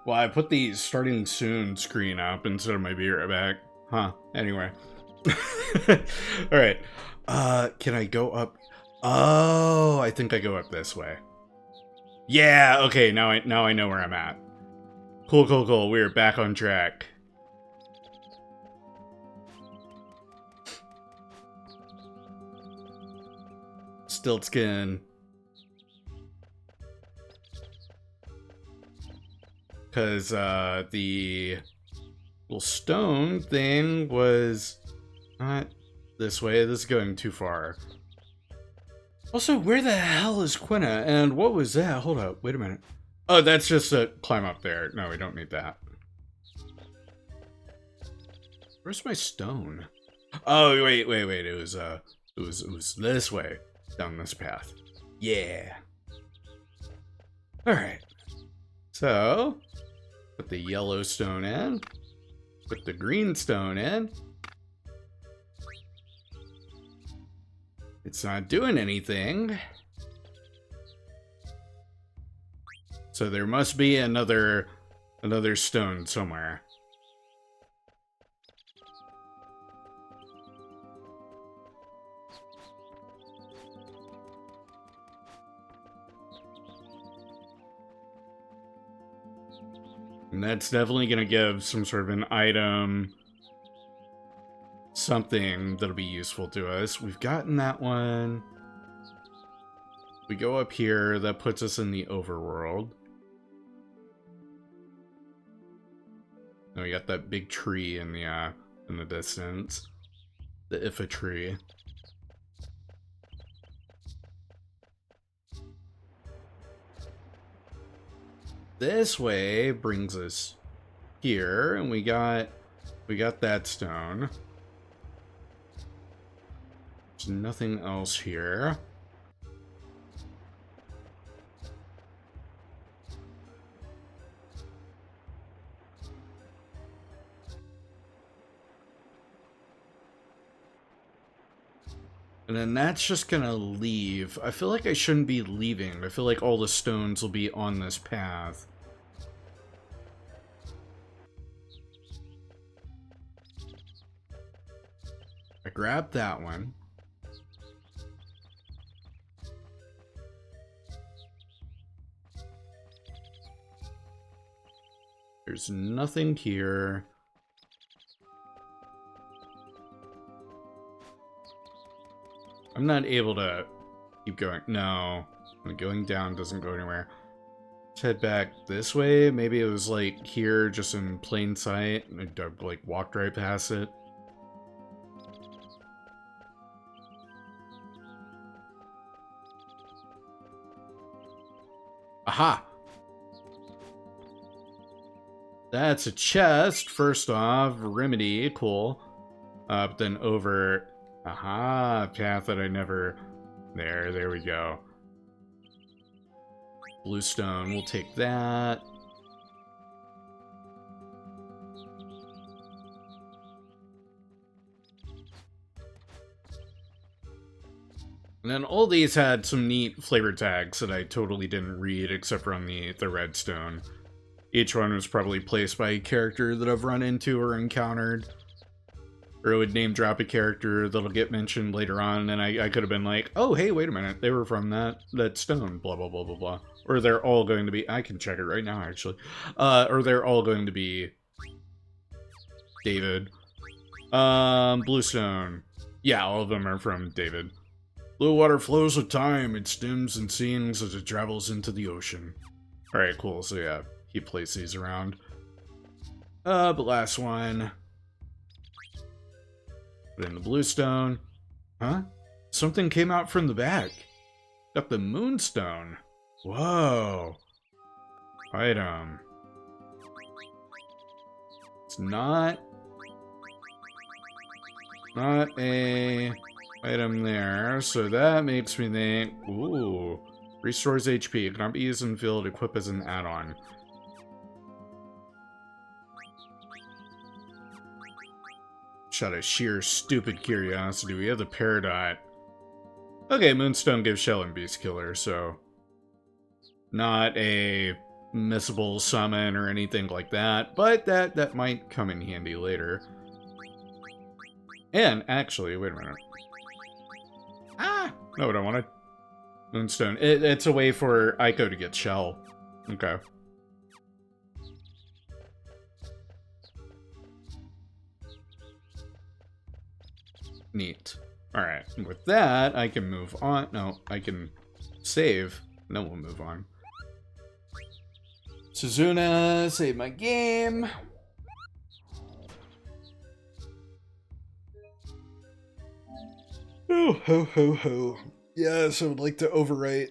Well, I put the starting soon screen up instead of my be right back. Huh. Anyway. Alright. Can I go up? Oh, I think I go up this way. Yeah, okay, now I know where I'm at. Cool. We're back on track. Stilt skin. Because the little stone thing was not this way. This is going too far. Also, where the hell is Quina? And what was that? Hold up. Wait a minute. Oh, that's just a climb up there. No, we don't need that. Where's my stone? Oh, wait. It was this way. Down this path. Yeah. Alright. So, put the yellow stone in. Put the green stone in. It's not doing anything. So there must be another stone somewhere. And that's definitely going to give some sort of an item, something that'll be useful to us. We've gotten that one. We go up here, that puts us in the overworld. And we got that big tree in the distance. The Ifa tree. This way brings us here, and we got that stone. There's nothing else here. And then that's just gonna leave. I feel like I shouldn't be leaving. I feel like all the stones will be on this path. I grabbed that one. There's nothing here. I'm not able to keep going. No. Going down doesn't go anywhere. Let's head back this way. Maybe it was like here, just in plain sight. I like walked right past it. Aha! That's a chest, first off. Remedy, cool. But then over... Aha, path that I never... There we go. Blue stone, we'll take that. And then all these had some neat flavor tags that I totally didn't read, except for on the redstone. Each one was probably placed by a character that I've run into or encountered. Or it would name drop a character that'll get mentioned later on, and I could have been like, oh, hey, wait a minute, they were from that stone, blah, blah, blah, blah, blah. Or they're all going to be, I can check it right now, actually. Or they're all going to be David. Bluestone. Yeah, all of them are from David. Blue water flows with time, it stims and sings as it travels into the ocean. Alright, cool, so yeah, he placed these around. But last one. Put in the bluestone. Huh? Something came out from the back. Got the moonstone. Whoa. Item. It's not a item there, so that makes me think, ooh, restores HP. It cannot be used in the field, equip as an add-on. Out of sheer stupid curiosity, we have the Peridot. Okay, Moonstone gives Shell and Beast Killer, so not a missable summon or anything like that, but that might come in handy later. And actually, wait a minute. Ah! Not what I wanted. Moonstone. It's a way for Eiko to get shell. Okay. Neat. Alright, with that, I can move on. No, I can save. And then we'll move on. Suzuna, save my game. Oh, ho, ho, ho. Yes, I would like to overwrite.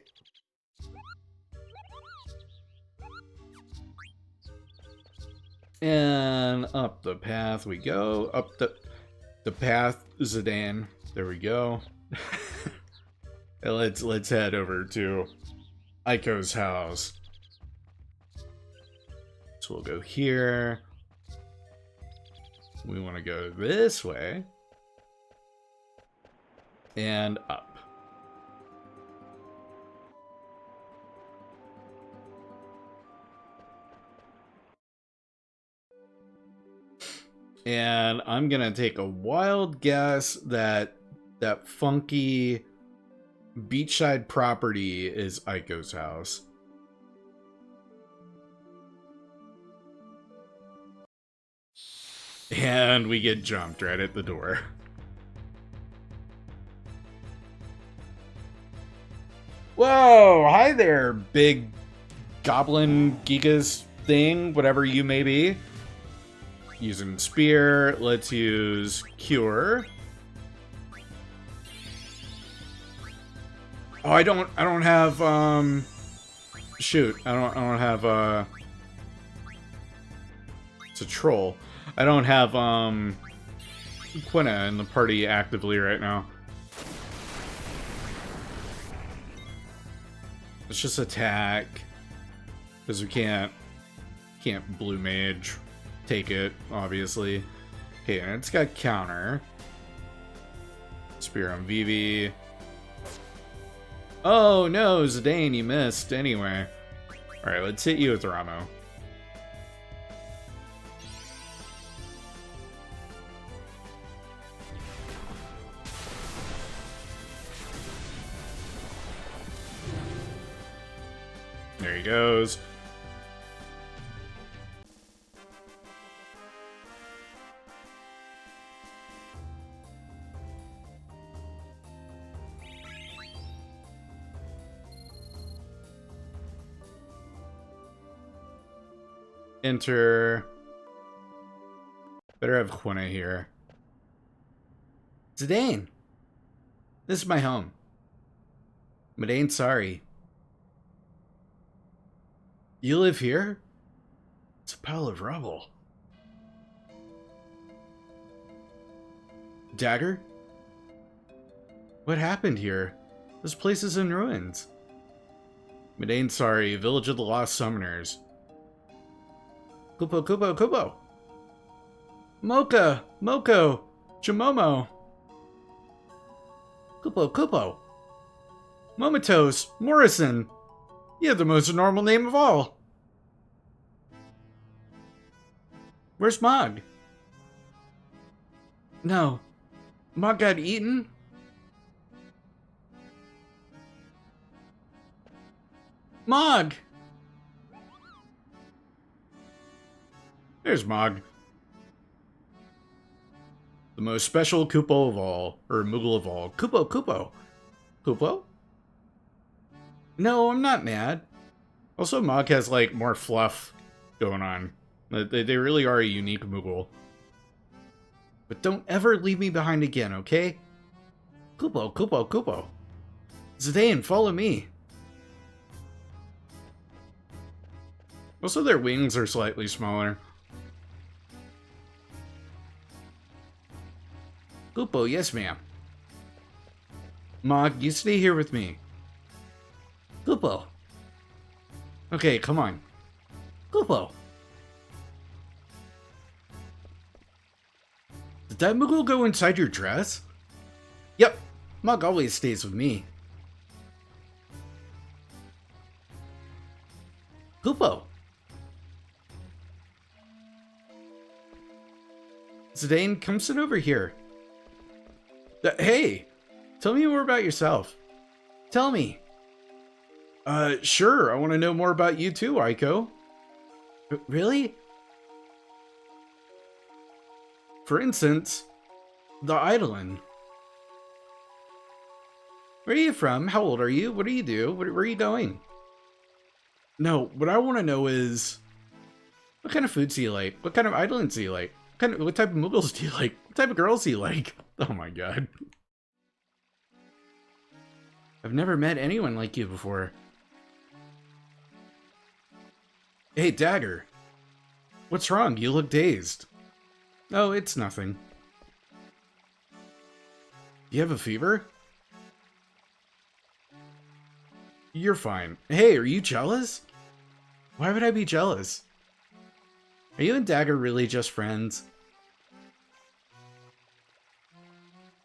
And up the path we go. Up the path, Zidane. There we go. Let's head over to Eiko's house. So we'll go here. We want to go this way. And up. And I'm gonna take a wild guess that that funky beachside property is Eiko's house. And we get jumped right at the door. Whoa! Hi there, big goblin gigas thing, whatever you may be. Using spear, let's use cure. Oh, I don't have shoot, I don't have it's a troll. I don't have Quina in the party actively right now. Let's just attack, because we can't blue mage take it, obviously. Okay, and it's got counter. Spear on Vivi. Oh no, Zidane, you missed anyway. Alright, let's hit you with Ramo. There he goes. Enter. Better have Quina here. Zidane! This is my home. Madain Sari. You live here? It's a pile of rubble. Dagger? What happened here? This place is in ruins. Madain Sari, village of the lost summoners. Kupo, Kupo, Kupo! Mocha! Moko! Chimomo! Kupo, Kupo! Momotos! Morrison! You have the most normal name of all! Where's Mog? No. Mog got eaten? Mog! There's Mog. The most special Kupo of all, or Moogle of all. Kupo, Kupo. Kupo? No, I'm not mad. Also, Mog has, like, more fluff going on. They really are a unique Moogle. But don't ever leave me behind again, okay? Kupo, Kupo, Kupo. Zidane, follow me. Also, their wings are slightly smaller. Kupo, yes ma'am. Mog, you stay here with me. Kupo. Okay, come on. Kupo. Did that Moogle go inside your dress? Yep, Mog always stays with me. Kupo, Zidane, come sit over here. Hey! Tell me more about yourself. Tell me. Sure. I want to know more about you too, Eiko. Really? For instance, the Eidolon. Where are you from? How old are you? What do you do? Where are you going? No, what I want to know is, what kind of foods do you like? What kind of Eidolons do you like? What type of Moogles do you like? What type of girls do you like? Oh my god. I've never met anyone like you before. Hey, Dagger. What's wrong? You look dazed. Oh, it's nothing. You have a fever? You're fine. Hey, are you jealous? Why would I be jealous? Are you and Dagger really just friends?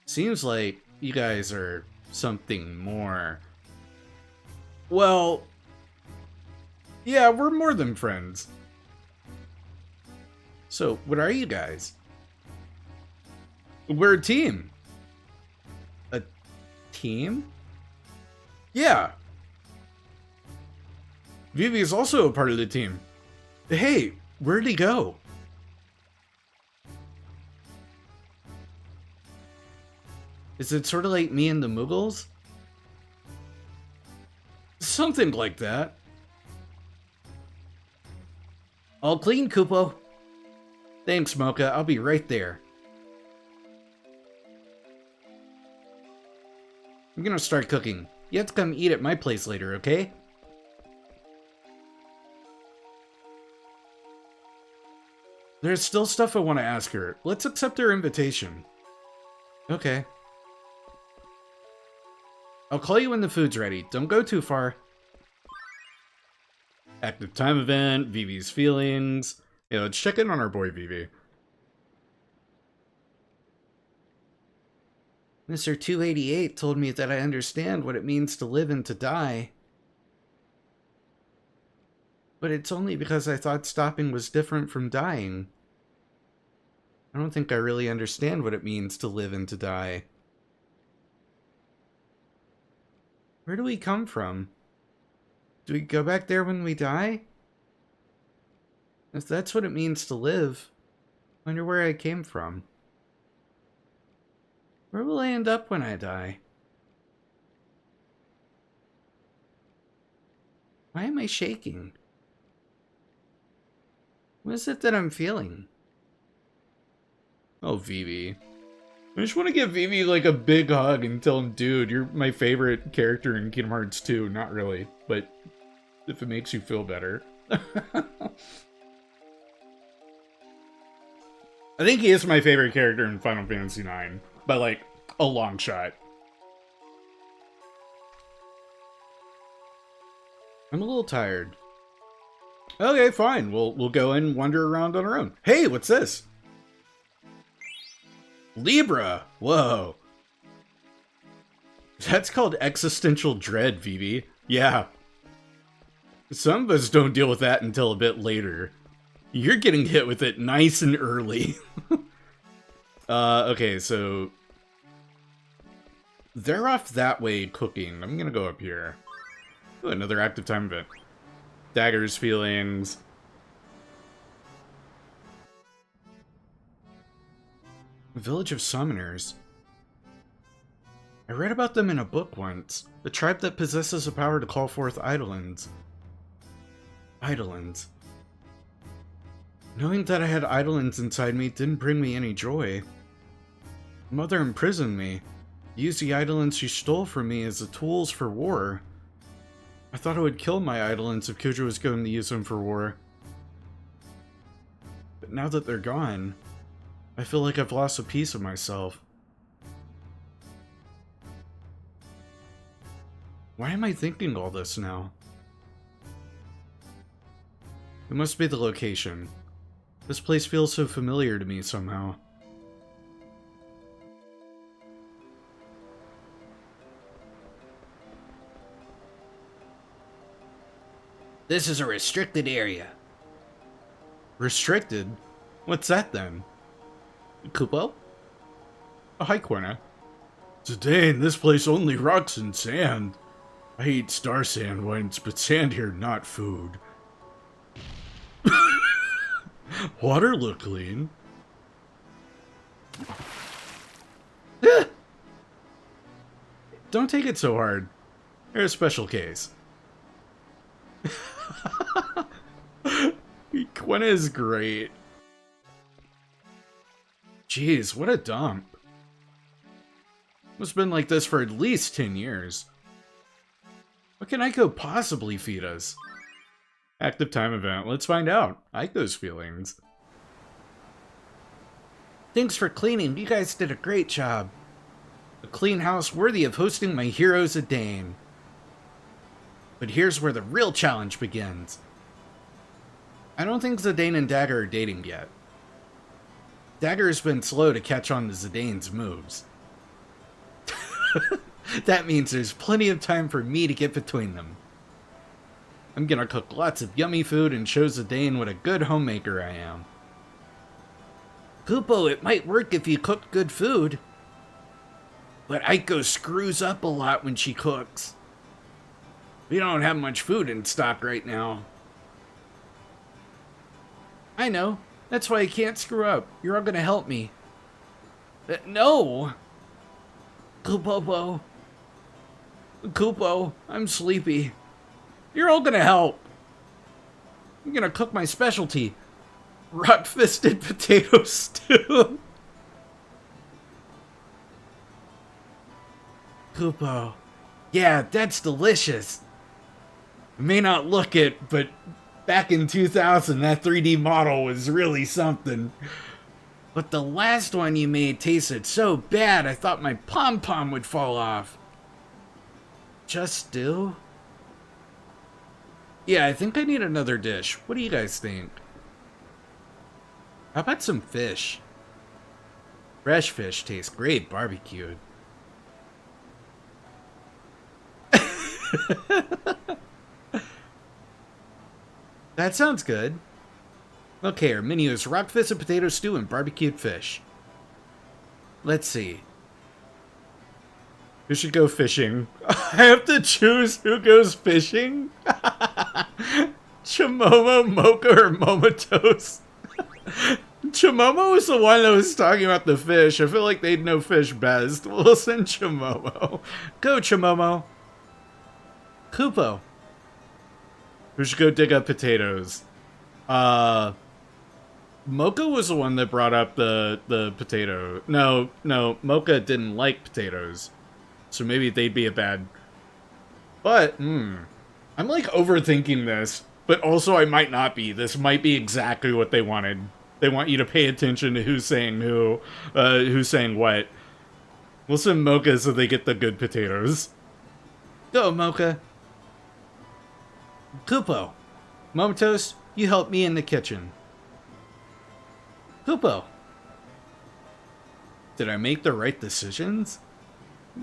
Seems like you guys are something more. Well, yeah, we're more than friends. So, what are you guys? We're a team. A team? Yeah. Vivi is also a part of the team. Hey, where'd he go? Is it sort of like me and the Moogles? Something like that. All clean, Kupo. Thanks, Mocha. I'll be right there. I'm gonna start cooking. You have to come eat at my place later, okay? There's still stuff I want to ask her. Let's accept her invitation. Okay. I'll call you when the food's ready. Don't go too far. Active time event, Vivi's feelings. Yeah, let's check in on our boy Vivi. Mr. 288 told me that I understand what it means to live and to die. But it's only because I thought stopping was different from dying. I don't think I really understand what it means to live and to die. Where do we come from? Do we go back there when we die? If that's what it means to live, I wonder where I came from. Where will I end up when I die? Why am I shaking? What is it that I'm feeling? Oh, Vivi. I just want to give Vivi like a big hug and tell him, dude, you're my favorite character in Kingdom Hearts 2. Not really, but if it makes you feel better. I think he is my favorite character in Final Fantasy IX, by like a long shot. I'm a little tired. Okay, fine. We'll go and wander around on our own. Hey, what's this? Libra. Whoa. That's called existential dread, Vivi. Yeah. Some of us don't deal with that until a bit later. You're getting hit with it nice and early. Okay, so they're off that way cooking. I'm gonna go up here. Ooh, another active time event. Dagger's feelings. Village of Summoners. I read about them in a book once. The tribe that possesses the power to call forth Eidolons. Eidolons. Knowing that I had Eidolons inside me didn't bring me any joy. Mother imprisoned me. Used the Eidolons she stole from me as the tools for war. I thought I would kill my Eidolons if Kuja was going to use them for war. But now that they're gone, I feel like I've lost a piece of myself. Why am I thinking all this now? It must be the location. This place feels so familiar to me somehow. This is a restricted area. Restricted? What's that then? Kupo? Oh, hi, Corna. Zidane, this place only rocks and sand. I eat star sand once, but sand here, not food. Water look clean. Don't take it so hard. You're a special case. Quinn is great. Jeez, what a dump. Must have been like this for at least 10 years. What can Eiko possibly feed us? Active time event. Let's find out. Eiko's feelings. Thanks for cleaning. You guys did a great job. A clean house worthy of hosting my hero Zidane. But here's where the real challenge begins. I don't think Zidane and Dagger are dating yet. Dagger has been slow to catch on to Zidane's moves. That means there's plenty of time for me to get between them. I'm gonna cook lots of yummy food and show Zidane what a good homemaker I am. Kupo, it might work if you cooked good food. But Eiko screws up a lot when she cooks. We don't have much food in stock right now. I know. That's why I can't screw up. You're all gonna help me. No! Kupo. Kupo, I'm sleepy. You're all gonna help. I'm gonna cook my specialty. Rock-fisted potato stew. Kupo. Yeah, that's delicious. It may not look it, but back in 2000, that 3D model was really something. But the last one you made tasted so bad, I thought my pom-pom would fall off. Just stew? Yeah, I think I need another dish. What do you guys think? How about some fish? Fresh fish tastes great barbecued. That sounds good. Okay, our menu is rock-fisted potato stew and barbecued fish. Let's see. Who should go fishing? I have to choose who goes fishing? Chimomo, Mocha, or Momotos? Chimomo was the one that was talking about the fish. I feel like they'd know fish best. We'll send Chimomo. Go, Chimomo. Kupo. Who should go dig up potatoes? Mocha was the one that brought up the potato. No, Mocha didn't like potatoes. So maybe they'd be a bad... But, I'm like overthinking this. But also I might not be. This might be exactly what they wanted. They want you to pay attention to who's saying who, who's saying what. We'll send Mocha so they get the good potatoes. Go, Mocha. Kupo. Momotos, you help me in the kitchen. Kupo. Did I make the right decisions?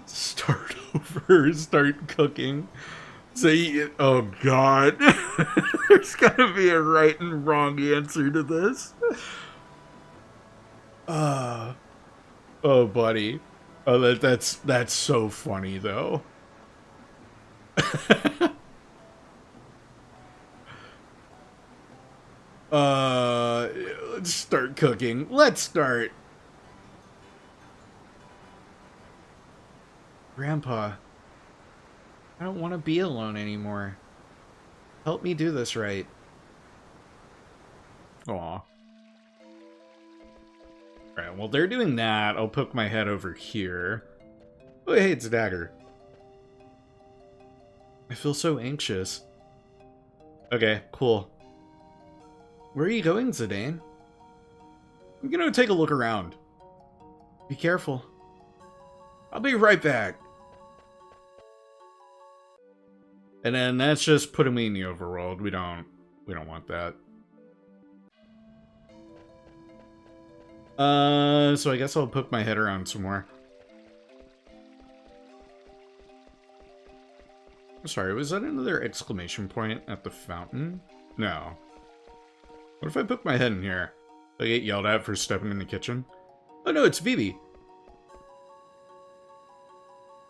Start over, start cooking. Say, oh god. There's gotta be a right and wrong answer to this. Oh, buddy. Oh, that's so funny, though. Let's start cooking. Let's start. Grandpa, I don't want to be alone anymore. Help me do this right. Aw. Alright, while they're doing that, I'll poke my head over here. Oh, hey, it's a dagger. I feel so anxious. Okay, cool. Where are you going, Zidane? I'm gonna take a look around. Be careful. I'll be right back. And then that's just putting me in the overworld. We don't want that. So I guess I'll poke my head around some more. Sorry, was that another exclamation point at the fountain? No. What if I poke my head in here? Do I get yelled at for stepping in the kitchen? Oh no, it's Vivi.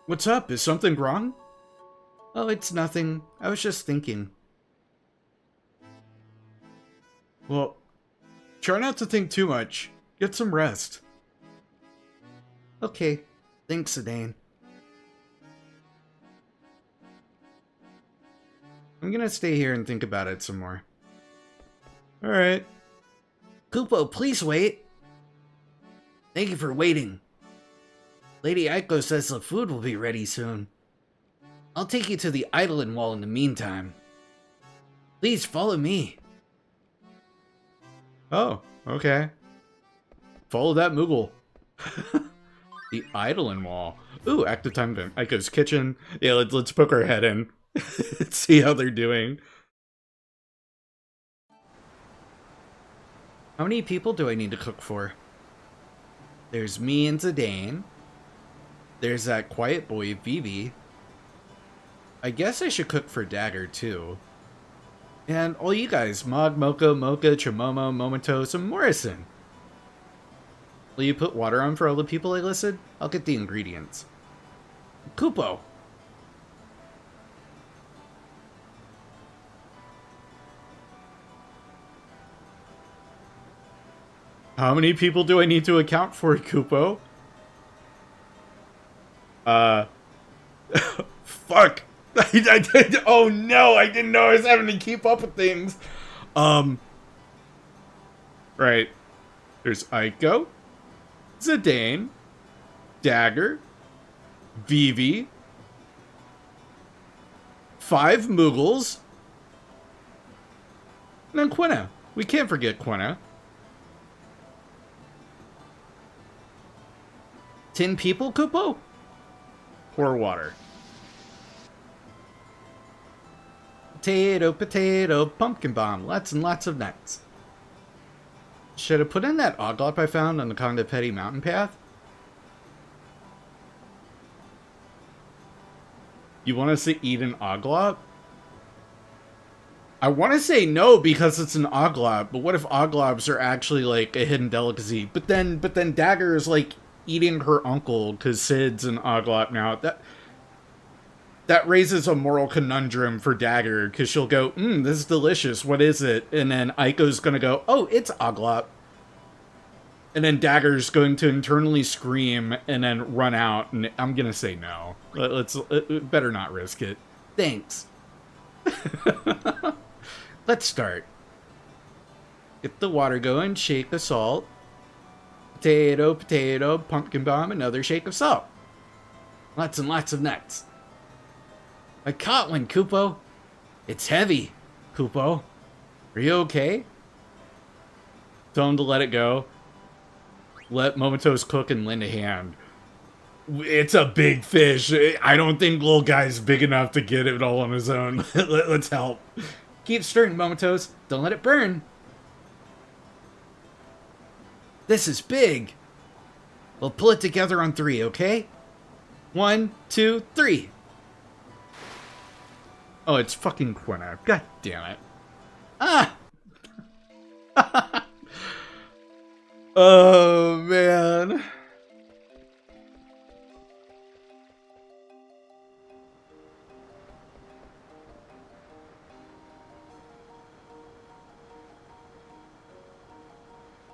What's up? Is something wrong? Oh, it's nothing. I was just thinking. Well, try not to think too much. Get some rest. Okay. Thanks, Zidane. I'm gonna stay here and think about it some more. Alright. Kupo, please wait. Thank you for waiting. Lady Eiko says the food will be ready soon. I'll take you to the Eidolon Wall in the meantime. Please follow me. Oh, okay. Follow that Moogle. The Eidolon Wall. Ooh, active time event. Eiko's kitchen. Yeah, let's poke our head in. See how they're doing. How many people do I need to cook for? There's me and Zidane. There's that quiet boy, Vivi. I guess I should cook for Dagger, too. And all you guys, Mog, Mocha, Chimomo, Momotos, and Morrison. Will you put water on for all the people I listed? I'll get the ingredients. Kupo! How many people do I need to account for, Kupo? Fuck! I did. Oh no! I didn't know I was having to keep up with things. Right. There's Eiko, Zidane, Dagger, Vivi, 5 Moogles, and then Quina. We can't forget Quina. 10 people, Kupo? Pour water. Potato, potato, pumpkin bomb. Lots and lots of nuts. Should I put in that oglop I found on the Kongapeti mountain path? You want us to eat an oglop? I want to say no because it's an oglop, but what if oglops are actually like a hidden delicacy? But then Dagger is like eating her uncle because Sid's an oglop now. That raises a moral conundrum for Dagger, because she'll go, this is delicious, what is it? And then Aiko's gonna go, oh, it's oglop. And then Dagger's going to internally scream and then run out, and I'm gonna say no. Let's better not risk it. Thanks. Let's start. Get the water going, shake of salt. Potato, potato, pumpkin bomb, another shake of salt. Lots and lots of nuts. I caught one, Kupo. It's heavy, Kupo. Are you okay? Tell him to let it go. Let Momotos cook and lend a hand. It's a big fish. I don't think little guy's big enough to get it all on his own. Let's help. Keep stirring, Momotos. Don't let it burn. This is big. We'll pull it together on 3, okay? 1, 2, 3. Oh, it's fucking Quina. God damn it. Ah! Oh, man.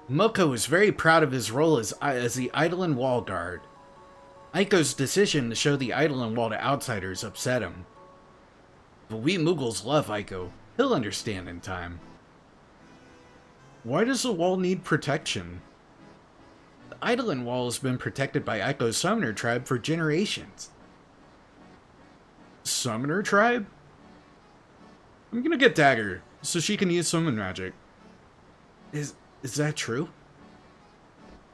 Moko was very proud of his role as the Eidolon Wall Guard. Aiko's decision to show the Eidolon Wall to outsiders upset him. But we Moogles love Eiko. He'll understand in time. Why does the wall need protection? The Eidolon Wall has been protected by Eiko's Summoner Tribe for generations. Summoner Tribe? I'm gonna get Dagger, so she can use summon magic. Is that true?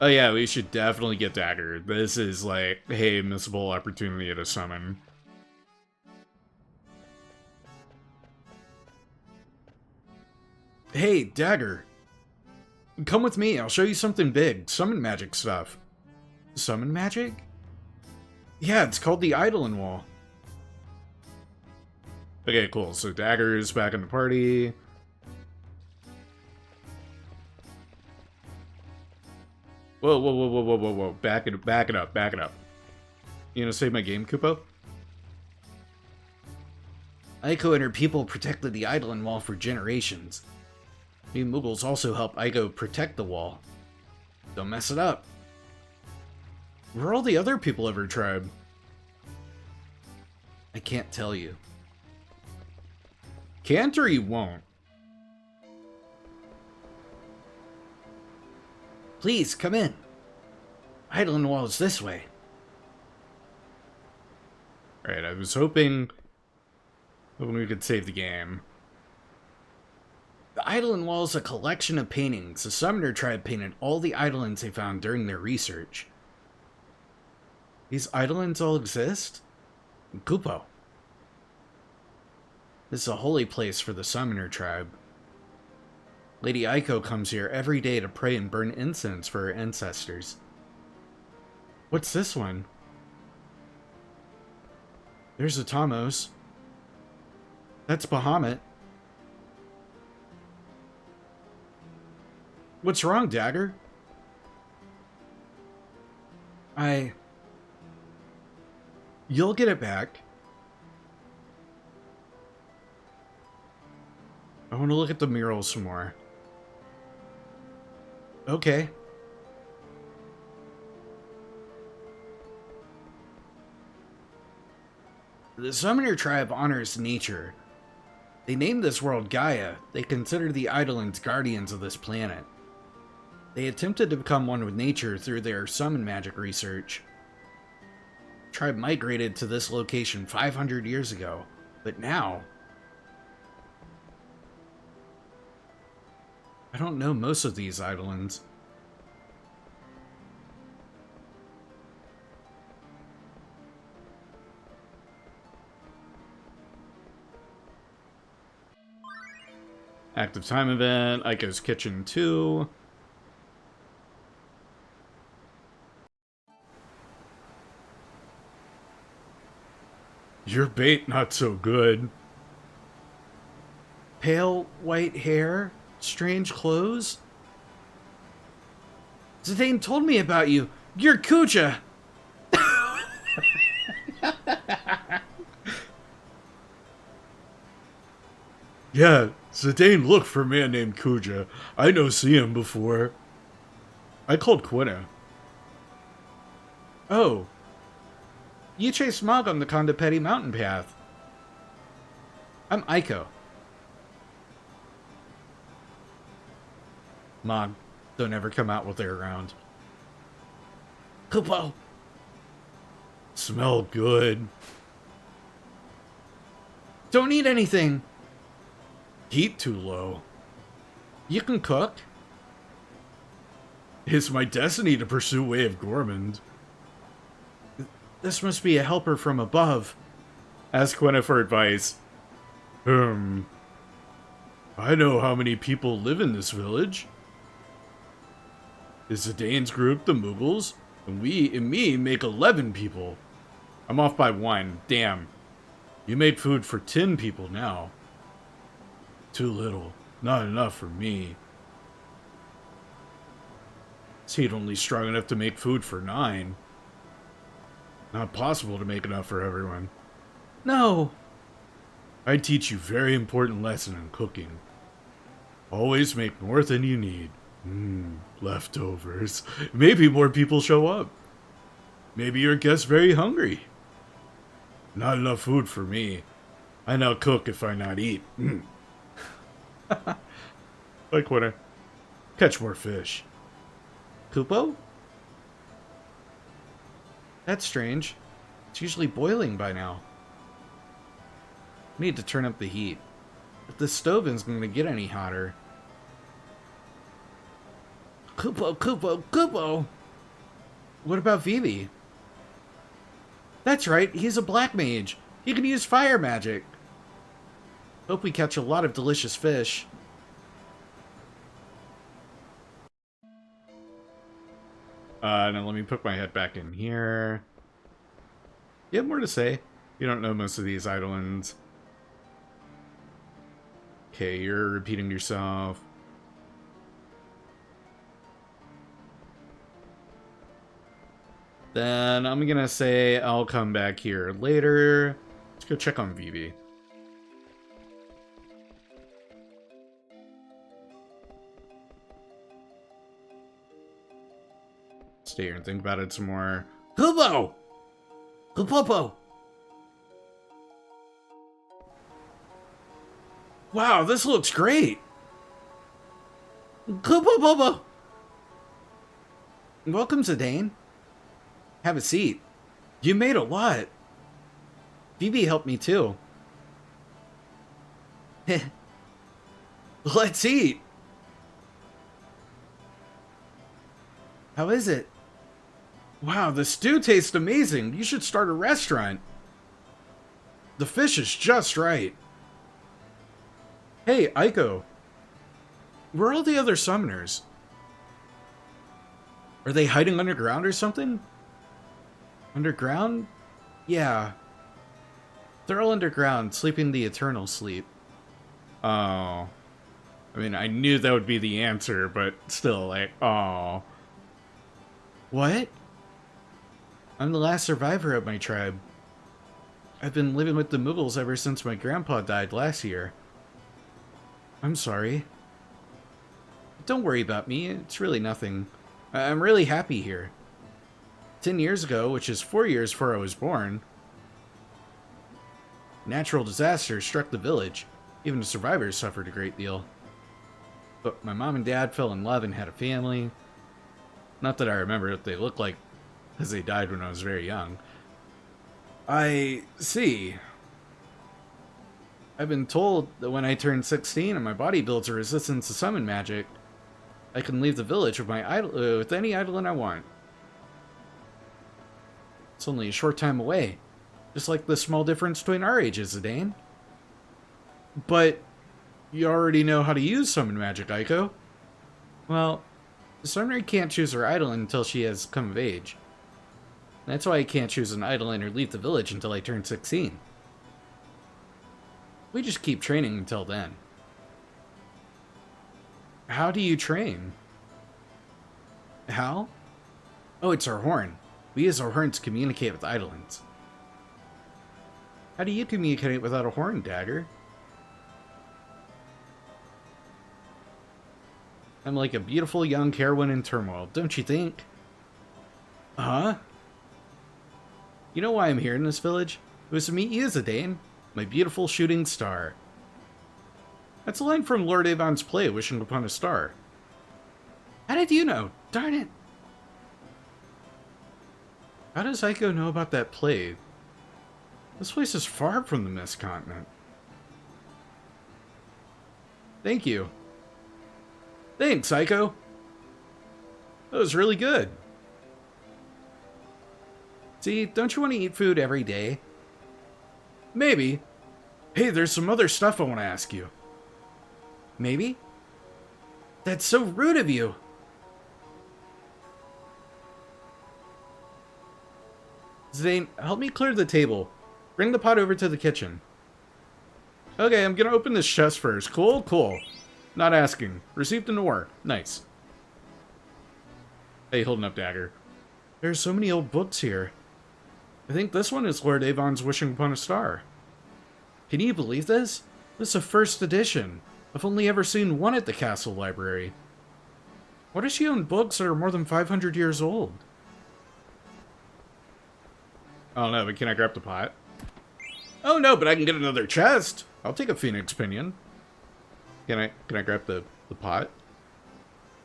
Oh yeah, we should definitely get Dagger. This is like, hey, missable opportunity to summon. Hey, Dagger. Come with me, I'll show you something big. Summon magic stuff. Summon magic? Yeah, it's called the Eidolon Wall. Okay, cool. So Dagger is back in the party. Whoa, whoa, whoa, whoa, whoa, whoa, whoa. Back it up, back it up. You gonna save my game, Kupo? Eiko and her people protected the island wall for generations. We Moogles also helped Eiko protect the wall. Don't mess it up. Where are all the other people of her tribe? I can't tell you. Can't or you won't? Please, come in. Island wall is this way. Alright, I was hoping we could save the game. The Island Wall is a collection of paintings. The Summoner tribe painted all the islands they found during their research. These islands all exist? Kupo. This is a holy place for the Summoner tribe. Lady Eiko comes here every day to pray and burn incense for her ancestors. What's this one? There's a Tamos. That's Bahamut. What's wrong, Dagger? You'll get it back. I want to look at the murals some more. Okay. The Summoner tribe honors nature. They named this world Gaia. They consider the Eidolons guardians of this planet. They attempted to become one with nature through their summon magic research. The tribe migrated to this location 500 years ago, but now... I don't know most of these Eidolons. Active time event, Eiko's Kitchen 2. Your bait not so good. Pale white hair, strange clothes. Zidane told me about you. You're Kuja. Yeah, Zidane looked for a man named Kuja. I know see him before. I called Quina. Oh. You chased Mog on the Kondapeti mountain path. I'm Eiko. Mog, don't ever come out while they're around. Kupo. Smell good. Don't eat anything. Heat too low. You can cook. It's my destiny to pursue Way of Gormand. This must be a helper from above. Ask Quina for advice. I know how many people live in this village. Is Zidane's group the Moogles? And we and me make 11 people. I'm off by 1. Damn. You made food for 10 people now. Too little. Not enough for me. He's only strong enough to make food for 9. Not possible to make enough for everyone. No! I teach you very important lesson in cooking. Always make more than you need. Leftovers. Maybe more people show up. Maybe your guest's very hungry. Not enough food for me. I now cook if I not eat. Like Quina. Catch more fish. Kupo? That's strange. It's usually boiling by now. Need to turn up the heat. If the stove isn't going to get any hotter. Kupo, Kupo, Kupo! What about Vivi? That's right, he's a black mage. He can use fire magic. Hope we catch a lot of delicious fish. Now let me put my head back in here. You have more to say. You don't know most of these Eidolons. Okay, you're repeating yourself. Then I'm gonna say I'll come back here later. Let's go check on Vivi. Stay here and think about it some more. Kubo! Kupopo! Wow, this looks great! Kupopo! Welcome, Zidane. Have a seat. You made a lot. Vivi helped me too. Let's eat. How is it? Wow, the stew tastes amazing. You should start a restaurant. The fish is just right. Hey, Eiko. Where are all the other summoners? Are they hiding underground or something? Underground? Yeah. They're all underground, sleeping the eternal sleep. Oh. I mean, I knew that would be the answer, but still, like, oh. What? I'm the last survivor of my tribe. I've been living with the Moogles ever since my grandpa died last year. I'm sorry. Don't worry about me, it's really nothing. I'm really happy here. 10 years ago, which is 4 years before I was born, natural disaster struck the village. Even the survivors suffered a great deal. But my mom and dad fell in love and had a family. Not that I remember what they looked like, because they died when I was very young. I see. I've been told that when I turn 16 and my body builds a resistance to summon magic, I can leave the village with with any Eidolon I want. It's only a short time away, just like the small difference between our ages, Zidane. But you already know how to use summon magic, Eiko. Well, the summoner can't choose her Eidolon until she has come of age. That's why I can't choose an Eidolon or leave the village until I turn 16. We just keep training until then. How do you train? How? Oh, it's our horn. We use our horn to communicate with Eidolons. How do you communicate without a horn, Dagger? I'm like a beautiful young heroine in turmoil, don't you think? Huh? You know why I'm here in this village? It was to meet you, Zidane, my beautiful shooting star. That's a line from Lord Avon's play, Wishing Upon a Star. How did you know? Darn it! How does Eiko know about that play? This place is far from the Mist Continent. Thank you. Thanks, Eiko. That was really good. See, don't you want to eat food every day? Maybe. Hey, there's some other stuff I want to ask you. Maybe? That's so rude of you. Zidane, help me clear the table. Bring the pot over to the kitchen. Okay, I'm gonna open this chest first. Cool, cool. Not asking. Received an ore. Nice. Hey, holding up Dagger. There's so many old books here. I think this one is Lord Avon's Wishing Upon a Star. Can you believe this? This is a first edition. I've only ever seen one at the castle library. Why does she own books that are more than 500 years old? Oh no, but can I grab the pot? Oh no, but I can get another chest. I'll take a phoenix pinion. Can I grab the pot?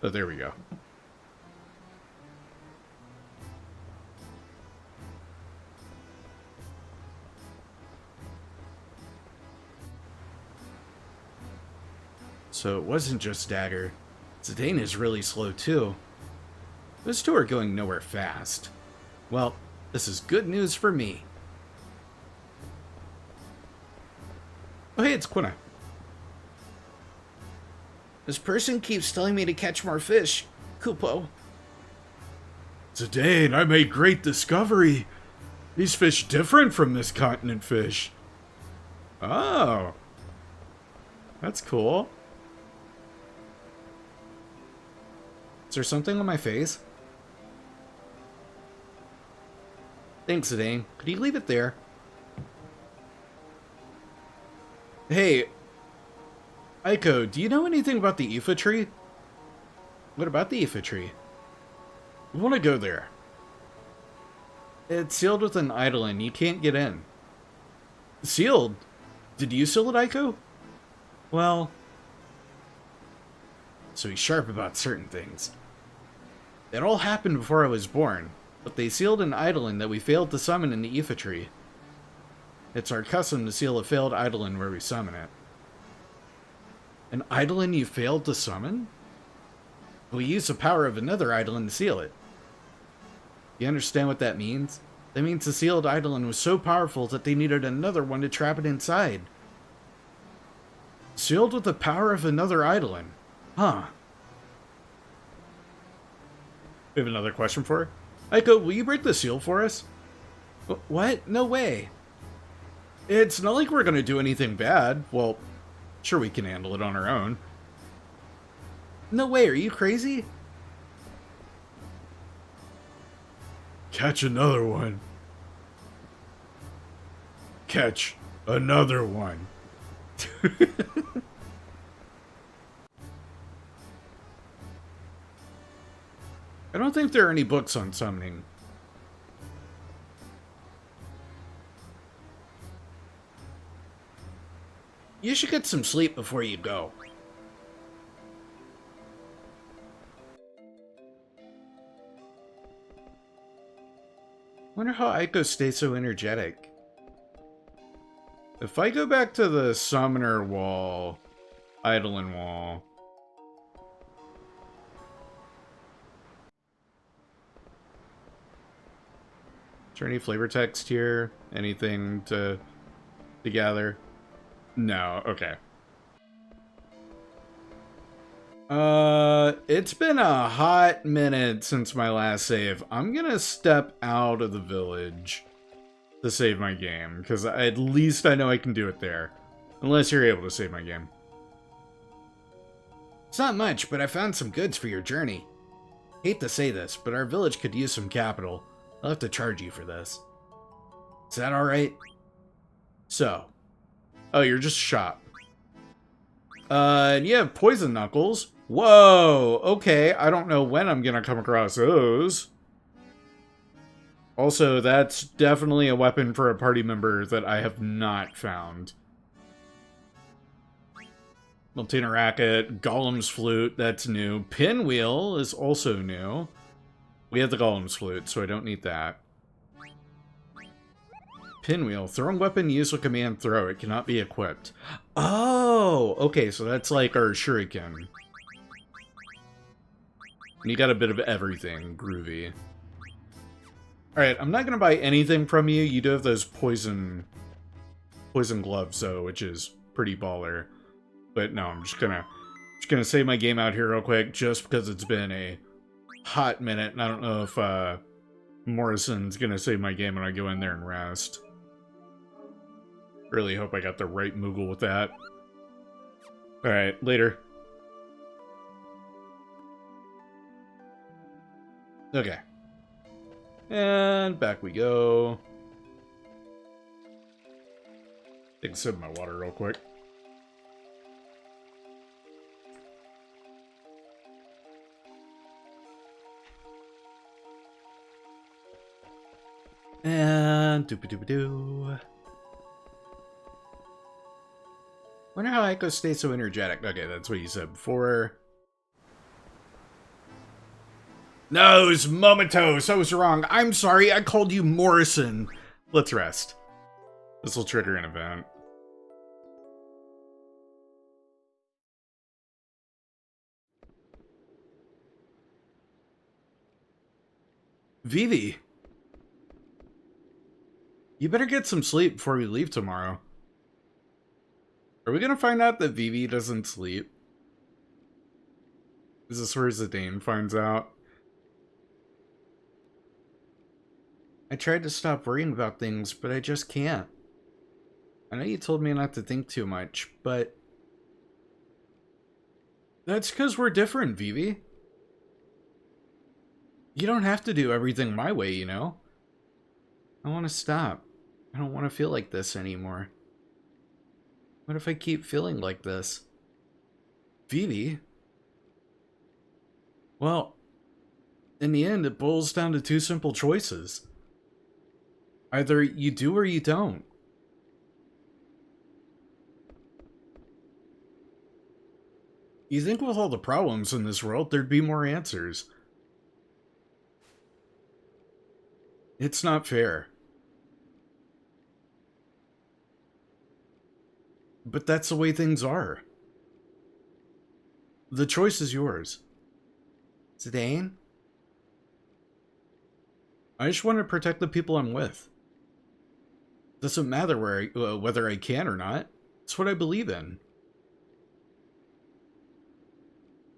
Oh, there we go. So it wasn't just Dagger. Zidane is really slow too. Those two are going nowhere fast. Well, this is good news for me. Oh hey, it's Quina. This person keeps telling me to catch more fish. Kupo. Zidane, I made great discovery. These fish different from this continent fish. Oh. That's cool. Is there something on my face? Thanks, Zidane. Could you leave it there? Hey, Eiko, do you know anything about the Ifa tree? What about the Ifa tree? We want to go there. It's sealed with an idol and you can't get in. Sealed? Did you seal it, Eiko? Well... So he's sharp about certain things. That all happened before I was born, but they sealed an idolin that we failed to summon in the Ifa tree. It's our custom to seal a failed idolin where we summon it. An idolin you failed to summon? We used the power of another idolin to seal it. You understand what that means? That means the sealed idolin was so powerful that they needed another one to trap it inside. Sealed with the power of another idolin? Huh. We have another question for her. Eiko, will you break the seal for us? What? No way. It's not like we're going to do anything bad. Well, sure we can handle it on our own. No way, are you crazy? Catch another one. Catch another one. I don't think there are any books on summoning. You should get some sleep before you go. Wonder how Eiko stays so energetic. If I go back to the summoner wall, idolin wall... Is there any flavor text here? Anything to gather? No, okay. It's been a hot minute since my last save. I'm gonna step out of the village to save my game, because at least I know I can do it there. Unless you're able to save my game. It's not much, but I found some goods for your journey. Hate to say this, but our village could use some capital. I'll have to charge you for this. Is that alright? So. Oh, you're just shot. And you have poison knuckles. Whoa, okay. I don't know when I'm gonna come across those. Also, that's definitely a weapon for a party member that I have not found. Maltina Racket, Golem's Flute, that's new. Pinwheel is also new. We have the Golem's Flute, so I don't need that. Pinwheel. Throwing weapon used with command throw. It cannot be equipped. Oh! Okay, so that's like our shuriken. And you got a bit of everything. Groovy. Alright, I'm not gonna buy anything from you. You do have those poison gloves, though, which is pretty baller. But no, I'm just gonna save my game out here real quick, just because it's been a hot minute, and I don't know if Morrison's gonna save my game when I go in there and rest. Really hope I got the right Moogle with that. Alright, later. Okay. And back we go. Take a sip of my water real quick. And doop-a-doop-a-doo. Wonder how Eiko stays so energetic. Okay, that's what you said before. No, it's Momotos. I was wrong. I'm sorry. I called you Morrison. Let's rest. This will trigger an event. Vivi. You better get some sleep before we leave tomorrow. Are we gonna find out that Vivi doesn't sleep? Is this where Zidane finds out? I tried to stop worrying about things, but I just can't. I know you told me not to think too much, but... That's because we're different, Vivi. You don't have to do everything my way, you know? I want to stop. I don't want to feel like this anymore. What if I keep feeling like this? Phoebe? Well, in the end, it boils down to two simple choices. Either you do or you don't. You think with all the problems in this world, there'd be more answers. It's not fair. But that's the way things are. The choice is yours. Zidane? I just want to protect the people I'm with. Doesn't matter whether I can or not. It's what I believe in.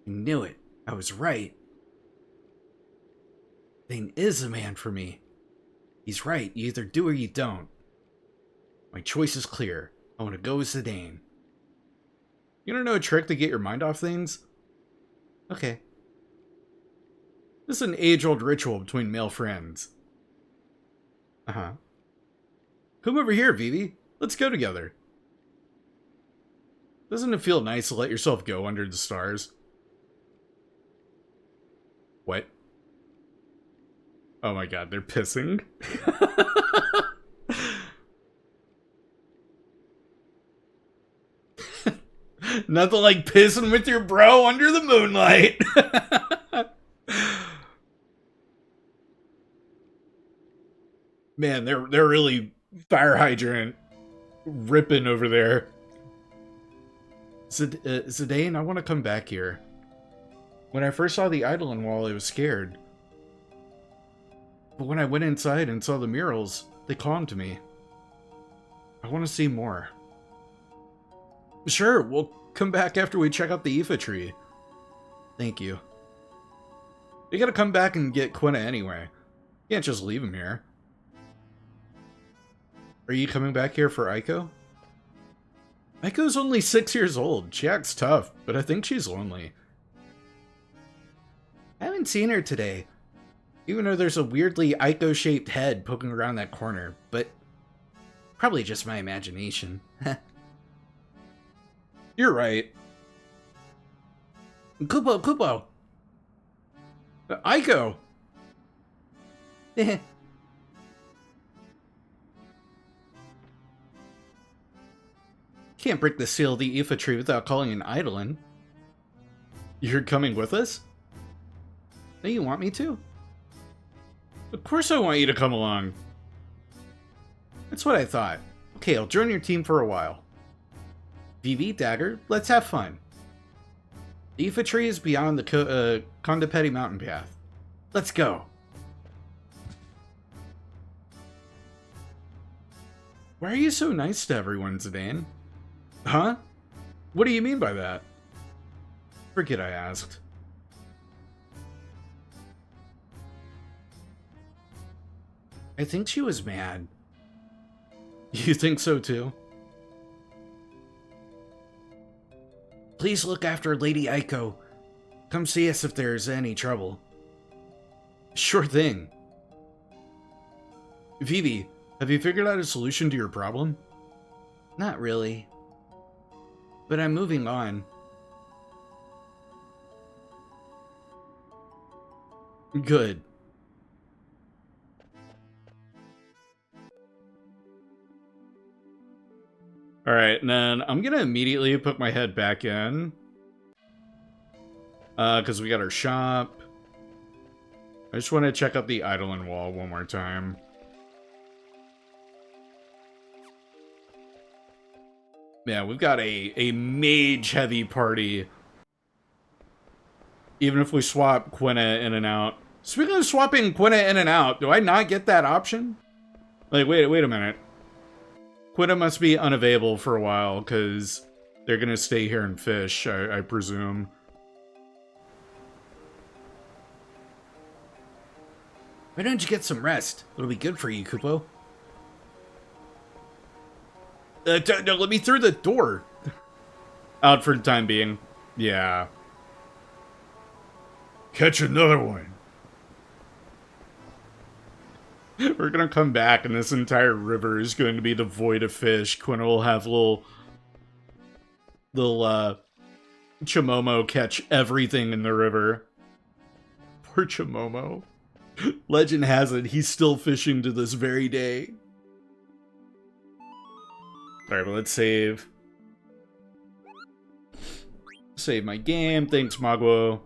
I knew it. I was right. Zidane is the man for me. He's right. You either do or you don't. My choice is clear. I want to go with Zidane. You don't know a trick to get your mind off things? Okay. This is an age-old ritual between male friends. Uh-huh. Come over here, Vivi. Let's go together. Doesn't it feel nice to let yourself go under the stars? What? Oh my god, they're pissing? Nothing like pissing with your bro under the moonlight. Man, they're really fire hydrant ripping over there. Zidane, I want to come back here. When I first saw the Eidolon wall, I was scared. But when I went inside and saw the murals, they calmed me. I want to see more. Sure, we'll come back after we check out the Aoife tree. Thank you. You gotta come back and get Quina anyway. You can't just leave him here. Are you coming back here for Eiko? Eiko's only 6 years old. She acts tough, but I think she's lonely. I haven't seen her today. Even though there's a weirdly Eiko-shaped head poking around that corner, but probably just my imagination. You're right. Kupo! Eiko! Can't break the seal of the Aoife tree without calling an Eidolon. You're coming with us? No, you want me to? Of course I want you to come along. That's what I thought. Okay, I'll join your team for a while. Vivi, Dagger, let's have fun. The Aoife tree is beyond the Kondapeti mountain path. Let's go. Why are you so nice to everyone, Zidane? Huh? What do you mean by that? Forget I asked. I think she was mad. You think so too? Please look after Lady Eiko. Come see us if there's any trouble. Sure thing. Vivi, have you figured out a solution to your problem? Not really. But I'm moving on. Good. Alright, and then I'm gonna immediately put my head back in. Because we got our shop. I just want to check out the Eidolon wall one more time. Yeah, we've got a mage-heavy party. Even if we swap Quina in and out. Speaking of swapping Quina in and out, do I not get that option? Like, wait a minute. Quina must be unavailable for a while, because they're going to stay here and fish, I presume. Why don't you get some rest? It'll be good for you, Kupo. No, let me through the door. Out for the time being. Yeah. Catch another one. We're gonna come back and this entire river is going to be devoid of fish. Quinn will have little Chimomo catch everything in the river. Poor Chimomo. Legend has it, he's still fishing to this very day. Alright, but let's save. Save my game. Thanks, Magwo.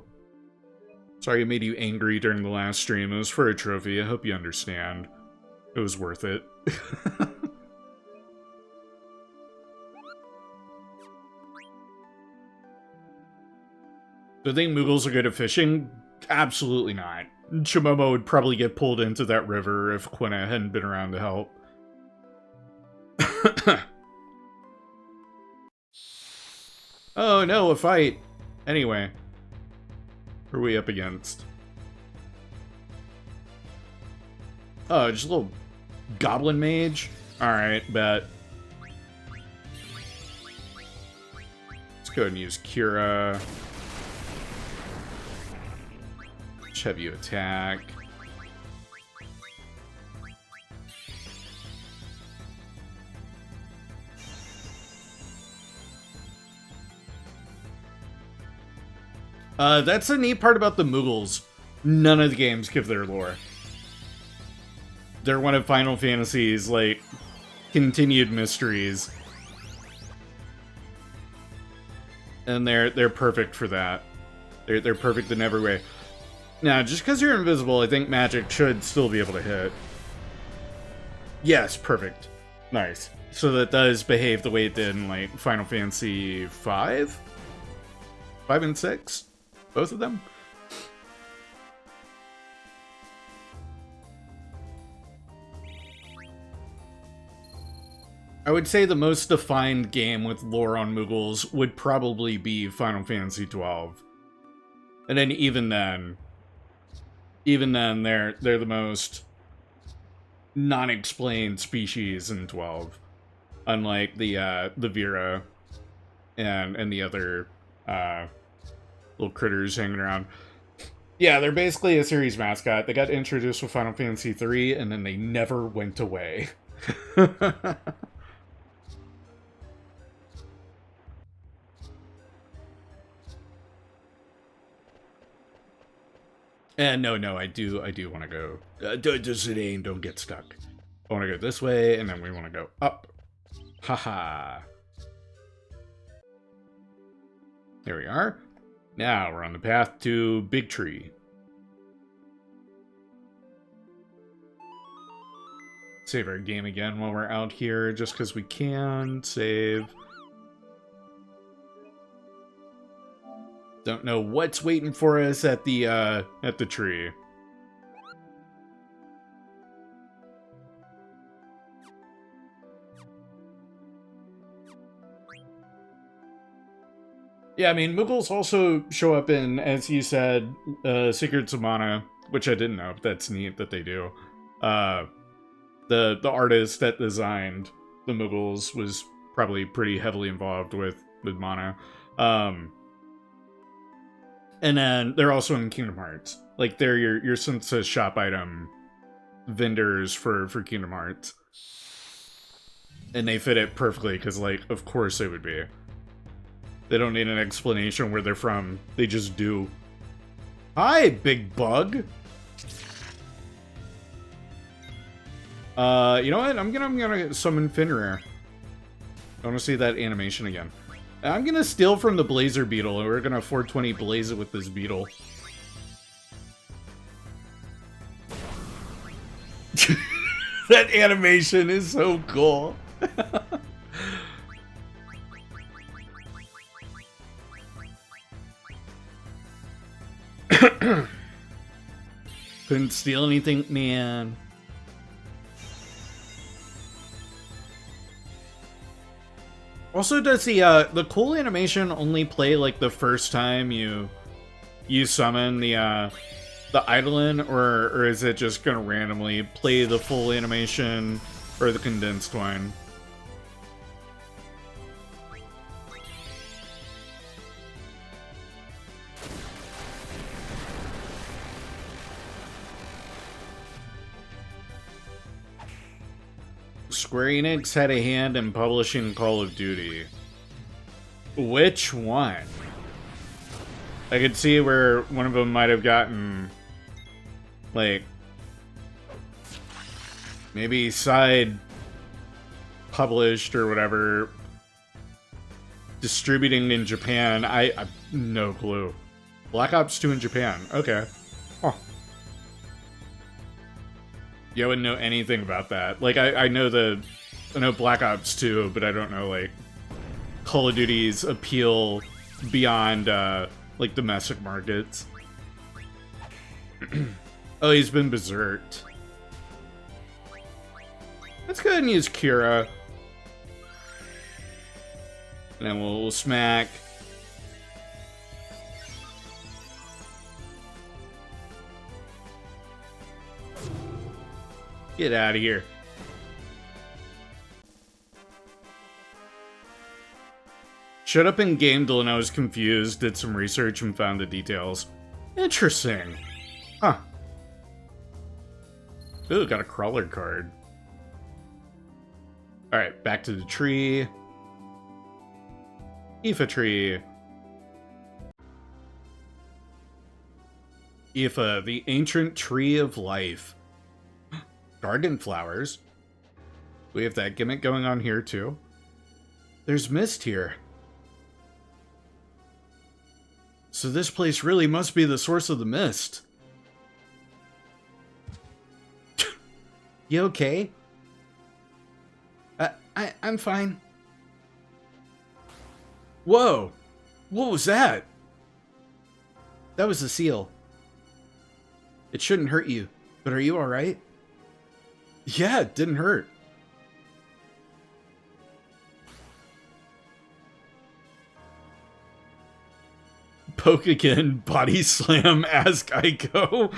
Sorry I made you angry during the last stream. It was for a trophy. I hope you understand. It was worth it. Do I think Moogles are good at fishing? Absolutely not. Chimomo would probably get pulled into that river if Quina hadn't been around to help. Oh no, a fight. Anyway. Who are we up against? Oh, just a little goblin mage? Alright, bet. Let's go ahead and use Kira. Just have you attack. That's the neat part about the Moogles. None of the games give their lore. They're one of Final Fantasy's, like, continued mysteries. And they're perfect for that. They're perfect in every way. Now, just because you're invisible, I think magic should still be able to hit. Yes, perfect. Nice. So that does behave the way it did in, like, Final Fantasy 5? 5 and 6? Both of them? I would say the most defined game with lore on Moogles would probably be Final Fantasy 12. And then even then they're the most non-explained species in 12. Unlike the Vera and the other little critters hanging around. Yeah, they're basically a series mascot. They got introduced with Final Fantasy 3 and then they never went away. And no, I do want to go. Zidane, don't get stuck. I want to go this way, and then we want to go up. Haha. There we are. Now we're on the path to Big Tree. Save our game again while we're out here, just because we can. Save. Don't know what's waiting for us at the tree. Yeah, I mean, Moogles also show up in, as you said, Secrets of Mana, which I didn't know, but that's neat that they do. The artist that designed the Moogles was probably pretty heavily involved with Mana. And then they're also in Kingdom Hearts. Like, they're your Synthesis shop item vendors for Kingdom Hearts. And they fit it perfectly, because, like, of course they would be. They don't need an explanation where they're from. They just do. Hi, big bug! You know what? I'm gonna summon Finrare. I want to see that animation again. I'm gonna steal from the Blazer Beetle, and we're gonna 420 blaze it with this beetle. That animation is so cool. Couldn't steal anything, man. Also, does the cool animation only play like the first time you summon the Eidolon, or is it just gonna randomly play the full animation or the condensed one? Square Enix had a hand in publishing Call of Duty. Which one? I could see where one of them might have gotten, like, maybe side published or whatever, distributing in Japan. I no clue. Black Ops 2 in Japan. Okay. Huh. Yeah, I wouldn't know anything about that. Like, I know Black Ops 2, but I don't know, like, Call of Duty's appeal beyond, like, domestic markets. Oh, he's been berserked. Let's go ahead and use Kira. And then we'll smack. Get out of here. Showed up in game till I was confused, did some research and found the details. Interesting. Huh. Ooh, got a crawler card. Alright, back to the tree. Aoife tree. Aoife, the ancient tree of life. Garden flowers. We have that gimmick going on here too. There's mist here. So this place really must be the source of the mist. You okay? I'm fine. Whoa! What was that? That was a seal. It shouldn't hurt you, but are you alright? Yeah, it didn't hurt. Poke again, body slam, ask Eiko.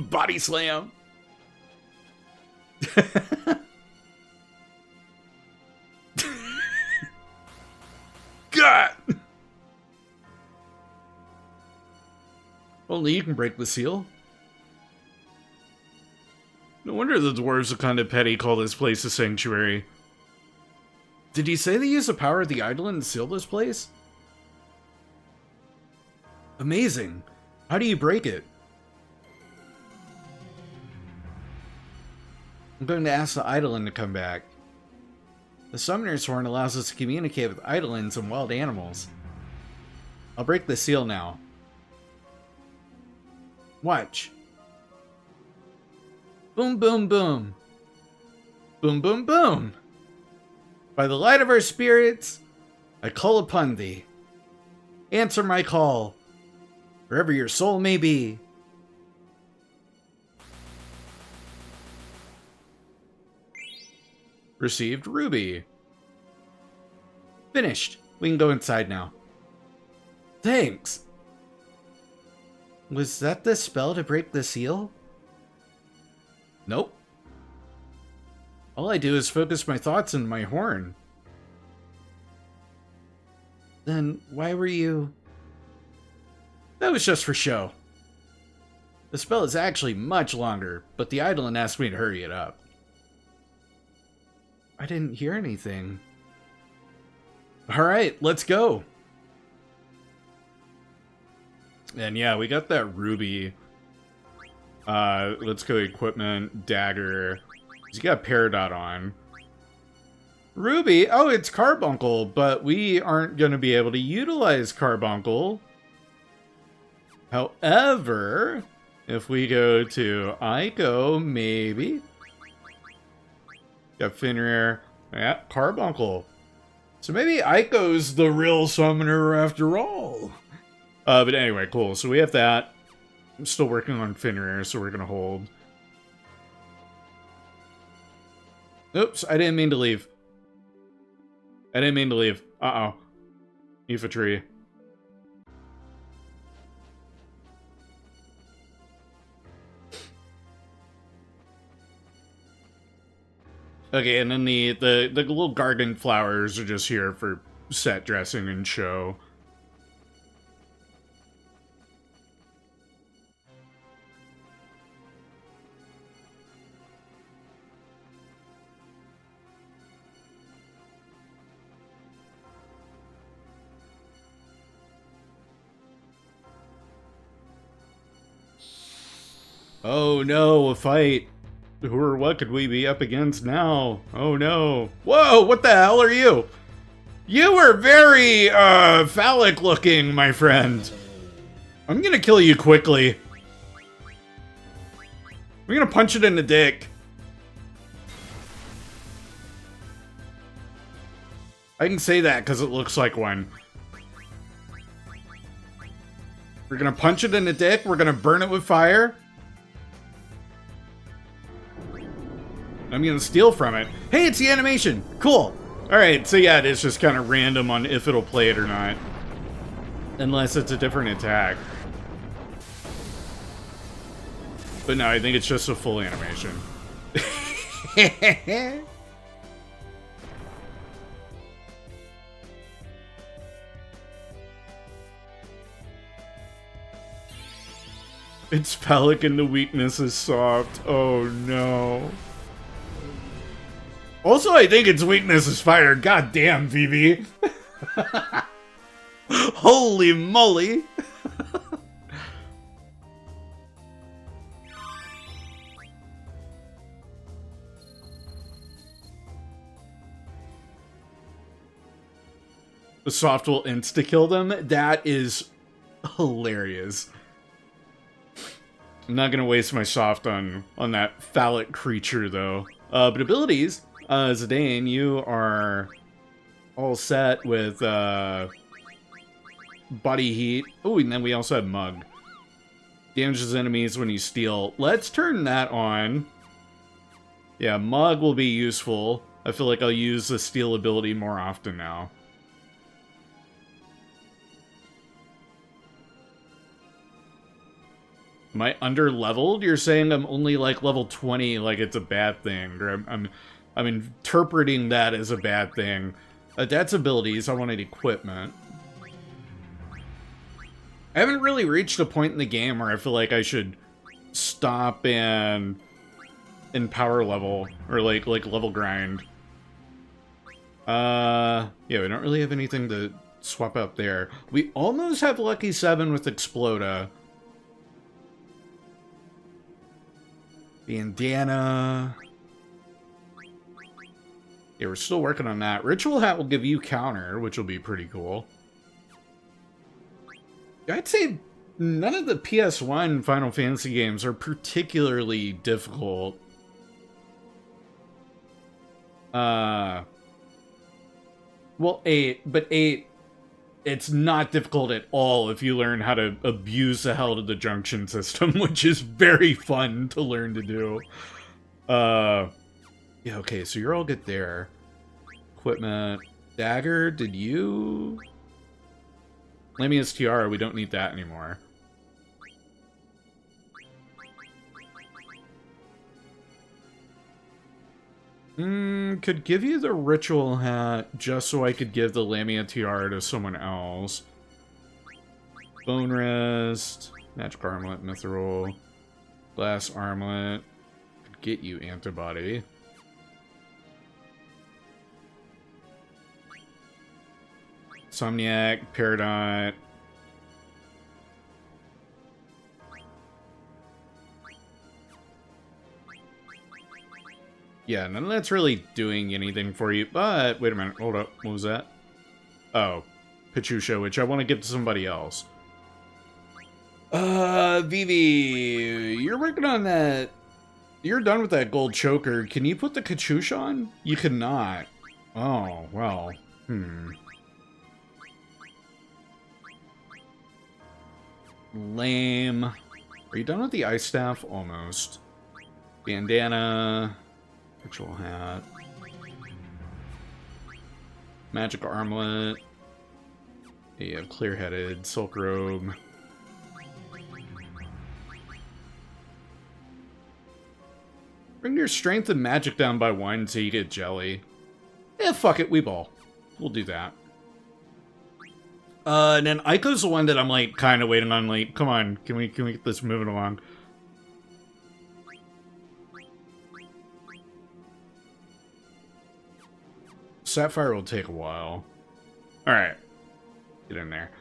Body slam. God! Only you can break the seal. No wonder the dwarves are kind of petty call this place a sanctuary. Did he say they use the power of the Eidolon to seal this place? Amazing. How do you break it? I'm going to ask the Eidolon to come back. The Summoner's Horn allows us to communicate with Eidolons and wild animals. I'll break the seal now. Watch. Boom, boom, boom. Boom, boom, boom. By the light of our spirits, I call upon thee. Answer my call, wherever your soul may be. Received ruby. Finished. We can go inside now. Thanks. Was that the spell to break the seal? Nope. All I do is focus my thoughts in my horn. Then why were you... That was just for show. The spell is actually much longer, but the Eidolon asked me to hurry it up. I didn't hear anything. Alright, let's go. And yeah, we got that ruby. Let's go equipment, dagger. He's got Peridot on. Ruby? Oh, it's Carbuncle, but we aren't going to be able to utilize Carbuncle. However, if we go to Eiko, maybe. Got Fenrir. Yeah, Carbuncle. So maybe Eiko's the real summoner after all. But anyway, cool. So we have that. I'm still working on Fenrir, so we're going to hold. Oops, I didn't mean to leave. I didn't mean to leave. Uh-oh. Aoife tree. Okay, and then the little garden flowers are just here for set dressing and show. Oh no, a fight. Who or what could we be up against now? Oh no. Whoa, what the hell are you? You are very, phallic looking, my friend. I'm gonna kill you quickly. I'm gonna punch it in the dick. I can say that because it looks like one. We're gonna punch it in the dick. We're gonna burn it with fire. I'm gonna steal from it. Hey, it's the animation. Cool. Alright, so yeah, it is just kind of random on if it'll play it or not. Unless it's a different attack. But no, I think it's just a full animation. It's phallic and the weakness is soft. Oh no. Also, I think its weakness is fire. God damn, Vivi. Holy moly. The soft will insta-kill them? That is hilarious. I'm not gonna waste my soft on that phallic creature, though. But abilities, Zidane, you are all set with body heat. Oh, and then we also have Mug. Damages enemies when you steal. Let's turn that on. Yeah, Mug will be useful. I feel like I'll use the steal ability more often now. Am I under-leveled? You're saying I'm only, like, level 20, like it's a bad thing. Or I'm interpreting that as a bad thing. That's abilities. I wanted equipment. I haven't really reached a point in the game where I feel like I should stop and power level. Or, like level grind. Yeah, we don't really have anything to swap out there. We almost have Lucky 7 with Exploda. Bandana. Yeah, we're still working on that. Ritual Hat will give you counter, which will be pretty cool. I'd say none of the PS1 Final Fantasy games are particularly difficult. Well, 8, but 8, it's not difficult at all if you learn how to abuse the hell of the junction system, which is very fun to learn to do. Yeah, okay, so you're all good there. Equipment. Dagger, did you... Lamia's Tiara, we don't need that anymore. Could give you the Ritual Hat just so I could give the Lamia Tiara to someone else. Bone Wrist, Magic Armlet, Mithril, Glass Armlet. Could get you Antibody. Somniac, Peridot. Yeah, none of that's really doing anything for you, but... Wait a minute, hold up, what was that? Oh, Pachusha, which I want to give to somebody else. Vivi, you're working on that... You're done with that gold choker. Can you put the Kachush on? You cannot. Oh, well, Lame. Are you done with the ice staff? Almost. Bandana... Ritual Hat. Magic Armlet. You have Clear-Headed, Silk Robe. Bring your strength and magic down by 1 so you get jelly. Yeah, fuck it, we ball. We'll do that. And then Eiko's the one that I'm, like, kind of waiting on, like, come on, can we get this moving along? Sapphire will take a while. Alright. Get in there.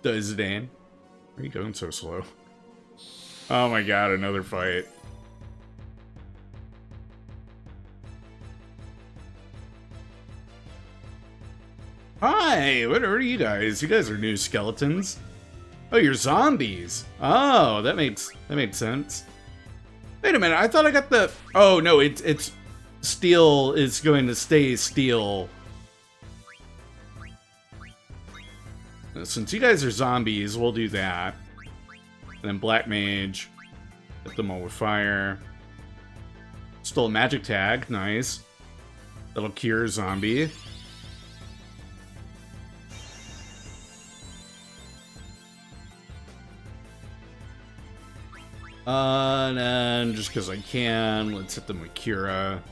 Zidane. Why are you going so slow? Oh my god, another fight. Hi, what are you guys? You guys are new skeletons. Oh, you're zombies. Oh, that makes sense. Wait a minute, I thought I got the... Oh, no, it's steel is going to stay steel. Since you guys are zombies, we'll do that. And then Black Mage. Hit them all with fire. Stole a magic tag, nice. That'll cure zombie. And then, just because I can, let's hit them with Cura.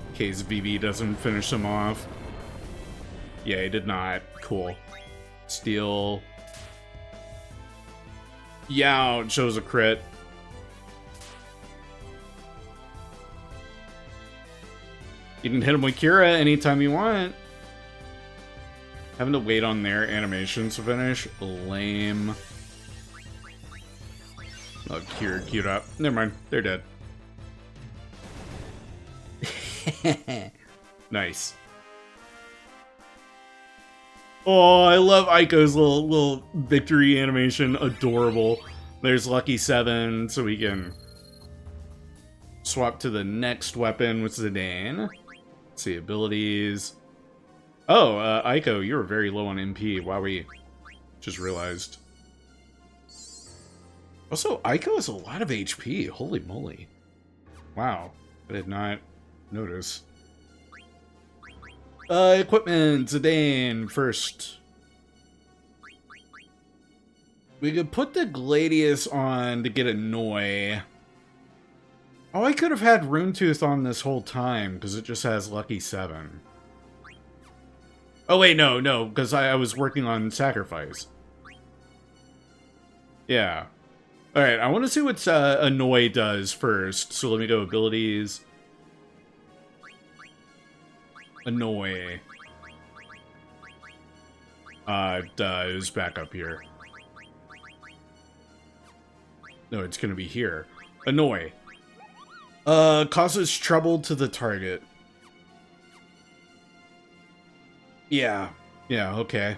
In case VV doesn't finish them off. Yeah, he did not. Cool. Steal. Yeah, it shows a crit. You can hit him with Cura anytime you want. Having to wait on their animations to finish. Lame. Oh, Cura queued up. Never mind. They're dead. Nice. Oh, I love Eiko's little victory animation. Adorable. There's Lucky 7, so we can swap to the next weapon with Zidane. Let's see, abilities. Oh, Eiko, you were very low on MP. Wow, we just realized. Also, Eiko has a lot of HP. Holy moly. Wow. I did not notice. Equipment, Zidane, first. We could put the Gladius on to get Annoy. Oh, I could have had Rune Tooth on this whole time, because it just has Lucky 7. Oh, wait, no, because I was working on Sacrifice. Yeah. Alright, I want to see what Annoy does first, so let me go abilities. Annoy. It was back up here. No, it's gonna be here. Annoy. Causes trouble to the target. Yeah, okay.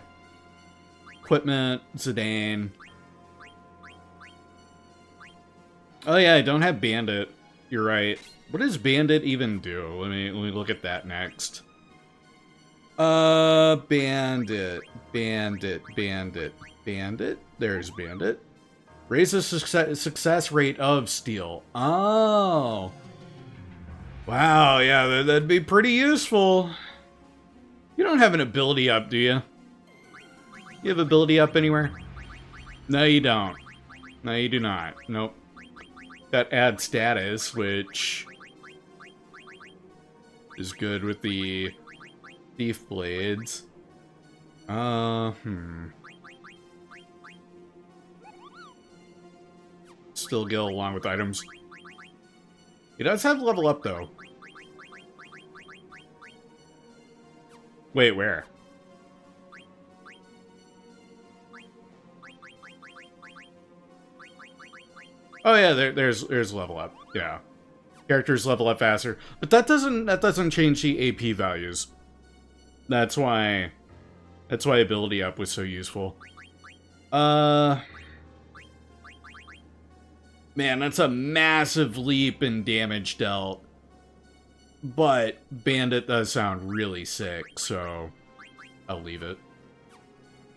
Equipment, Zidane. Oh yeah, I don't have Bandit. You're right. What does Bandit even do? Let me look at that next. Bandit. There's Bandit. Raise the success rate of steel. Oh. Wow, yeah, that'd be pretty useful. You don't have an ability up, do you? You have ability up anywhere? No, you don't. No, you do not. Nope. Got add status, which is good with the Thief Blades. Still go along with items. He does have level up, though. Wait, where? Oh yeah, there's level up. Yeah, characters level up faster, but that doesn't change the AP values. That's why ability up was so useful. Man, that's a massive leap in damage dealt. But Bandit does sound really sick, so I'll leave it.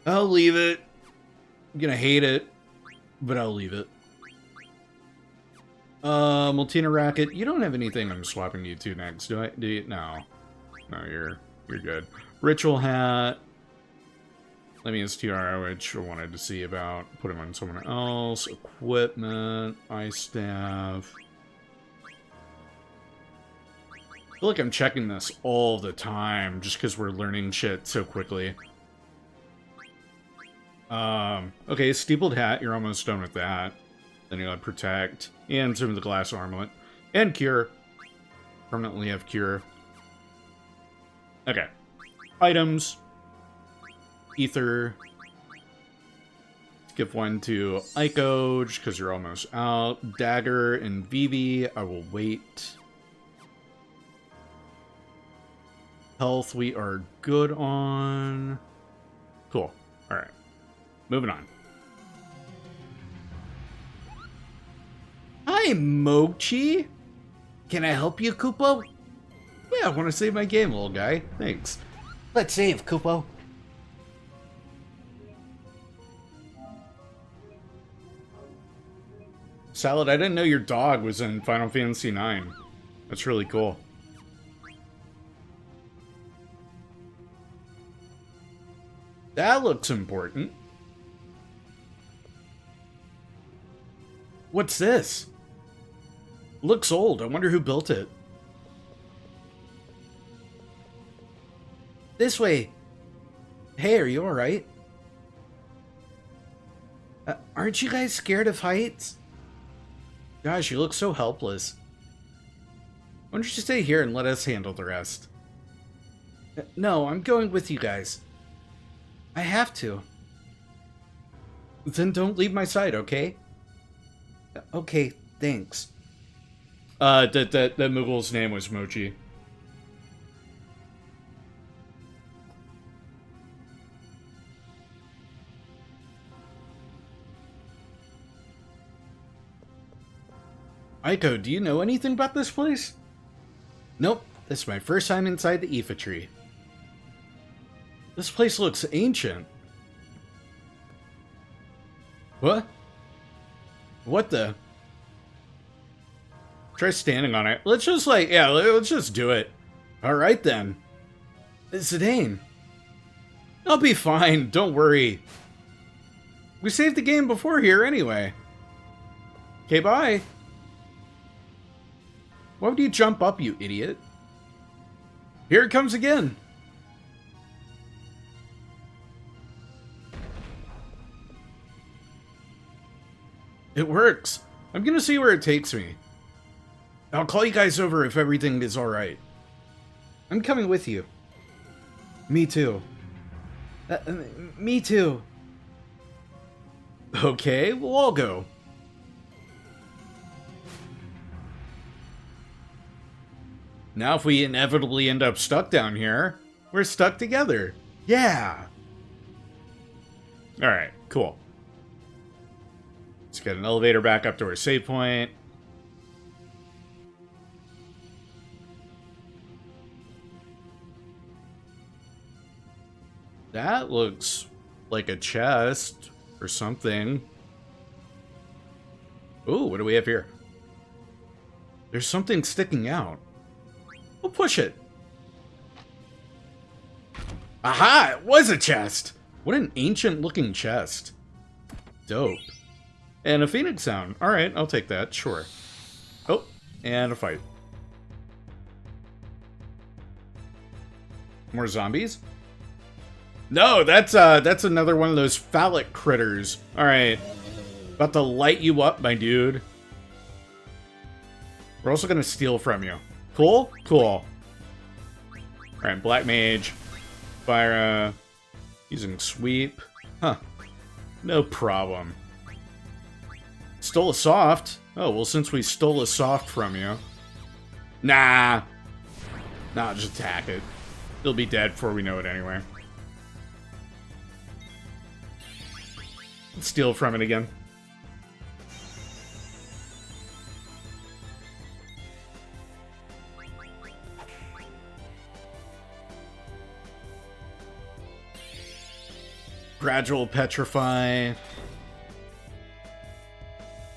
I'll leave it. I'm gonna hate it, but I'll leave it. Multina Racket, you don't have anything I'm swapping you to next, do I? Do you? No. No, you're good. Ritual Hat. Let me use Tiara, which I wanted to see about. Put him on someone else. Equipment. Ice Staff. I feel like I'm checking this all the time, just because we're learning shit so quickly. Okay, Steepled Hat, you're almost done with that. Then you got Protect, and some of the Glass Armlet, and Cure. Permanently have Cure. Okay. Items. Ether. Let's Give one to Eiko, just because you're almost out. Dagger and Vivi, I will wait. Health, we are good on. Cool. Alright. Moving on. Hi, Mochi. Can I help you, Kupo? Yeah, I want to save my game, little guy. Thanks. Let's save, Kupo. Salad, I didn't know your dog was in Final Fantasy IX. That's really cool. That looks important. What's this? Looks old. I wonder who built it. This way. Hey, are you alright? Aren't you guys scared of heights? Gosh, you look so helpless. Why don't you stay here and let us handle the rest? No, I'm going with you guys. I have to. Then don't leave my side, okay? Okay, thanks. The Moogle's name was Mochi. Eiko, do you know anything about this place? Nope, this is my first time inside the Aoife tree. This place looks ancient. What? What the? Try standing on it. Let's just let's just do it. Alright then. Zidane. I'll be fine, don't worry. We saved the game before here anyway. Okay, bye. Why would you jump up, you idiot? Here it comes again. It works. I'm gonna see where it takes me. I'll call you guys over if everything is alright. I'm coming with you. Me too. Me too. Okay, we'll all go. Now if we inevitably end up stuck down here, we're stuck together. Yeah! Alright, cool. Let's get an elevator back up to our save point. That looks like a chest or something. Ooh, what do we have here? There's something sticking out. We'll push it. Aha! It was a chest! What an ancient-looking chest. Dope. And a phoenix sound. Alright, I'll take that. Sure. Oh, and a fight. More zombies? No, that's another one of those phallic critters. Alright. About to light you up, my dude. We're also gonna steal from you. Cool? Cool. Alright, Black Mage. Fire, using Sweep. Huh. No problem. Stole a soft. Oh, well, since we stole a soft from you. Nah. Nah, just attack it. It'll be dead before we know it anyway. Let's steal from it again. Gradual petrify.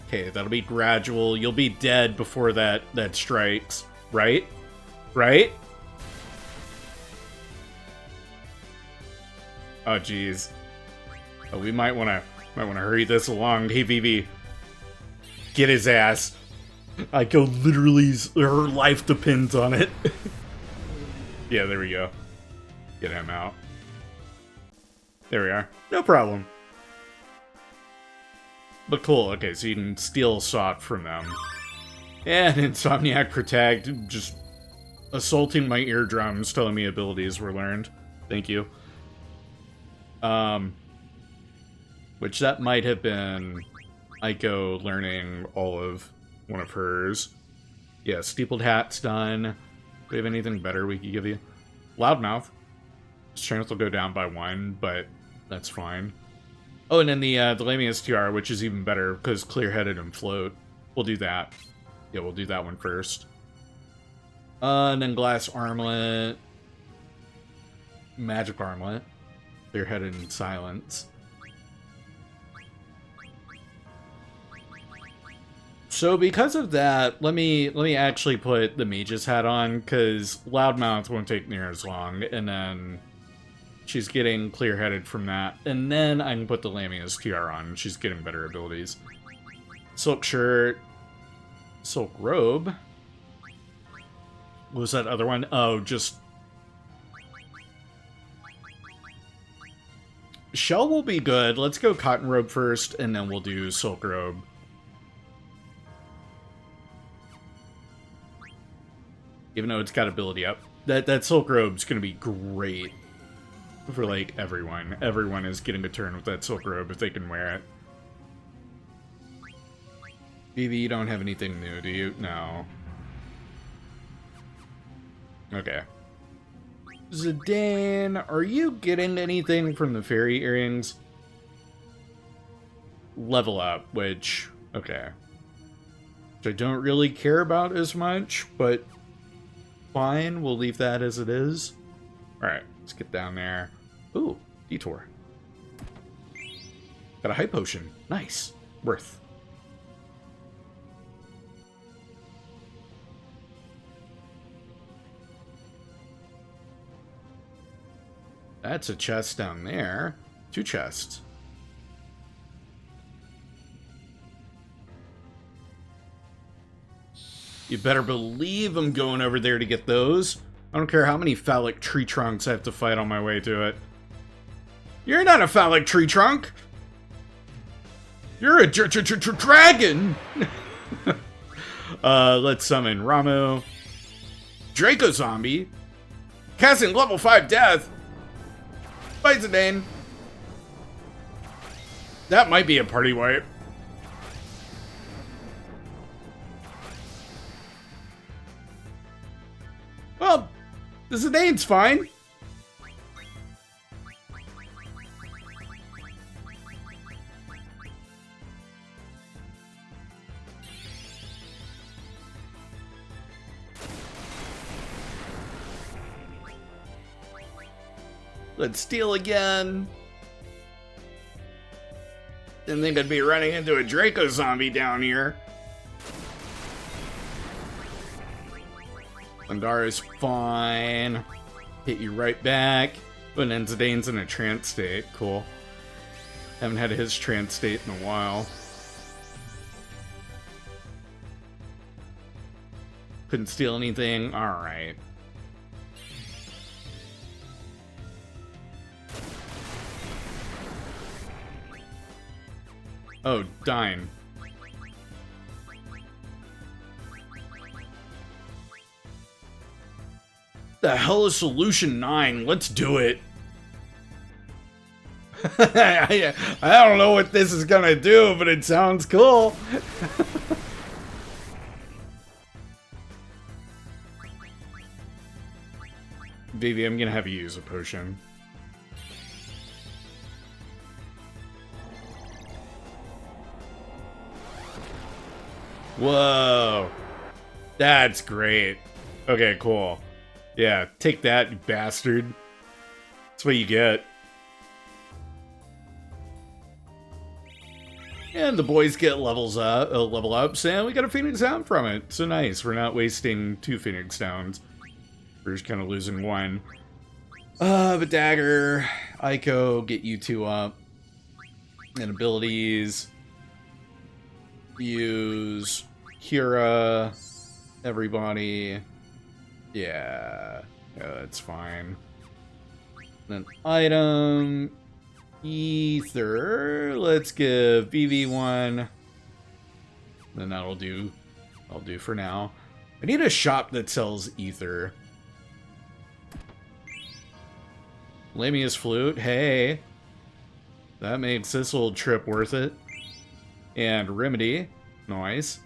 Okay, that'll be gradual. You'll be dead before that strikes, right? Right? Oh, jeez. Oh, we might want to hurry this along. Hey, Vivi, get his ass. Eiko literally, her life depends on it. Yeah, there we go. Get him out. There we are. No problem. But cool. Okay, so you can steal soft from them. And Insomniac Protect, just assaulting my eardrums, telling me abilities were learned. Thank you. What Which that might have been Eiko learning all of one of hers. Yeah, steepled hat's done. Do we have anything better we could give you? Loudmouth. His chance will go down by 1, but that's fine. Oh, and then the Lamia's Tiara, which is even better because clear-headed and float. We'll do that. Yeah, we'll do that one first. And then glass armlet. Magic armlet. Clear-headed and silence. So because of that, let me actually put the mage's hat on, because Loudmouth won't take near as long, and then she's getting clear-headed from that. And then I can put the Lamia's Tiara on, she's getting better abilities. Silk shirt. Silk robe. What was that other one? Oh, just... Shell will be good. Let's go cotton robe first, and then we'll do silk robe. Even though it's got ability up. That silk robe's gonna be great for, like, everyone. Everyone is getting a turn with that silk robe if they can wear it. Vivi, you don't have anything new, do you? No. Okay. Zidane, are you getting anything from the fairy earrings? Level up, which... Okay. Which I don't really care about as much, but... Fine, we'll leave that as it is. Alright, let's get down there. Ooh, detour. Got a high potion. Nice. Worth. That's a chest down there. 2 chests. You better believe I'm going over there to get those. I don't care how many phallic tree trunks I have to fight on my way to it. You're not a phallic tree trunk! You're a dragon! Let's summon Ramu. Draco Zombie. Casting level 5 death. Bye, Zidane. That might be a party wipe. Well, the Zidane's fine. Let's steal again. Didn't think I'd be running into a Draco zombie down here. Landara's fine. Hit you right back. But then Zidane's in a trance state. Cool. Haven't had his trance state in a while. Couldn't steal anything. Alright. Oh, Dine. The hell is Solution 9? Let's do it. I don't know what this is gonna do, but it sounds cool. Baby, I'm gonna have you use a potion. Whoa. That's great. Okay, cool. Yeah, take that, you bastard. That's what you get. And the boys get level ups, and we got a Phoenix Down from it. So nice. We're not wasting 2 Phoenix Downs. We're just kind of losing 1. But Dagger, Eiko, get you 2 up. And abilities. Use Kira, everybody. Yeah, that's fine. Then item, ether. Let's give BV 1. Then that'll do. I'll do for now. I need a shop that sells ether. Lamia's flute. Hey, That makes this little trip worth it. And Remedy. Nice.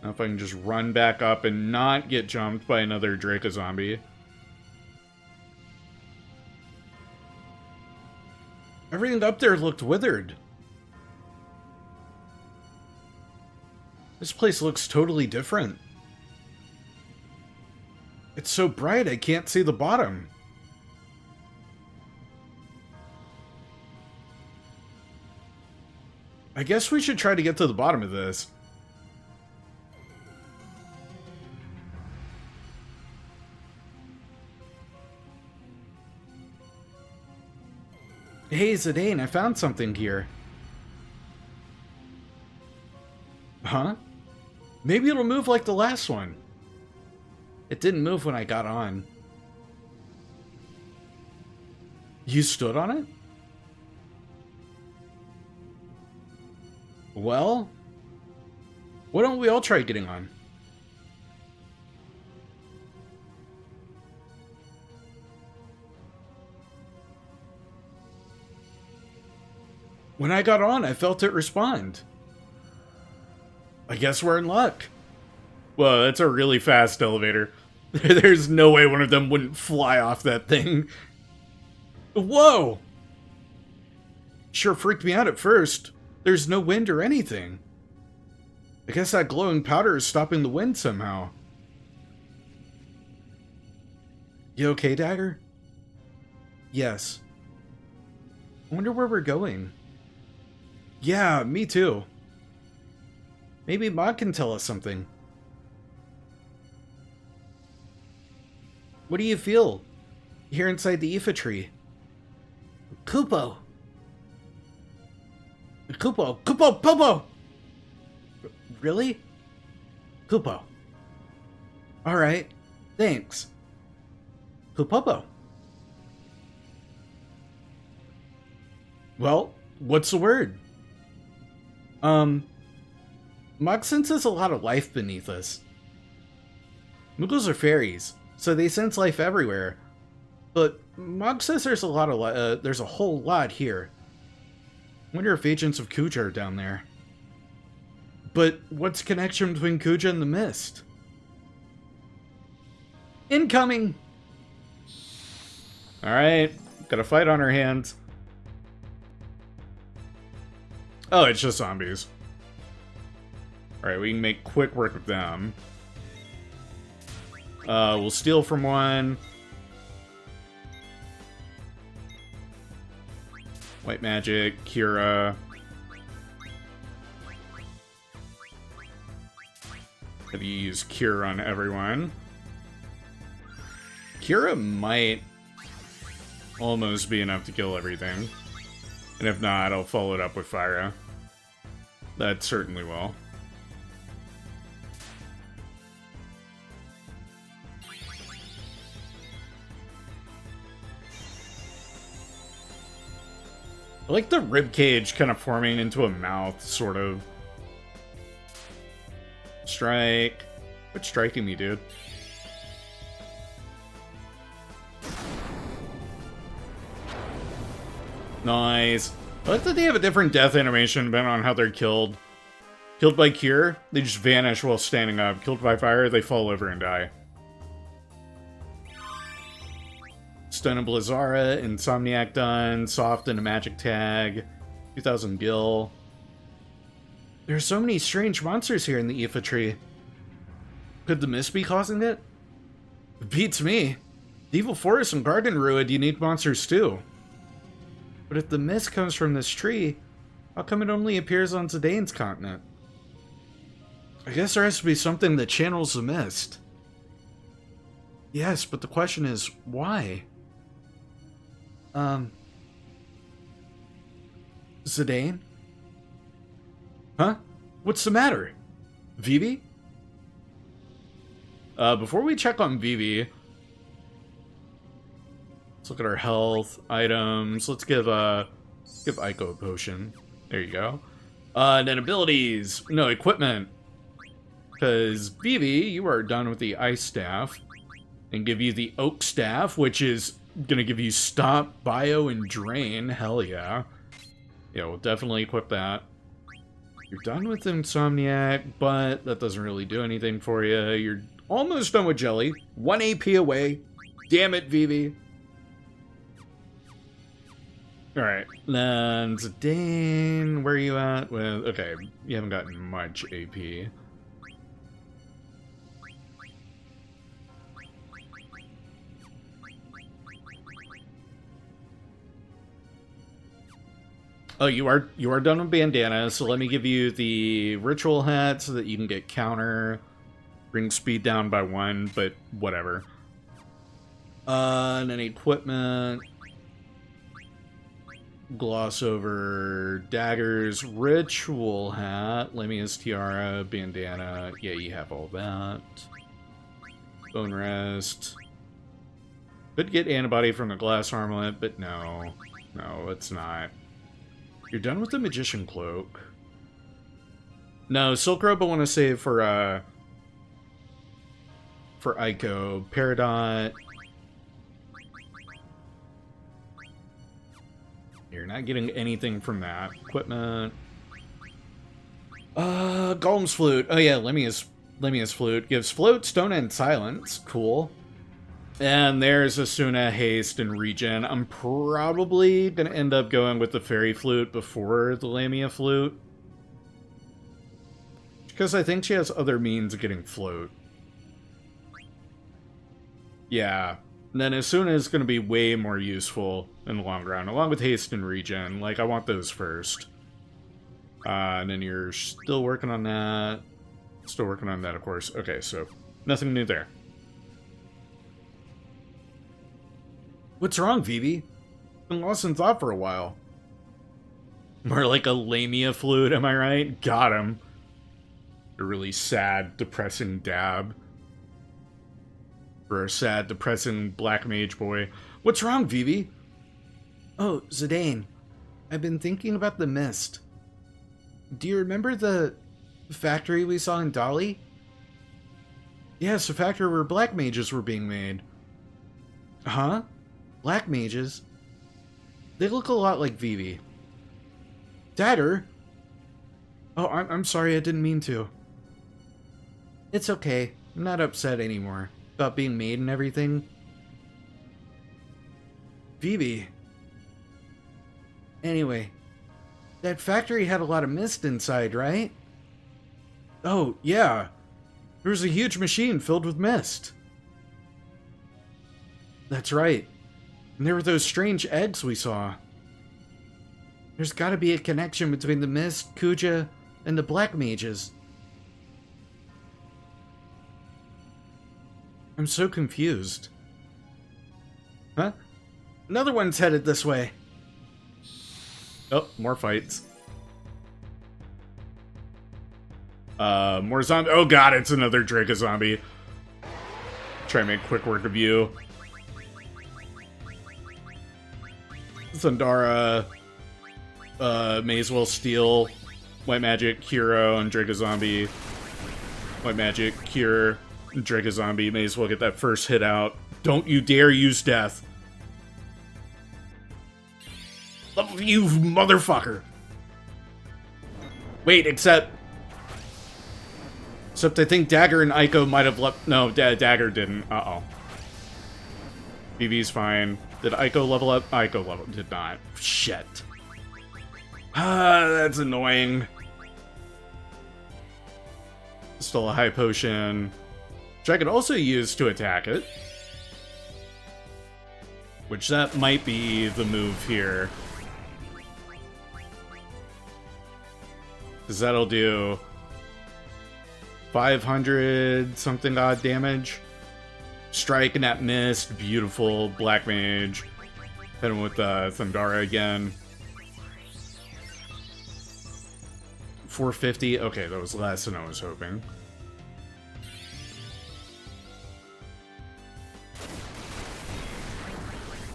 Now if I can just run back up and not get jumped by another Draco zombie. Everything up there looked withered. This place looks totally different. It's so bright I can't see the bottom. I guess we should try to get to the bottom of this. Hey, Zidane, I found something here. Huh? Maybe it'll move like the last one. It didn't move when I got on. You stood on it? Well, why don't we all try getting on? When I got on, I felt it respond. I guess we're in luck. Well, that's a really fast elevator. There's no way one of them wouldn't fly off that thing. Whoa! Sure freaked me out at first. There's no wind or anything. I guess that glowing powder is stopping the wind somehow. You okay, Dagger? Yes. I wonder where we're going. Yeah, me too. Maybe Maud can tell us something. What do you feel? Here inside the Aoife tree. Kupo! Kupo! Kupo! Popo! Really? Kupo. Alright. Thanks. Kupopo. Well, what's the word? Mog senses a lot of life beneath us. Moogles are fairies, so they sense life everywhere. But Mog says there's a lot of there's a whole lot here. Wonder if agents of Kuja are down there. But what's the connection between Kuja and the mist? Incoming! Alright, got a fight on our hands. Oh, it's just zombies. Alright, we can make quick work of them. We'll steal from one. White magic, Kira. Have you use Cure on everyone? Kira might almost be enough to kill everything. And if not, I'll follow it up with Fyra. That certainly will. I like the ribcage kind of forming into a mouth, sort of. Strike. Quit striking me, dude. Nice. I like that they have a different death animation depending on how they're killed. Killed by Cure, they just vanish while standing up. Killed by Fire, they fall over and die. Stun and Blizzara, Insomniac done, Soft and a Magic Tag, 2000 Gil. There are so many strange monsters here in the Aoife tree. Could the mist be causing it? It beats me. The Evil Forest and Garden Ruin unique monsters too. But if the mist comes from this tree, how come it only appears on Zidane's continent? I guess there has to be something that channels the mist. Yes, but the question is, why? Zidane? Huh? What's the matter? Vivi? Before we check on Vivi, let's look at our health, items. Let's give Eiko a potion. There you go. And then abilities. No, equipment. Because Vivi, you are done with the ice staff. And give you the oak staff, which is gonna give you stop, bio, and drain. Hell yeah. Yeah, we'll definitely equip that. You're done with Insomniac, but that doesn't really do anything for you. You're almost done with Jelly. 1 AP away. Damn it, Vivi. Alright, then Zidane, where are you at with... Okay, you haven't gotten much AP. Oh, you are done with Bandana, so let me give you the Ritual Hat so that you can get counter. Bring speed down by 1, but whatever. And then equipment... Gloss over daggers, Ritual Hat, Lamia's Tiara, Bandana. Yeah, you have all that. Bone Rest. Could get antibody from the glass armlet, but no. No, it's not. You're done with the Magician Cloak. No, Silk Robe I want to save for Eiko. Peridot. You're not getting anything from that. Equipment. Golem's Flute. Oh yeah, Lemia's Flute. Gives Float, Stone, and Silence. Cool. And there's Asuna, Haste, and Regen. I'm probably gonna end up going with the Fairy Flute before the Lamia Flute. Because I think she has other means of getting Float. Yeah. And then Asuna is going to be way more useful in the long run, along with Haste and Regen. Like, I want those first. And then you're still working on that. Still working on that, of course. Okay, so nothing new there. What's wrong, Vivi? Been lost in thought for a while. More like a Lamia Flute, am I right? Got him. A really sad, depressing dab. For a sad, depressing black mage boy. What's wrong, Vivi? Oh, Zidane. I've been thinking about the mist. Do you remember the factory we saw in Dolly? Yes, a factory where black mages were being made. Huh? Black mages? They look a lot like Vivi. Dagger? Oh, I'm sorry, I didn't mean to. It's okay. I'm not upset anymore. About being made and everything. Vivi. Anyway, that factory had a lot of mist inside, right? Oh, yeah. There was a huge machine filled with mist. That's right. And there were those strange eggs we saw. There's gotta be a connection between the mist, Kuja, and the black mages. I'm so confused. Huh? Another one's headed this way. Oh, more fights. More zombie. Oh god, it's another Draco zombie. Try and make quick work of you. Thundara. May as well steal. White Magic, Hero, and Draco zombie. White Magic, Cure. Draco zombie, may as well get that first hit out. Don't you dare use death. You motherfucker. Wait, except I think Dagger and Eiko might have left. No, Dagger didn't. Uh-oh. BB's fine. Did Eiko level up? Eiko level did not. Shit. Ah, that's annoying. Still a high potion. Which I could also use to attack it. Which that might be the move here. Because that'll do 500 something odd damage. Strike and that mist. Beautiful. Black Mage. Hit him with Thundara again. 450. Okay, that was less than I was hoping.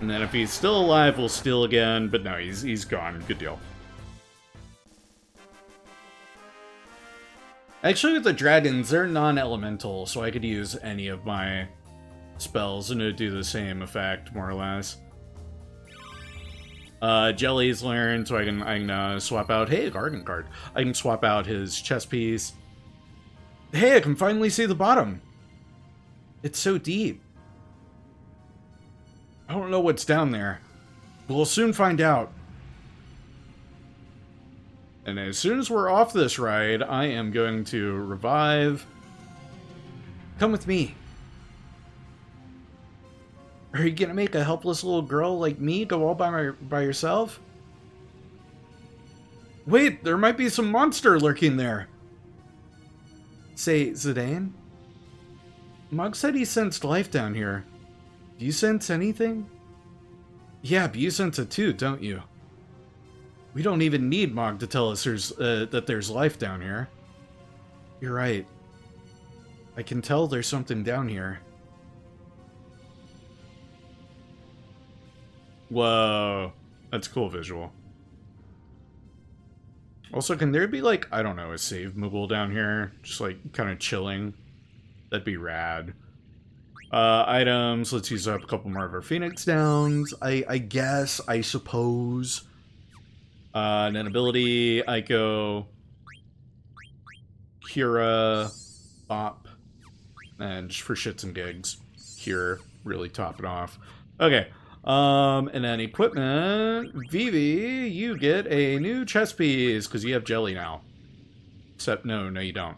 And then if he's still alive, we'll steal again. But no, he's gone. Good deal. Actually, with the dragons, they're non-elemental, so I could use any of my spells and it would do the same effect, more or less. Jelly's learned, so I can swap out. Hey, a garden card. I can swap out his chess piece. Hey, I can finally see the bottom. It's so deep. I don't know what's down there. We'll soon find out. And as soon as we're off this ride, I am going to revive. Come with me. Are you gonna make a helpless little girl like me go all by yourself? Wait, there might be some monster lurking there. Say, Zidane? Mog said he sensed life down here. Do you sense anything? Yeah, but you sense it too, don't you? We don't even need Mog to tell us that there's life down here. You're right. I can tell there's something down here. Whoa. That's a cool visual. Also, can there be, like, I don't know, a save Moogle down here? Just, like, kind of chilling. That'd be rad. Items. Let's use up a couple more of our Phoenix Downs. I guess. I suppose. And then ability. Eiko. Kira. Bop. And just for shits and gigs. Here. Really top it off. Okay. And then equipment. Vivi, you get a new chess piece because you have jelly now. Except, no, you don't.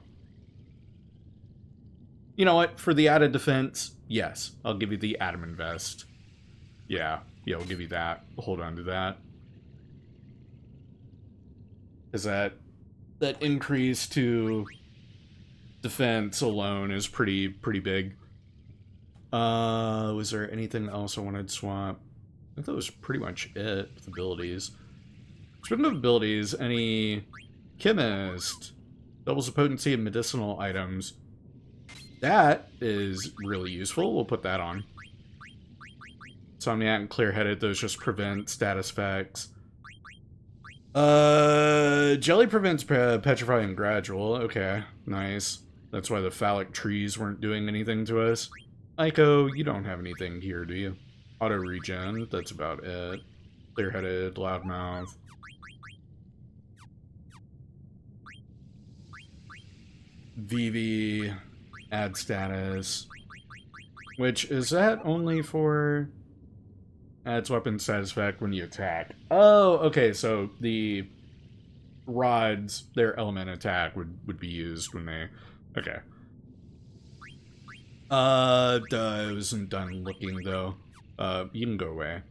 You know what? For the added defense, yes, I'll give you the adamant vest. Yeah, we'll give you that. We'll hold on to that. Because that increase to defense alone is pretty big. Was there anything else I wanted to swap? I think that was pretty much it with abilities. Speaking of abilities, any chemist doubles the potency of medicinal items. That is really useful. We'll put that on. Somniac and Clear-Headed, those just prevent status effects. Jelly prevents petrify and gradual. Okay, nice. That's why the phallic trees weren't doing anything to us. Eiko, you don't have anything here, do you? Auto regen, that's about it. Clear-Headed, Loudmouth. Vivi, add status. Which, is that only for... adds weapon status effect when you attack? Oh, okay, so the rods, their element attack would be used when they... Okay. I wasn't done looking, though. You can go away.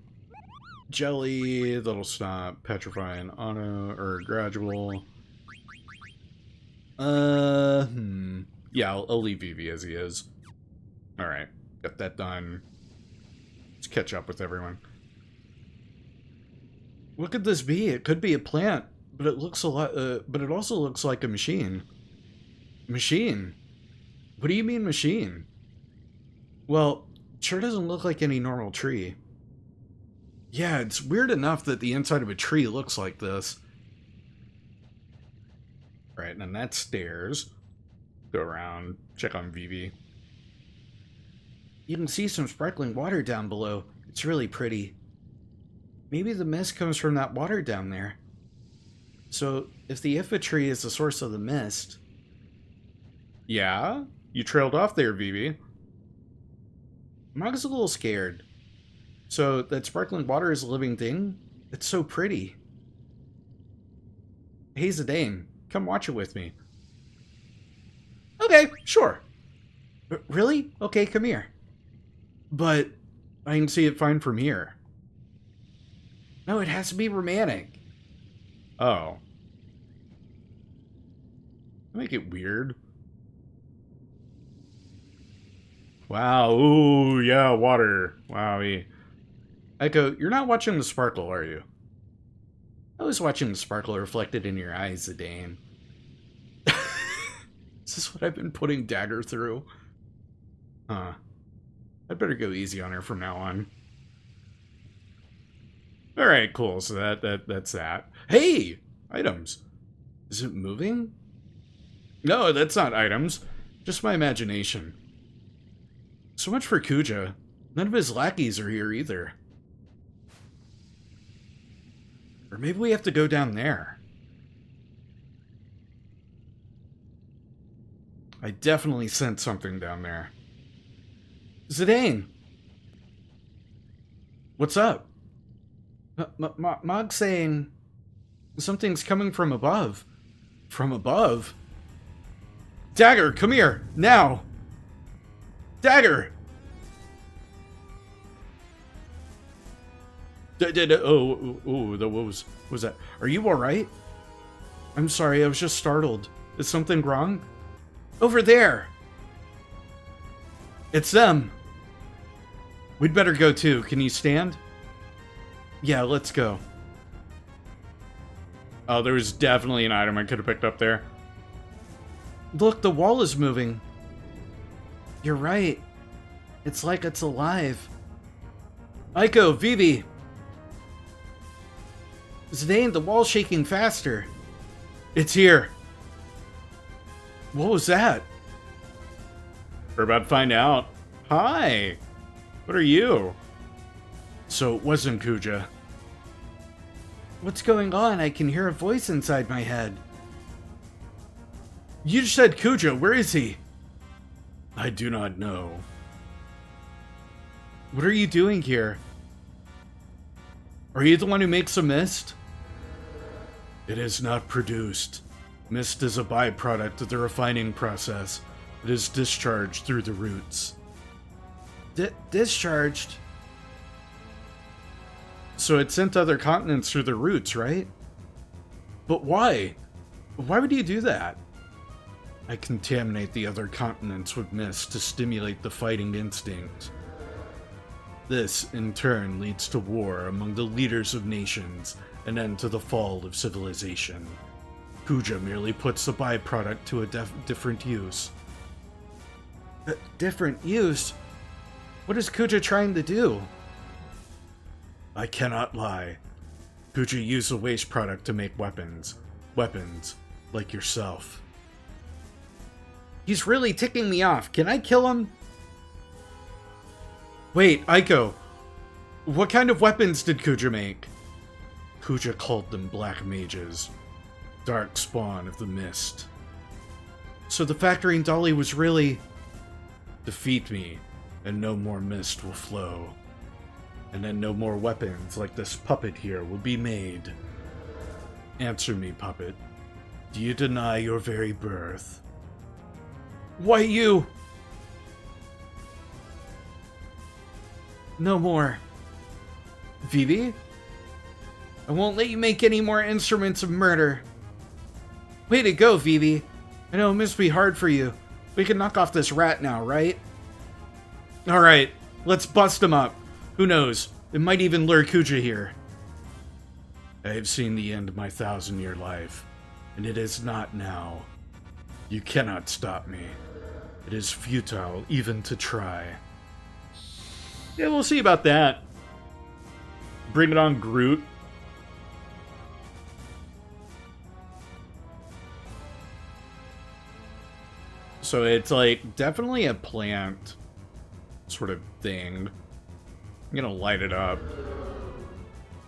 Jelly, that'll stop petrifying auto, or gradual. Yeah, I'll leave Vivi as he is. Alright, got that done. Let's catch up with everyone. What could this be? It could be a plant, but it looks a lot, but it also looks like a machine. Machine? What do you mean machine? Well, it sure doesn't look like any normal tree. Yeah, it's weird enough that the inside of a tree looks like this. Right, and then that's stairs. Go around, check on Vivi. You can see some sparkling water down below. It's really pretty. Maybe the mist comes from that water down there. So, if the Ifa tree is the source of the mist... Yeah? You trailed off there, Vivi. Mog's a little scared. So, that sparkling water is a living thing? It's so pretty. Hey, Zidane, come watch it with me. Okay, sure. Really? Okay, come here. But I can see it fine from here. No, it has to be romantic. Oh. Make it weird. Wow, ooh, yeah, water. Wowie. Eiko, you're not watching the sparkle, are you? I was watching the sparkle reflected in your eyes, Zidane. Is this what I've been putting Dagger through? Huh. I'd better go easy on her from now on. Alright, cool. So that's that. Hey! Items. Is it moving? No, that's not items. Just my imagination. So much for Kuja. None of his lackeys are here either. Or maybe we have to go down there. I definitely sense something down there. Zidane! What's up? Mog's saying something's coming from above. From above? Dagger, come here! Now! Dagger! What was that? Are you alright? I'm sorry, I was just startled. Is something wrong? Over there! It's them! We'd better go too. Can you stand? Yeah, let's go. Oh, there was definitely an item I could have picked up there. Look, the wall is moving. You're right. It's like it's alive. Eiko, Vivi! Zidane, the wall's shaking faster. It's here. What was that? We're about to find out. Hi! What are you? So it wasn't Kuja. What's going on? I can hear a voice inside my head. You just said Kuja. Where is he? I do not know. What are you doing here? Are you the one who makes the mist? It is not produced. Mist is a byproduct of the refining process. It is discharged through the roots. Discharged? So it sent to other continents through the roots, right? But why? Why would you do that? I contaminate the other continents with mist to stimulate the fighting instinct. This, in turn, leads to war among the leaders of nations, and end to the fall of civilization. Kuja merely puts the byproduct to a different use. Different use? What is Kuja trying to do? I cannot lie. Kuja used the waste product to make weapons. Weapons, like yourself. He's really ticking me off. Can I kill him? Wait, Eiko. What kind of weapons did Kuja make? Kuja called them black mages. Dark spawn of the mist. So the factory in Dali was really... Defeat me, and no more mist will flow. And then no more weapons like this puppet here will be made. Answer me, puppet. Do you deny your very birth? Why you? No more. Vivi? I won't let you make any more instruments of murder. Way to go, Vivi. I know it must be hard for you. We can knock off this rat now, right? Alright, let's bust him up. Who knows? It might even lure Kuja here. I have seen the end of my 1,000-year life, and it is not now. You cannot stop me. It is futile even to try. Yeah, we'll see about that. Bring it on, Groot. So it's like definitely a plant sort of thing. I'm gonna light it up.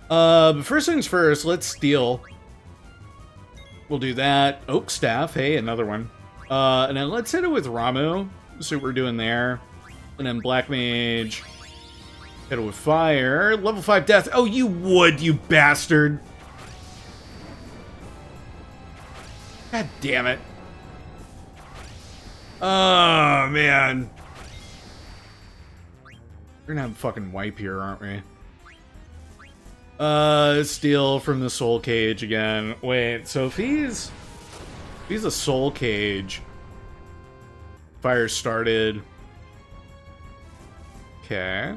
But first things first, let's steal. We'll do that. Oak staff, hey, another one. And then let's hit it with Ramu. See what we're doing there. And then Black Mage. Hit it with fire. Level 5 death. Oh, you would, you bastard. God damn it. Oh, man. We're gonna have a fucking wipe here, aren't we? Steal from the soul cage again. Wait, so if he's a soul cage. Fire started. Okay.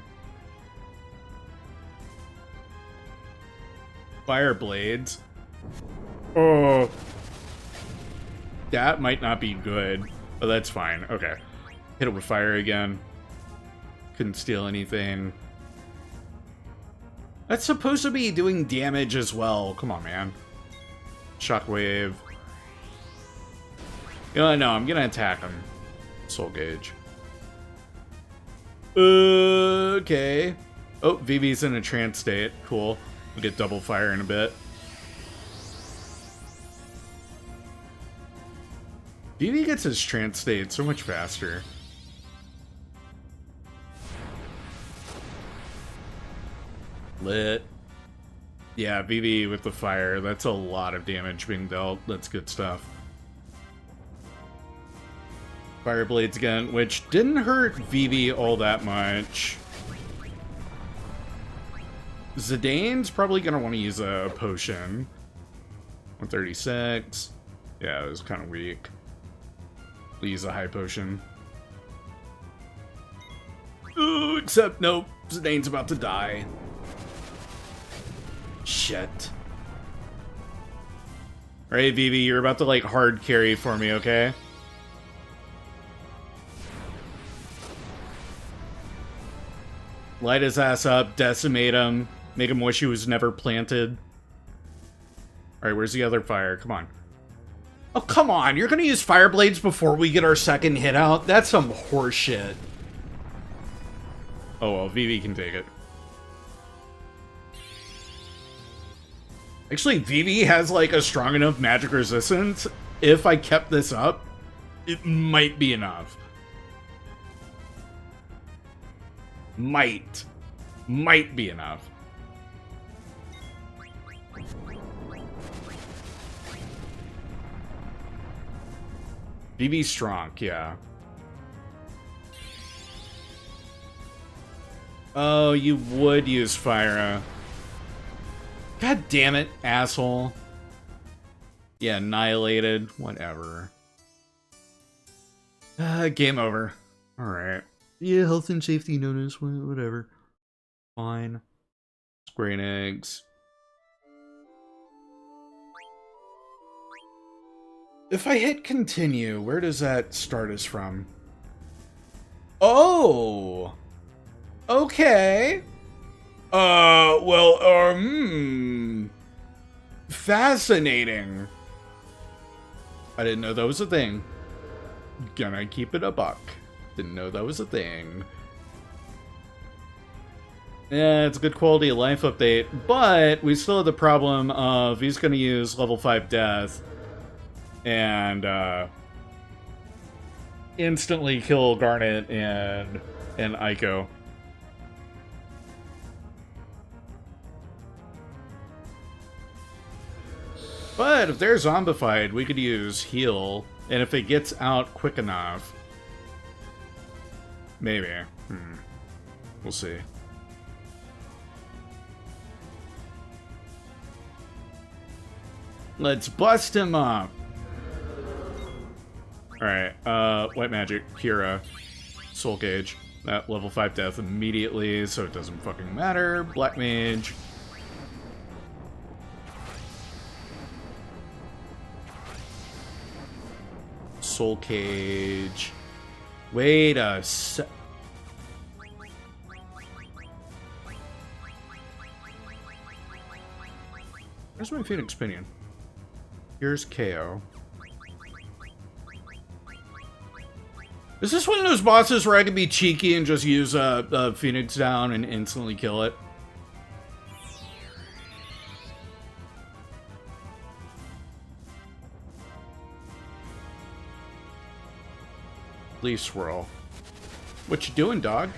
Fire blades. Oh. That might not be good, but that's fine. Okay. Hit it with fire again. Couldn't steal anything. That's supposed to be doing damage as well. Come on, man. Shockwave. No, I'm gonna attack him. Soul Gauge. Okay. Oh, Vivi's in a trance state. Cool. We'll get double fire in a bit. Vivi gets his trance state so much faster. Lit. Yeah, Vivi with the fire. That's a lot of damage being dealt. That's good stuff. Fire blades again, which didn't hurt Vivi all that much. Zidane's probably going to want to use a potion. 136. Yeah, it was kind of weak. We'll use a high potion. Ooh, except, nope. Zidane's about to die. Shit. Alright, Vivi, you're about to, like, hard carry for me, okay? Light his ass up, decimate him, make him wish he was never planted. Alright, where's the other fire? Come on. Oh, come on! You're gonna use fire blades before we get our second hit out? That's some horseshit. Oh well, Vivi can take it. Actually, Vivi has, like, a strong enough magic resistance. If I kept this up, it might be enough. Might be enough. Vivi's strong, yeah. Oh, you would use fire. God damn it, asshole. Yeah, annihilated. Whatever. Game over. Alright. Yeah, health and safety notice. Whatever. Fine. Square eggs. If I hit continue, where does that start us from? Oh! Okay. Fascinating. I didn't know that was a thing. Gonna keep it a buck. Didn't know that was a thing. Yeah, it's a good quality of life update, but we still have the problem of he's gonna use level 5 death and instantly kill Garnet and Eiko. But if they're zombified, we could use heal, and if it gets out quick enough, maybe. We'll see. Let's bust him up. Alright, White Magic, Kira, Soul Cage. That level 5 death immediately, so it doesn't fucking matter. Black Mage. Soul Cage. Wait a sec. Where's my Phoenix Pinion? Here's KO. Is this one of those bosses where I can be cheeky and just use a Phoenix down and instantly kill it? Leaf Swirl. What you doing, dog?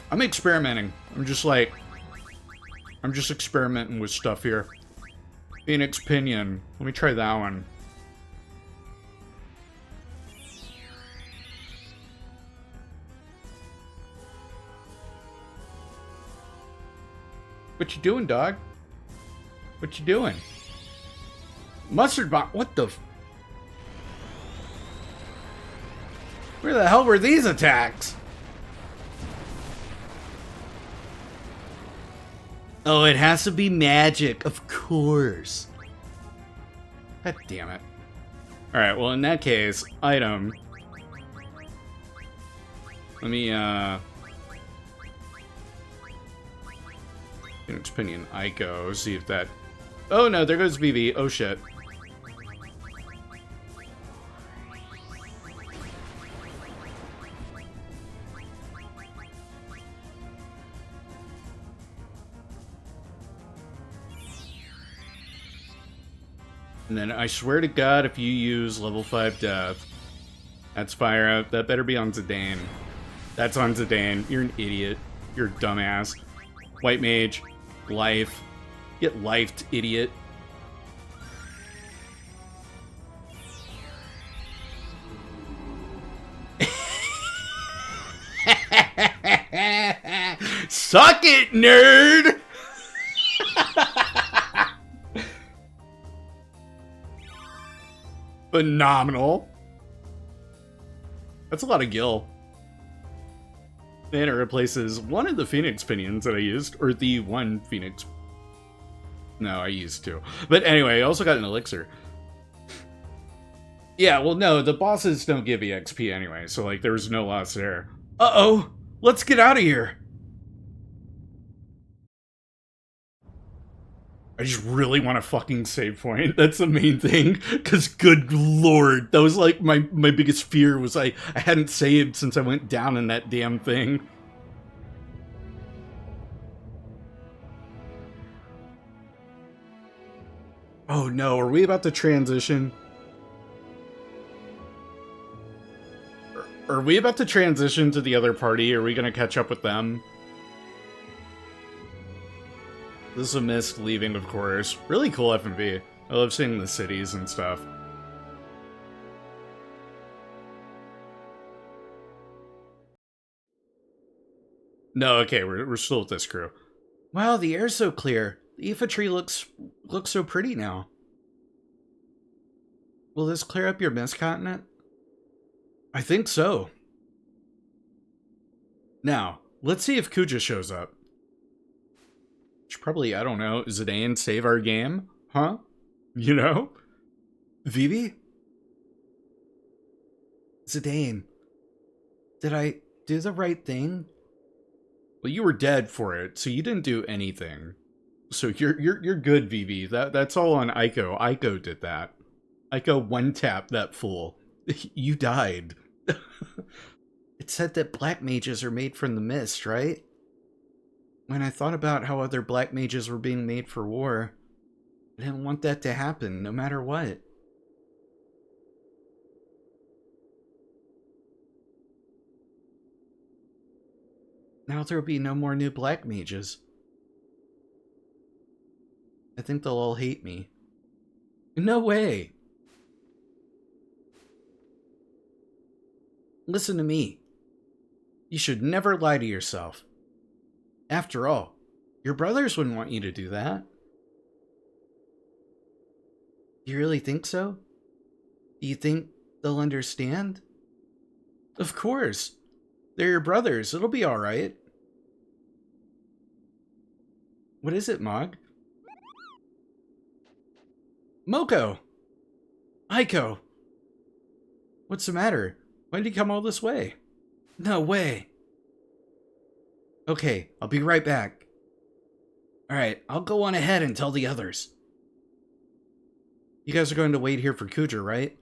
I'm experimenting. I'm just experimenting with stuff here. Phoenix Pinion. Let me try that one. What you doing, dog? What you doing? Mustard bomb. What the? Where the hell were these attacks? Oh, it has to be magic, of course. God damn it. Alright, well in that case, item. Let me, Phoenix Pinion, Eiko, see if that... Oh no, there goes BB. Oh shit. And then I swear to God, if you use level 5 death, that's fire out. That better be on Zidane. That's on Zidane. You're an idiot. You're a dumbass. White mage. Life. Get lifed, idiot. Suck it, nerd! Phenomenal. That's a lot of gil. And it replaces one of the Phoenix Pinions that I used, or the one Phoenix. No, I used two. But anyway, I also got an elixir. Yeah, well, no, the bosses don't give EXP anyway, so, like, there was no loss there. Uh-oh! Let's get out of here! I just really want a fucking save point. That's the main thing. Because, good lord, that was, like, my biggest fear was I hadn't saved since I went down in that damn thing. Oh no, are we about to transition? Are we about to transition to the other party? Are we going to catch up with them? This is a mist leaving, of course. Really cool F&B. I love seeing the cities and stuff. No, okay, we're still with this crew. Wow, the air's so clear. The Aoife tree looks so pretty now. Will this clear up your mist continent? I think so. Now, let's see if Kuja shows up. Should probably, I don't know, Zidane save our game? Huh? You know? Vivi? Zidane. Did I do the right thing? Well, you were dead for it, so you didn't do anything. So you're good, Vivi. That's all on Eiko. Eiko did that. Eiko one-tapped that fool. You died. It said that black mages are made from the mist, right? When I thought about how other black mages were being made for war, I didn't want that to happen, no matter what. Now there'll be no more new black mages. I think they'll all hate me. No way! Listen to me. You should never lie to yourself. After all, your brothers wouldn't want you to do that. Do you really think so? Do you think they'll understand? Of course. They're your brothers. It'll be alright. What is it, Mog? Moko! Eiko! What's the matter? Why did you come all this way? No way. Okay, I'll be right back. Alright, I'll go on ahead and tell the others. You guys are going to wait here for Kuja, right?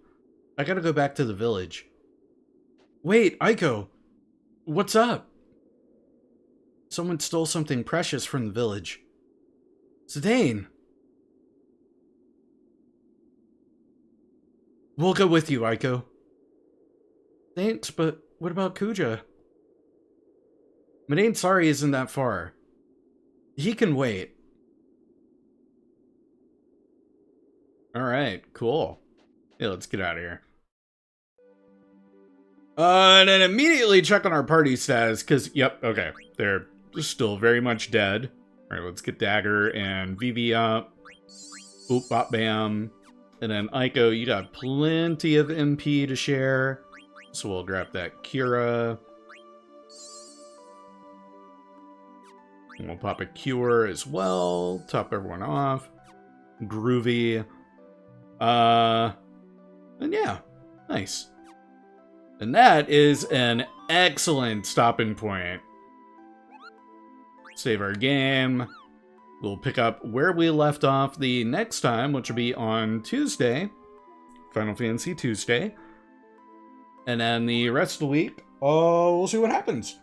I gotta go back to the village. Wait, Eiko! What's up? Someone stole something precious from the village. Zidane! We'll go with you, Eiko. Thanks, but what about Kuja? Madain Sari isn't that far. He can wait. Alright, cool. Yeah, let's get out of here. And then immediately check on our party status, because, yep, okay, they're still very much dead. Alright, let's get Dagger and Vivi up. Oop, bop, bam. And then Eiko, you got plenty of MP to share. So we'll grab that Cura. And we'll pop a Cure as well. Top everyone off. Groovy. And yeah, nice. And that is an excellent stopping point. Save our game. We'll pick up where we left off the next time, which will be on Tuesday. Final Fantasy Tuesday. And then the rest of the week, we'll see what happens.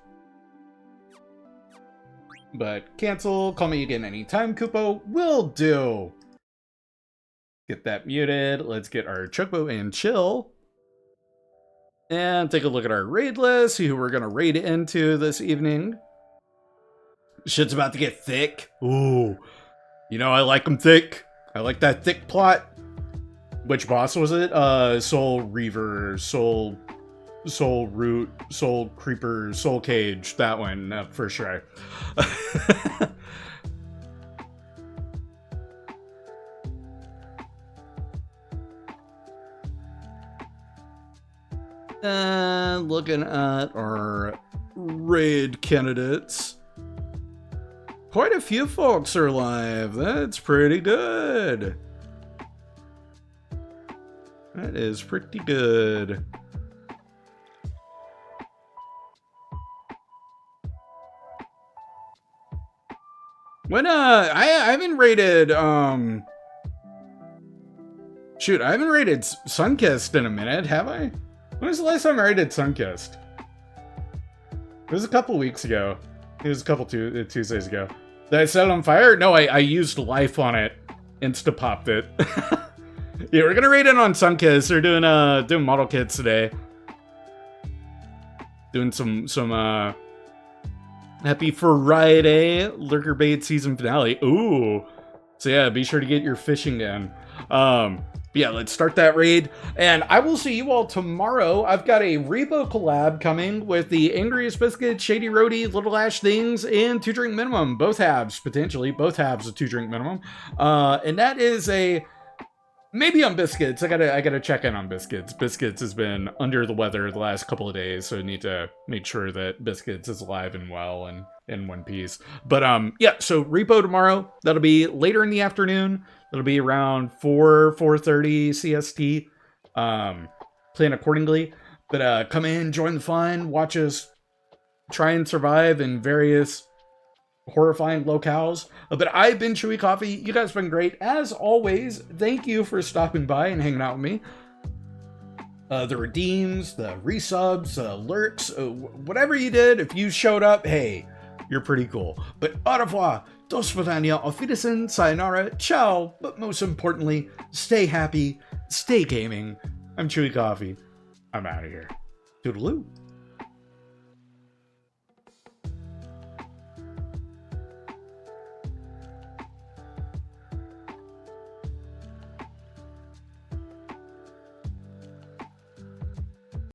But cancel, call me again anytime, Kupo, will do. Get that muted. Let's get our Chocobo and Chill. And take a look at our raid list. See who we're going to raid into this evening. Shit's about to get thick. Ooh. You know, I like them thick. I like that thick plot. Which boss was it? Soul Reaver, Soul Root, Soul Creeper, Soul Cage. That one, for sure. And looking at our raid candidates. Quite a few folks are live. That's pretty good. That is pretty good. When I haven't rated shoot, I haven't rated Sunkissed in a minute, have I? When was the last time I rated Sunkissed? It was a couple weeks ago. It was a couple Tuesdays ago. Did I set it on fire? No, I used life on it. Insta-popped it. Yeah, we're gonna raid it on Sunkissed. They're doing model kits today. Doing some Happy Friday Lurker Bait season finale. Ooh. So yeah, be sure to get your fishing in. Yeah, let's start that raid. And I will see you all tomorrow. I've got a Repo collab coming with the Angriest Biscuit, Shady Roadie, Little Ash Things, and 2 Drink Minimum. Both halves, potentially. Both halves of 2 Drink Minimum. And that is a... Maybe on Biscuits. I gotta check in on Biscuits. Biscuits has been under the weather the last couple of days, so I need to make sure that Biscuits is alive and well and in one piece. But yeah, so Repo tomorrow. That'll be later in the afternoon. That'll be around 4:30 CST. Plan accordingly. But come in, join the fun, watch us try and survive in various horrifying locales. But I've been Chewy Coffee. You guys have been great. As always, thank you for stopping by and hanging out with me. The redeems, the resubs, lurks, whatever you did, if you showed up, hey, you're pretty cool. But au revoir, dos vidania, auf Wiedersehen, sayonara, ciao. But most importantly, stay happy, stay gaming. I'm Chewy Coffee. I'm out of here. Toodaloo.